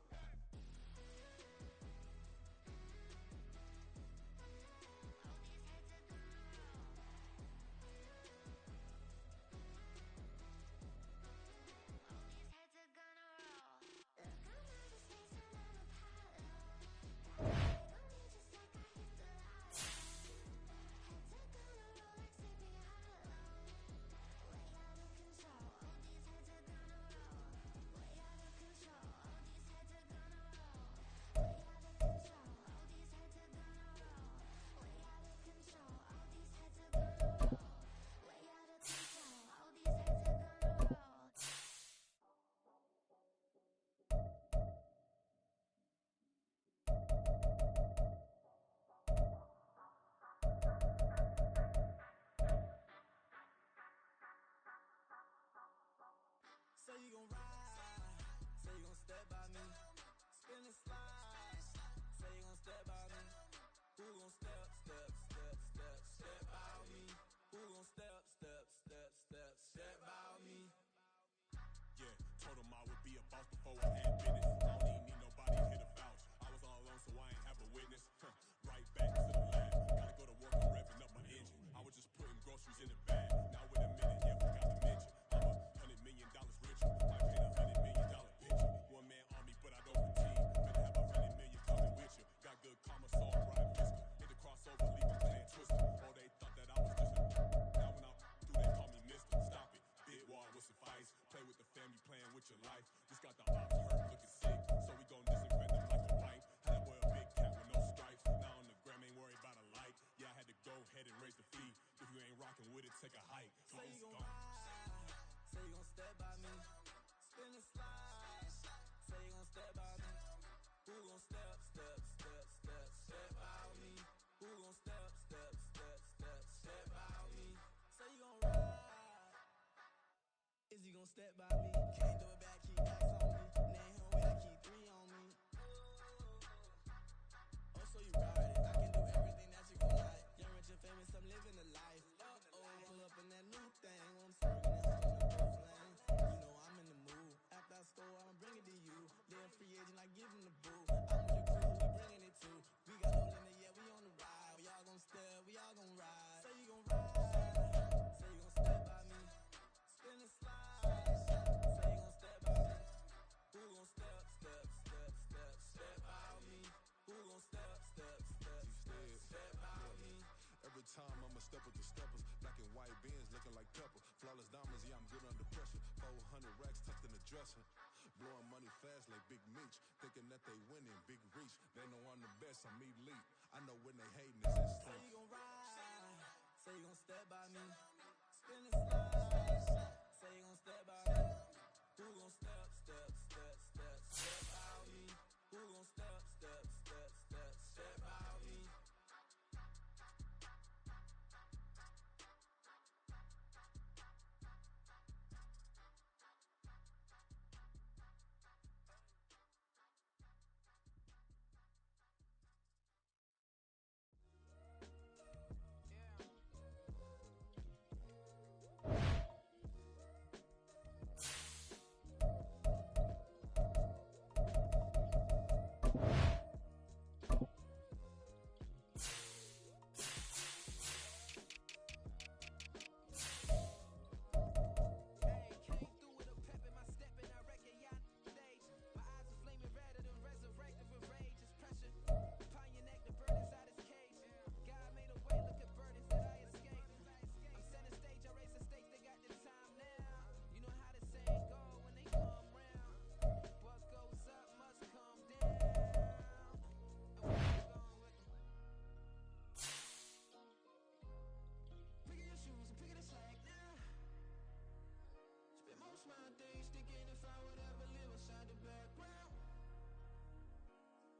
Say you gon' ride, say you gon' step by me. Spin and slide, say you gon' step by me. Who gon' step by me? Who gon' step by me? Oh, I had business. I don't even need nobody here to vouch. I was all alone, so I ain't have a witness. Right back to the lab. Gotta go to work, I'm revving up my engine. I was just putting groceries in the bag. Now with a minute, yeah, forgot to mention. I'm $100 million richer. I paint $100 million picture. One man army, but I don't fatigue. Better have 100 million coming with you. Got good karma, so I ride pistol. Hit the crossover, leave my plan twisted. Oh, they thought that I was just a. Now when I'm through, they call me Mister. Stop it. Big wall with suffice. Play with the family, playing with your life. Just got the ops hurt, looking sick. So we gon' disinfect them like a wipe. Had that boy a big cat with no stripes. Now on the gram, ain't worried about a light. Yeah, I had to go ahead and raise the fee. If you ain't rocking with it, take a hike. Say you gon' ride, say you gon' step by me. Spin and slide, say you gon' step by me. Who gon' step by me? Who gon' step by me? Say you gon' ride, is he gon' step by me? Can't do it back, keep backs on me. Name him way, I keep 3 on me. Oh, so you ride it, I can do everything that you gon' like. Young, rich and famous, I'm living the life. Pull up in that new thing, I'm serving it home in both lanes. You know I'm in the mood. After I score, I'ma bring it to you. They're a free agent, I give him the boo. I'm with the crew, we bringing it too. We got no limit, yeah, we on the ride. We all gon' step, we all gon' ride. Say you gon' ride, say you gon' step by me. Spin and slide, say you gon' step by me. Who gon' step by me? Who gon' step by me? Every time I'ma step with the steppers. Black and white beans looking like pepper. Flawless diamonds, yeah, I'm good under pressure. 400 racks tucked in the dresser. Blowing money fast like Big Meech. Thinking that they winning, big reach. They know I'm the best, I'm elite. I know when they hating it's instant. Say you gon' ride, say you gon' step by me. Spin and slide, say you gon' step by me. Who gon' step by me? Who gon' step by me? Most my days thinking if I would ever live inside the background.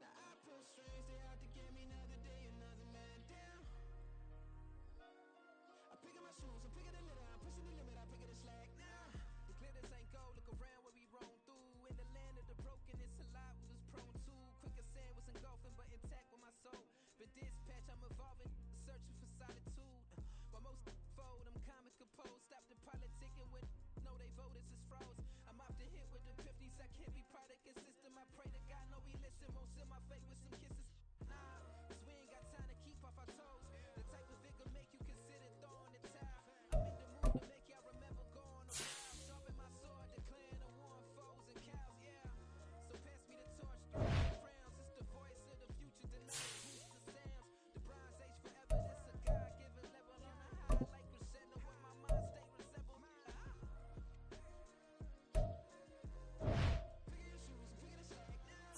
Now I pull strings, they out to get me another day, another man down. I'm picking my shoes, I'm picking the litter, I'm pushing the limit, I'm picking the slack now. The glitters ain't gold, look around where we roam through. In the land of the broken, it's a lot we was prone to. Quicker sand was engulfing, but intact with my soul. Been dispatched, I'm evolving, searching for solitude. While most fold, I'm calm and composed. Stop the politicking when know they voters is froze. I'm off the hit with the 50s, I can't be product and system. I pray to God, no, we listen. Won't send my fate with some kisses. Nah, cause we ain't got time to keep off our toes. The type of vigor make you consider throwing the towel. I'm in the mood to make y'all remember going around. Sharpen my sword, declaring the war on foes and cows, yeah. So pass me the torch, through the crowns. It's the voice of the future, denies boost the sounds. The Bronze Age forever, it's a God-given level on a high like crescendo when my mind state resemble. Picking your shoes, picking the slack now.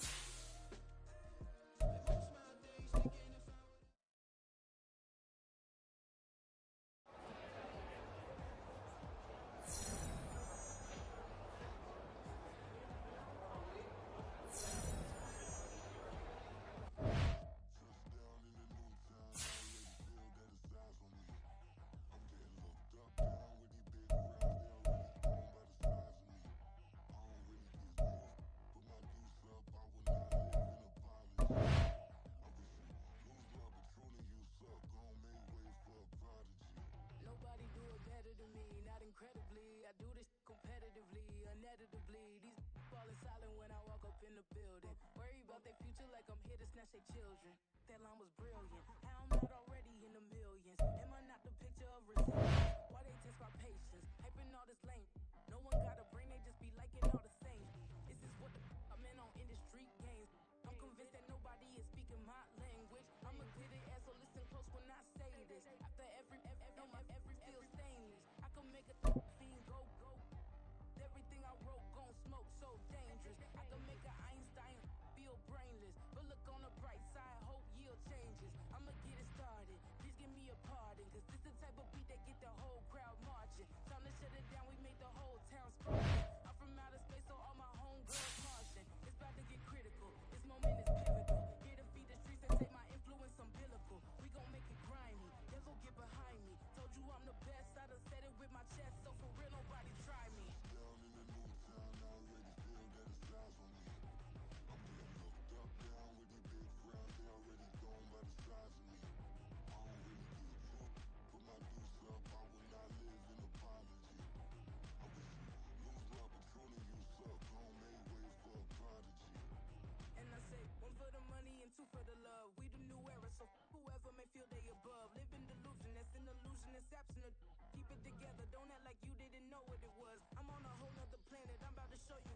inevitably. These falling silent when I walk up in the building. Worry about their future like I'm here to snatch their children. That line was brilliant. How I'm not already in the millions. Am I not the picture of resilience? Why they test my patience? Hyping all this lame. No one got a brain, they just be liking all the same. This is what the I'm in on industry games. I'm convinced that nobody is speaking my language. I'm a good ass, so listen close when I say this. After every feel stainless. I can make a fiend go. Everything I wrote gon' smoke, so dangerous. I can make an Einstein feel brainless. But look on the bright side, hope yield changes. I'ma get it started, please give me a pardon. Cause this the type of beat that get the whole crowd marching. Time to shut it down, we made the whole town sparking. I'm from outer space, so all my homegirls marching. It's about to get critical, this moment is pivotal. Here to feed the streets and take my influence umbilical. We gon' make it grimy, devil get behind me. Told you I'm the best, I done said it with my chest. So for real, nobody try me. Down in the new town, I already feel that it's time for me. I'm getting looked up, down with these big crowds, they already gone by the size of me. I don't really give a fuck, put my deuce up, I will not live in apology. I wish you lose the opportunity, you suck, home made way for a prodigy. And I say, one for the money and two for the love. We the new era, so whoever may feel they above. Live in delusion, that's an illusion, it's absent of. Keep it together, don't act like you didn't know what it was. I'm on a whole nother planet, I'm about to show you.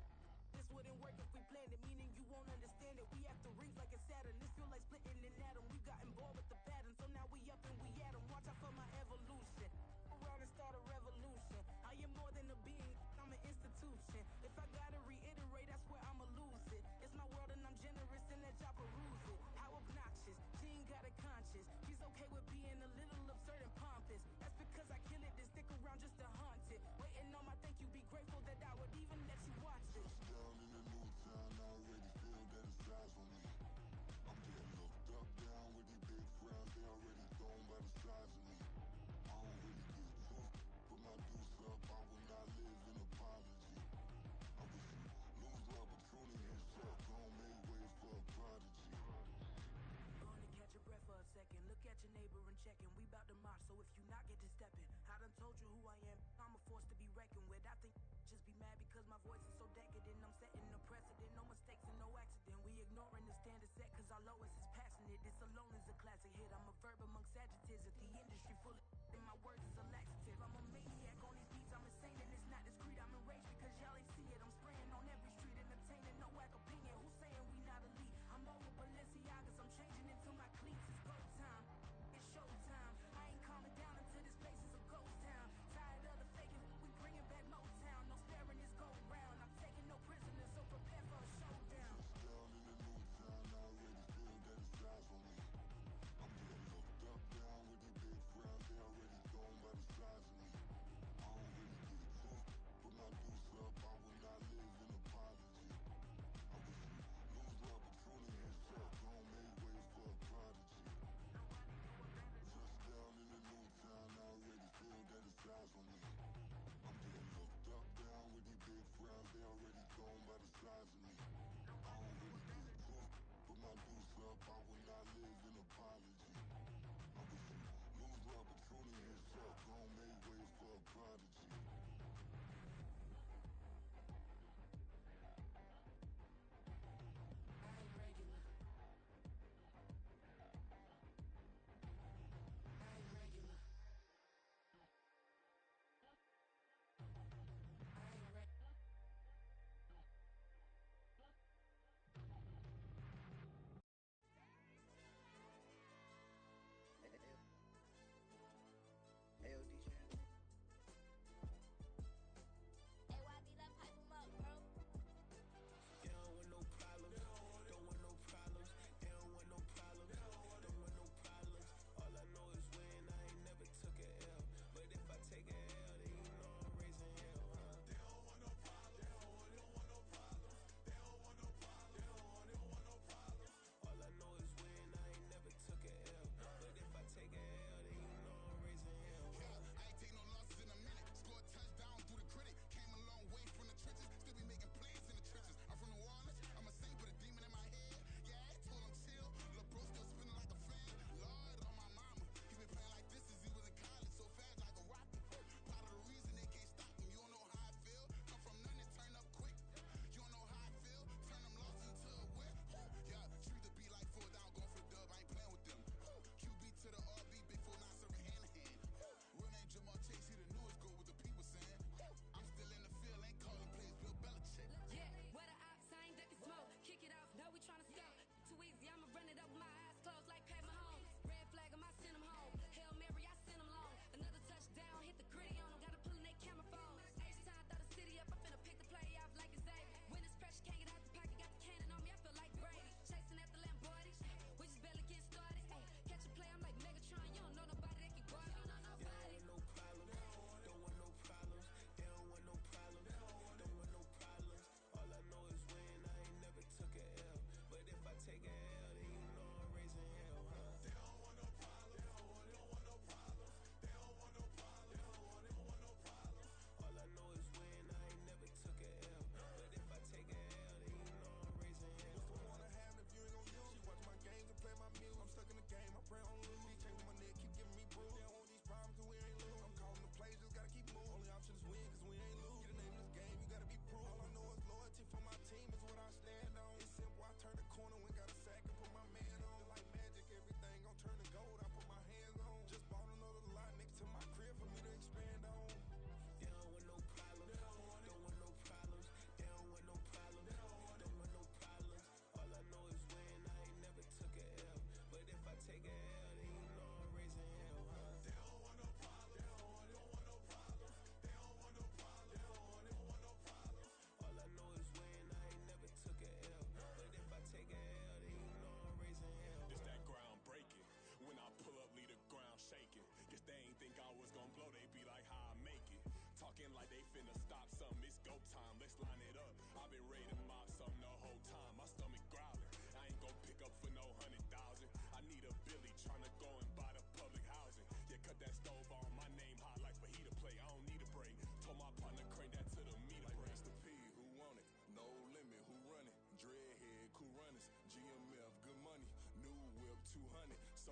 This wouldn't work if we planned it, meaning you won't understand it. We have to rings like a Saturn, this feel like splitting an atom. We got involved with the pattern, so now we up and we at 'em. Watch out for my evolution. Around and start a revolution. I am more than a being, I'm an institution. If I gotta reiterate, that's where I'ma lose it. It's my world and I'm generous and let y'all peruse it. How obnoxious, she ain't got a conscience. She's okay with being a little absurd and pompous. That's because I kill it, then stick around just to haunt it. Waiting on my thank you, be grateful that I would even let you watch this. Down in the new town, I already feel that it's time for me. I'm getting looked up, down with these big crowds, they already gone by the size of me. I don't really give a fuck, put my deuce up, I will not live in apology. I wish you lose the opportunity, you suck, home made way for a prodigy. Gonna catch your breath for a second. Look at your neighbor and checking. We bout to march, so if you not, get to stepping. I done told you who I am. I'm a force to be reckoned with. I think just be mad because my voice is so decadent. I'm setting a precedent. No mistakes and no accident. We ignoring the standard set because our lowest is passionate. This alone is a classic hit. I'm a verb amongst adjectives. If the industry full of and my words is a laxative. I'm a maniac on these beats. I'm insane and it's not discreet. I'm enraged because y'all ain't see it. I'm spraying on every street, entertaining no whack opinion. Who's saying we not elite? I'm over Balenciagas. I'm changing into my cleats. It's go time. It's showtime. I ain't calming down until this place is a ghost town. Tired of the faking. We bringing back Motown. No sparing this go round. I'm taking no prisoners, so prepare for a showdown. Down in the new town, I already feel that it's time for me. I'm getting looked up, down with these big crowds, they already gone by the size of me. I don't really give a fuck, put my deuce up, I will not live in apology. I wish you lose the opportunity, you suck, home made way for a prodigy. Touchdown in the new town, I already feel that it's time for me. I'm getting looked up, down with these big crowds, they already gone by the size of me. I don't really give a fuck, put my deuce up, I will not live in apology. I wish you lose the opportunity, you suck, home made way for a prodigy. I ain't regular. I ain't regular. I ain't regular.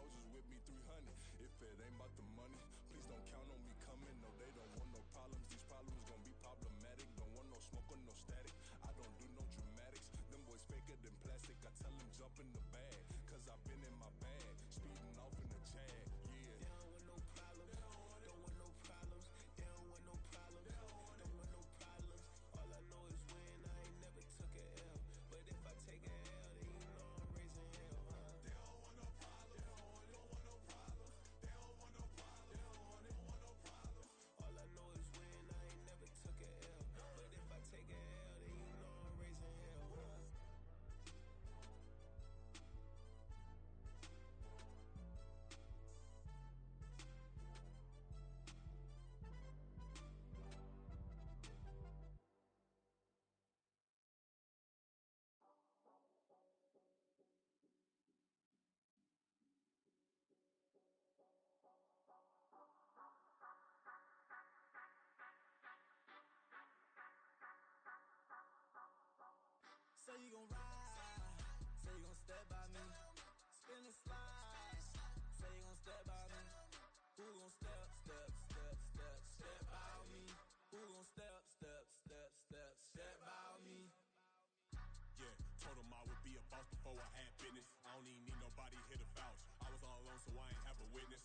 soldiers with me 300. If it ain't about the money, please don't count on me coming. No, they don't want no problems. These problems gon' be problematic. Don't want no smoke or no static. I don't do no dramatics. Them boys faker than plastic. I tell them jump in the bag, cause I've been in my bag, speeding off in the Jag. Yeah. They don't want no problems. Don't want no problems. They don't want no problems. Don't want no problems. All I know is win. I ain't never took a L. But if I take a L, then you know I'm raising hell, huh? They don't want no problems. Don't want no problems. They don't want no problems. They don't want no problems. All I know is win. I ain't never took a L. But if I take a L, then you know I'm raising hell, huh? Say you gon' ride, say you gon' step by me, spin and slide, say you gon' step by me, who gon' step by me, who gon' step by me. Yeah, told him I would be a boss before I had business. I don't even need nobody here to vouch. I was all alone, so I ain't have a witness.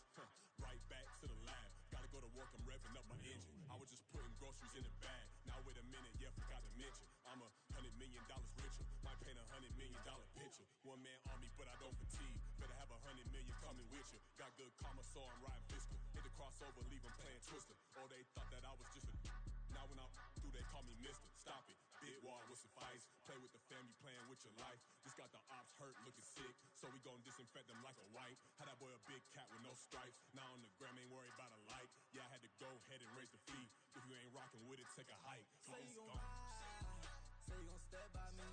Right back to the lab. Gotta go to work, I'm revving up my engine. I was just putting groceries in the bag. Now wait a minute, yeah, forgot to mention. I'm $100 million richer. Might paint $100 million picture. One man army, but I don't fatigue. Better have 100 million coming with you. Got good karma, so I'm riding fiscal. Hit the crossover, leave 'em playing Twister. Or they thought that I was just a. Now when I'm through, they call me Mister. Stop it. Big wall with suffice. Play with the family, playing with your life. Just got the ops hurt, looking sick. So we gon' disinfect them like a wipe. Had that boy a big cat with no stripes. Now on the gram, ain't worried about a like. Yeah, I had to go ahead and raise the fee. If you ain't rocking with it, take a hike. Say you gon' ride, say you gon' step by me,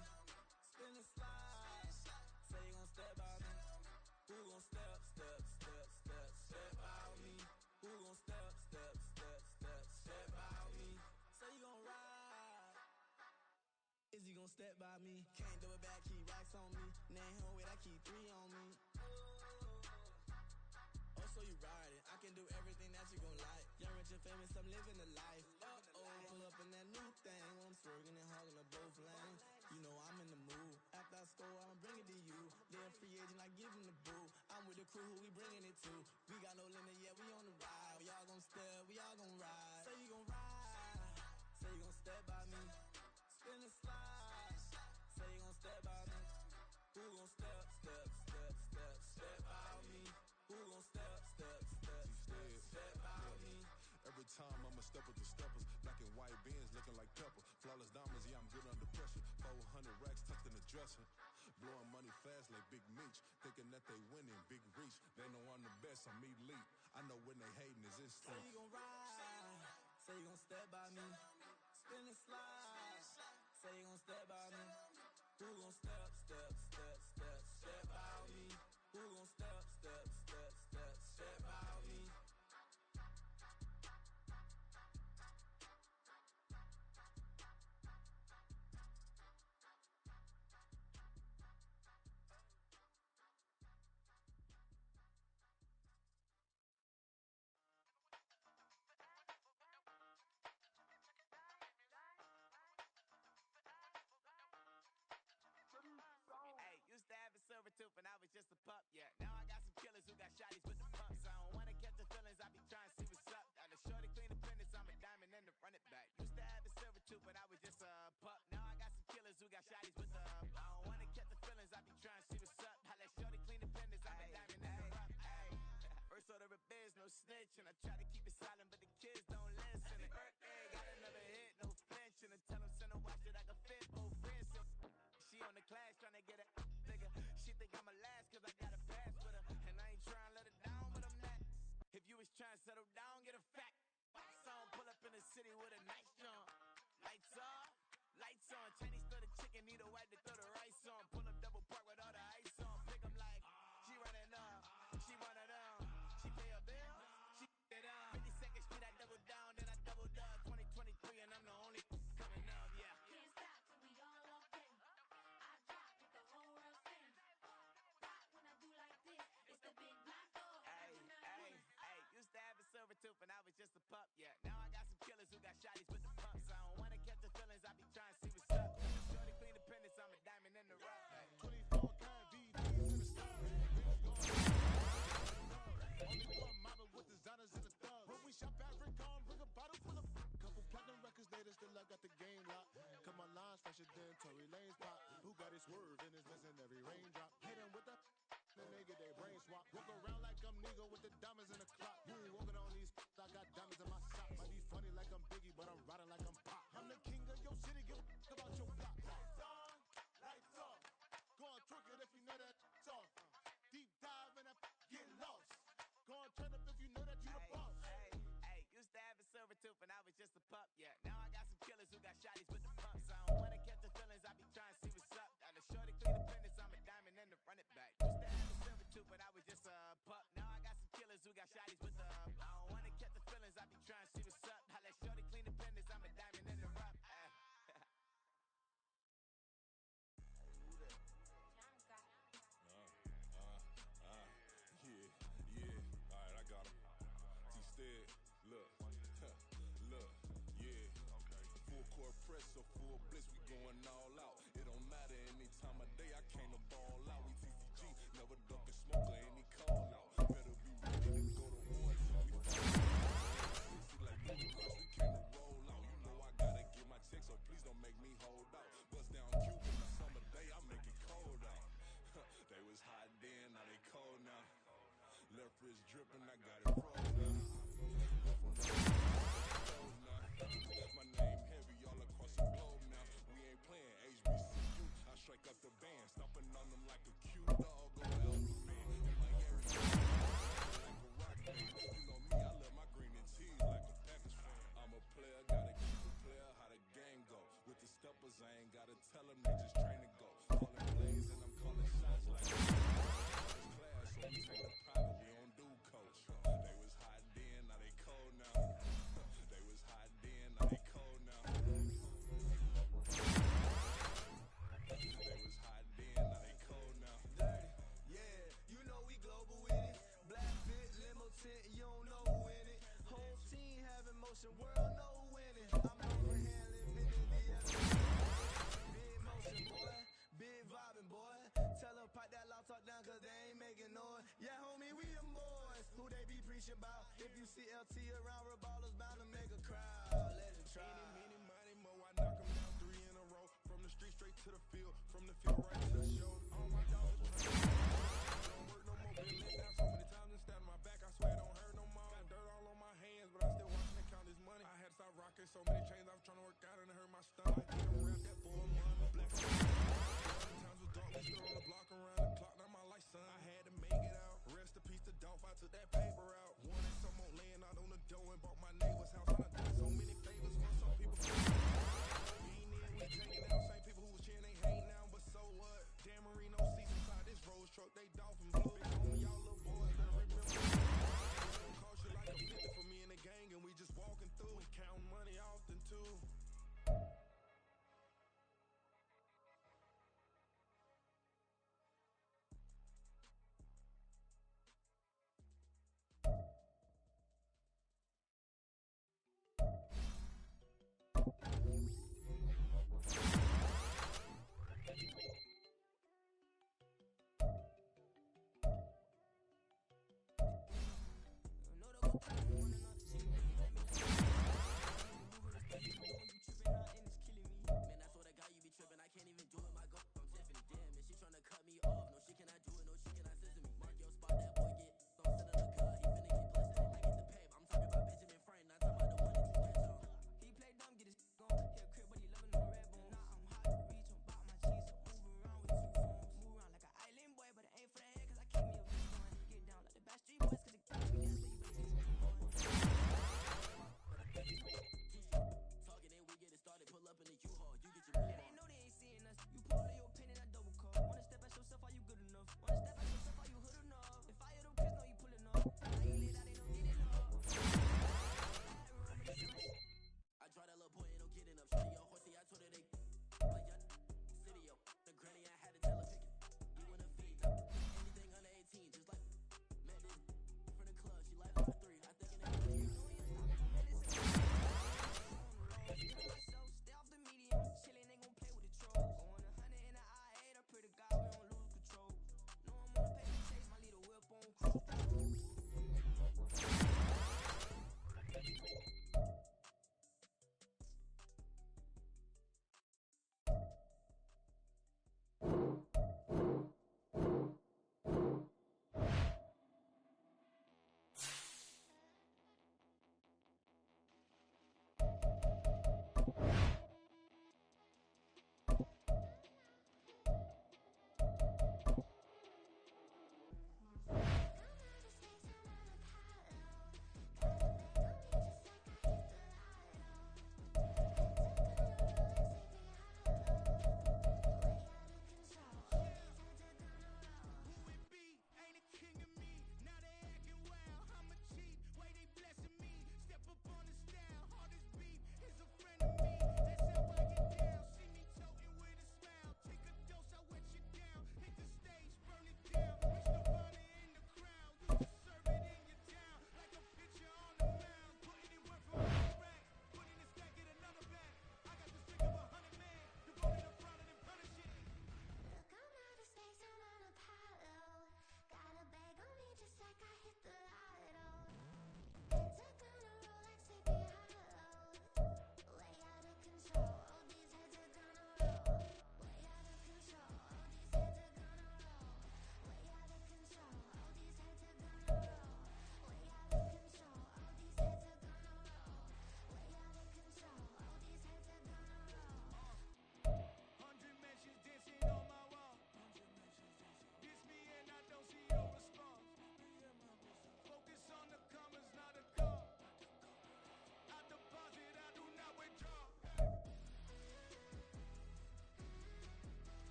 spin and slide, say you gon' step by me, who gon' step by me, who gon' step by me, say you gon' ride, is he gon' step by me, can't do it back, keep racks on me, name home with I keep 3 on me, oh so you ride it, I can do everything that you gon' like, young rich and famous, I'm living the life, pull up in that new thing, when I'm swerving and hogging up both lanes, you know I'm in the mood, after I score, I'ma bring it to you, then free agent, I give him the boo, I'm with the crew, who we bringing it to, we got no limit, yeah, we on the ride, we all gon' step, we all gon' ride, say you gon' ride, say you gon' step by me, spin and slide, say you gon' step by me, who gon' step by me, who gon' step by me. Every time I'ma step with the steppers. Black and white beans looking like pepper. Flawless diamonds, yeah, I'm good under pressure. 400 racks tucked in the dresser. Blowing money fast like Big Meech. Thinking that they winning, big reach. They know I'm the best, I'm elite. I know when they hating is instinct. Say you gon' ride, say you gon' step by me, spin and slide, say you gon' step by me, who gon' step by me, who gon' step by me. Hey, used to have a silver tooth when I was just a pup, yeah. Now I got some killers who got shotties with the pumps. I don't wanna catch the feelings, I be trying to see what's up. Got the shorty clean the fitness, I'm a diamond and the run it back. Used to have a silver tooth when I was just a pup. Now I got some killers who got shotties with the I don't wanna catch the feelings, I be trying to see what's up. I let shorty clean the fitness, I'm a diamond and the rough. First order of biz, no snitch, and I try to keep it silent, but the kids don't listen. Birthday, got another hit, no flinching, and tell them send a watch that I can fit both wrists. She on the class trying to get a nigga. She think I'm a last cause I got a pass with her. And I ain't trying to let her down, but I'm not. If you was trying to settle down, get a fact. Song pull up in the city with a nice jump. Lights off, lights on. Chinese throw the chicken, need a wipe to throw the rice on. Pull up double park with all the ice on. Pick 'em like, she running up. She one of them. She pay her bill, she it up. 52nd Street, I double down, then I doubled up. 2023 and I'm the only coming up, yeah. Can't stop till we all locked in. I drop it, the whole world spins. Pop when I do like this, it's the big blind. Tory Lanez pop. Bugatti swerve and it's missing every raindrop. Hit them with the then they get their brain swap. Walk around like I'm nigga with the diamonds in the clock. You ain't walking on these I got diamonds in my socks. Might be funny like I'm Biggie, but I'm riding like I'm Pop. I'm the king of your city, give a about your block. Lights on, lights off. Go on, twerk it if you know that off. Deep dive and get lost. Go on, turn up if you know that you the boss. Hey, used to have a silver tooth and I was just a pup, yeah. Now I got some killers who got shotties with the pumps. I don't wanna catch the feelings, I be trying to see what's up. Now the shorty clean the fitness, I'm a diamond and the run it back. Used to have a silver tooth, but I was just a pup. Now I got some killers who got shotties with the I don't wanna catch the feelings, I be trying to see what's up. Now let shorty clean the fitness, I'm a diamond in the rough. Yeah, alright, I got him. T-Stead, look, yeah. Full court press, so full blitz, we going all out. It don't matter any time of day, I came to ball out. We TCG, never duck a smoker, any call out. Better be ready to go to war. We like Ludacris, we came to roll out. You know I gotta get my check, so please don't make me hold out. Bust down Cuba, the summer day, I make it cold out. They was hot then, now they cold now. Left wrist dripping, I got it froze now. My name heavy all across the globe now. We ain't playing HBCU. I strike up the band, stomping on them like a cute dog or an man. In my area, like a rock band. You know me, I love my green and cheese like a Packers fan. I'm a player, gotta keep a player. How the game go? With the steppers, I ain't gotta tell them, they just train to go. Calling plays and I'm calling shots like class, so we take the private, we don't do coach. They was hot then, now they cold now. They was hot then, now they cold now. They was hot then, now they cold now. Dirty, yeah, you know we global with it. Black fit, limo tint, you don't know who in it. Whole team having motion, world no winning. I'm overhand living in the big motion, boy. Big vibing, boy. Tell them pipe that loud talk down, cause they ain't making noise. Yeah, homie, we them boys. Who they be preaching about? If you see LT around, Reballer's bound to make a crowd. Let it try. Any, money, mo, I knock them down 3 in a row. From the street straight to the field. From the field right to the show. All my dogs don't work no more. Been let down so many times and stand on my back. I swear it don't hurt no more. Got dirt all on my hands, but I still watching and count this money. I had to stop rocking so many chains. I was trying to work out and it hurt my stomach. I get them wrapped that for a month. Black times was dark, we stood on the block around the clock. Now my life, son, I had to make it out. Rest in peace to Dolph, I took that paper out. Wanted some more laying out on the dough and bought my neighbor's house. I done done so many favors, want some people. We ain't in, we taking out. Same people who was cheering, they hate now, but so what? Dan Marino seats inside this Rolls truck, they Dolphin blue. Big homie, y'all little boys better remember. It's gonna cost you like a 50 for me and the gang, and we just walking through and counting money often too.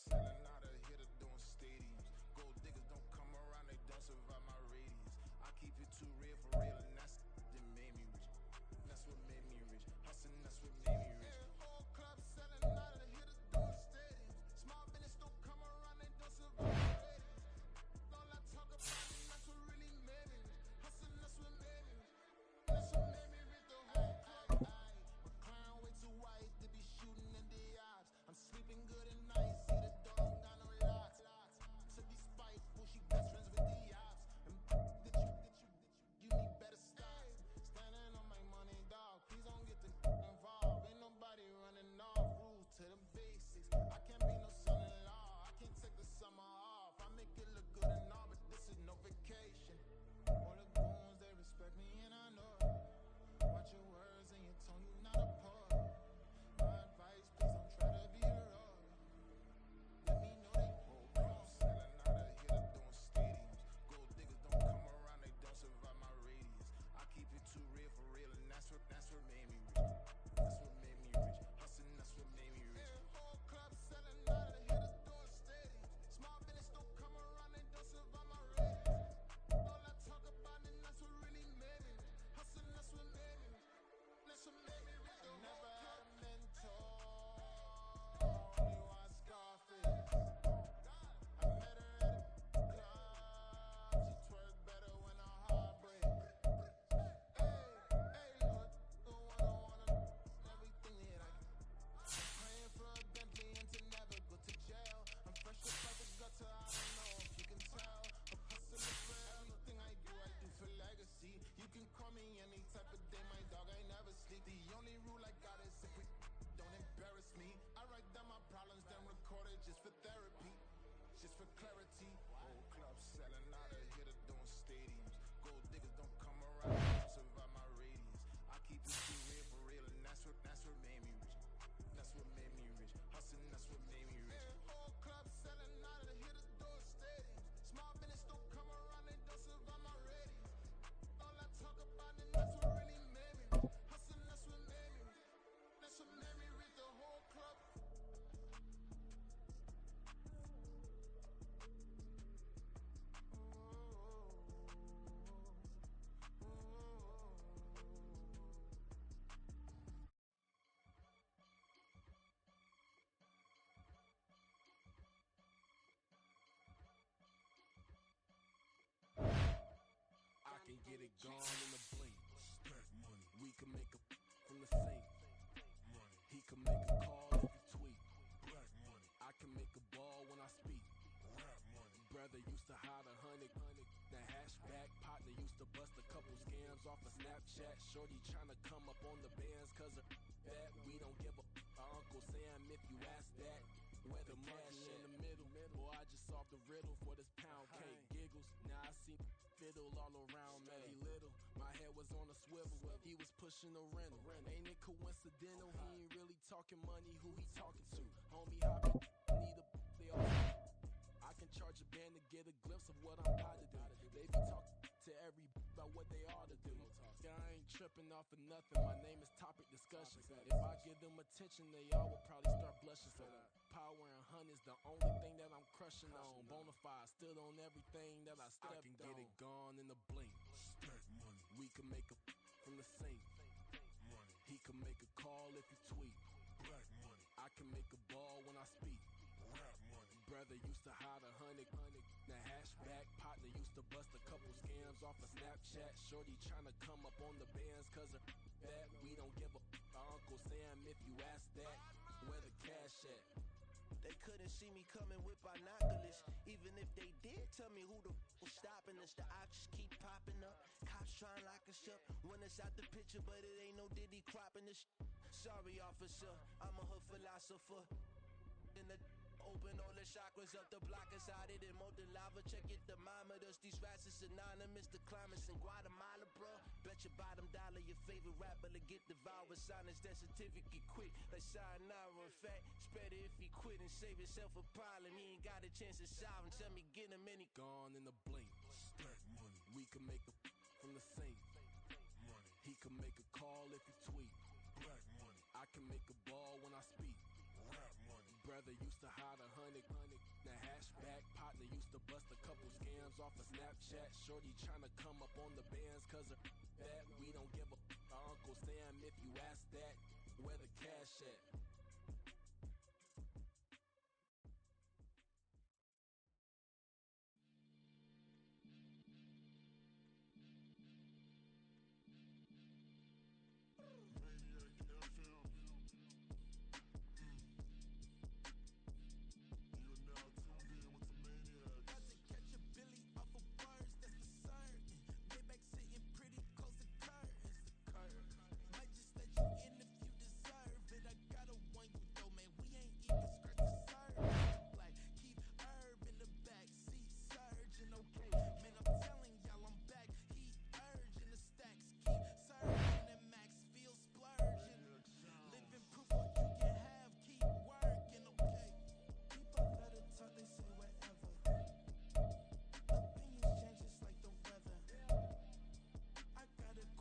selling out of hitter doing stadiums. Gold diggers don't come around, they don't survive my radius. I keep it too real for real, and that's that made me rich. That's what made me rich. Hustling, that's what made me rich. Whole club selling out of hitters doing stadiums. Small business don't come around, they don't survive my radius. All I talk about it, that's what really made me rich. Hustling, that's what made me rich. That's what made me rich. The whole club. My crown way too white to be shooting in the ops. I'm sleeping good at night, see the dog got no locks. To be spiteful, she best friends with the ops. And you need better stocks. Standing on my money, dog. Please don't get the involved. Ain't nobody running off. Rules to the basics. I can't be no son-in-law. I can't take the summer off. I make it look good and all, but this is no vacation. All the goons, they respect me and I know it. Watch your words and your tone, you not a poet. My advice, please don't try to be heroic. Let me know they whole club selling out of hitter doing stadiums. Gold diggers don't come around, they don't survive my radius. I keep it too real for real, and that's what made me rich. That's what made me rich. Hustling, that's what made me rich. Whole club selling out of hitters doing stadiums. Small business don't come around, they don't survive my radius. All I talk about it, that's what really made me rich. Hustling, that's what made me rich. That's what made me rich. I never had a mentor. Only watch Scarface. I met her at a club. She twerk better when her heart breaks. Hey, Lord, the one I wanna, everything that I get. Praying for a Bentley and to never go to jail. I'm fresh up like a gutter, I don't know if you can tell. I'm hustling for everything I do for legacy. You can call me any type of day, my dog, I never sleep. The only rule I got is if we don't embarrass me. I write down my problems, then record it just for therapy. Just for clarity. Whole club selling out of hitter doing stadiums. Gold diggers don't come around, don't survive my radius. I keep it too real for real, and that's what made me rich. That's what made me rich. Hustling, that's what made me rich. Whole club selling out of hitters doing stadiums. Small business don't come around, they don't survive my radius. All I talk about it, that's what really made me rich. Hustling, that's what made me rich. That's what made me rich. The whole club. I can get it gone in a blink. We can make a from the sink. He can make a call if he tweet. I can make a ball when I speak. Brother used to hide 100. The hashback partner used to bust a couple scams off of Snapchat. Shorty tryna come up on the bands cause of that. We don't give a Uncle Sam if you ask that. Where the money in the middle. Boy, I just solved the riddle for this pound cake. Giggles, now I see fiddle all around me. He little, my head was on a swivel. He was pushing a rental. Ain't it coincidental? He ain't really talking money. Who he talking to? Homie hopping, need a they all. I can charge a band to get a glimpse of what I'm about to do. They be talking to every about what they ought to do. Yeah, I ain't tripping off of nothing. My name is Topic Discussion. If I give them attention, they all will probably start blushing. So power and hunt is the only thing that I'm crushing on. Bonafide, stood on everything that I stepped on. I can get it gone in a blink. We can make a from the sink. He can make a call if he tweet. I can make a ball when I speak. Brother used to hide 100. The hashback partner used to bust a couple scams off of Snapchat. Shorty tryna come up on the bands cause of that. We don't give a Uncle Sam if you ask that. Where the cash at? They couldn't see me coming with binoculars. Even if they did, tell me who the was stopping us. The options keep popping up. Cops trying to lock us up. When it's out the picture, but it ain't no Diddy cropping this. Sorry, officer, I'm a hood philosopher. In the open all the chakras up the block inside it and molten lava. Check your thermometers. These rats is synonymous. The climates in Guatemala, bro. Bet your bottom dollar your favorite rapper to get devoured. Sign his death certificate quick. Like sayonara. In fact, it's better if he quit and save himself a problem. He ain't got a chance to solve him. Tell me get him any gone in a blink. We can make a from the sink. He can make a call if he tweet. I can make a ball when I speak. brother used to hide 100 the hatchback. Partner used to bust a couple scams off of Snapchat. Shorty tryna come up on the bands cause of that. We don't give a Uncle Sam if you ask that. Where the cash at?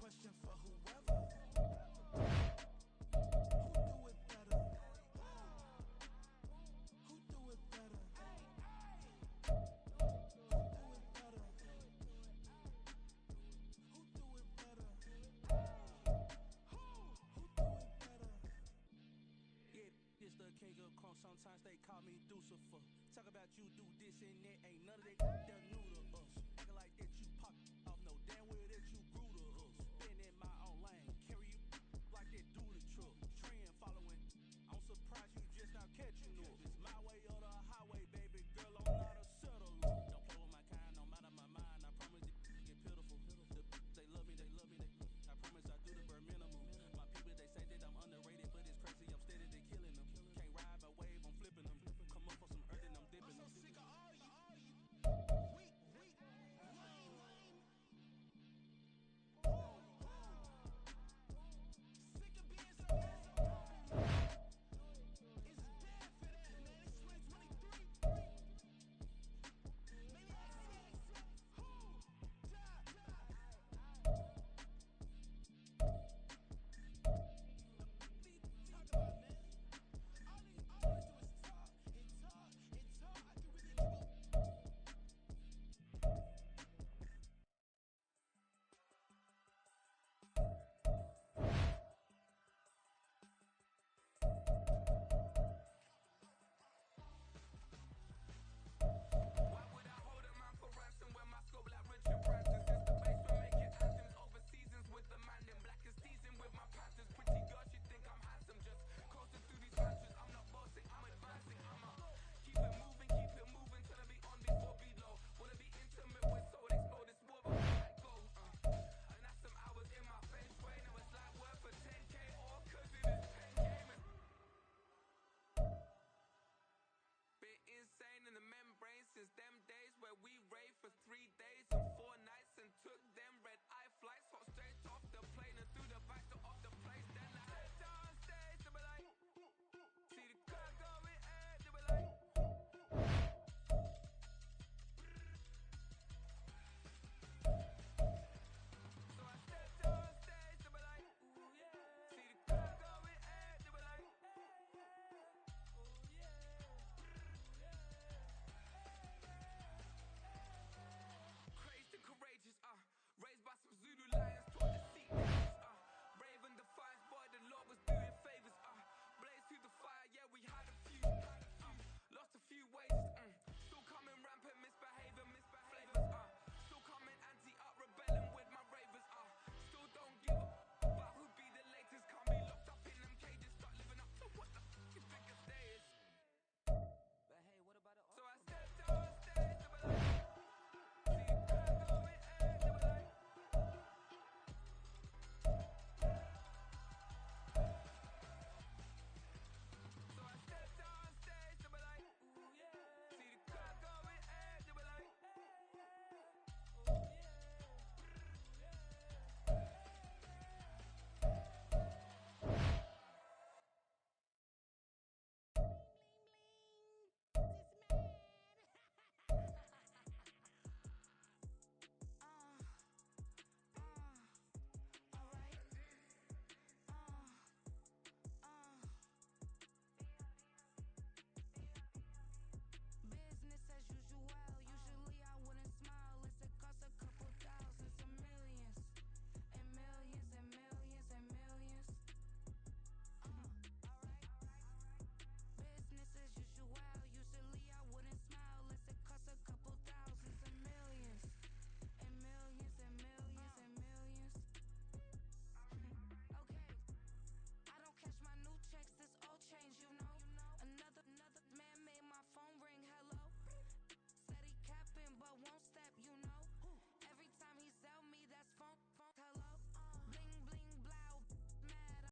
Question for whoever.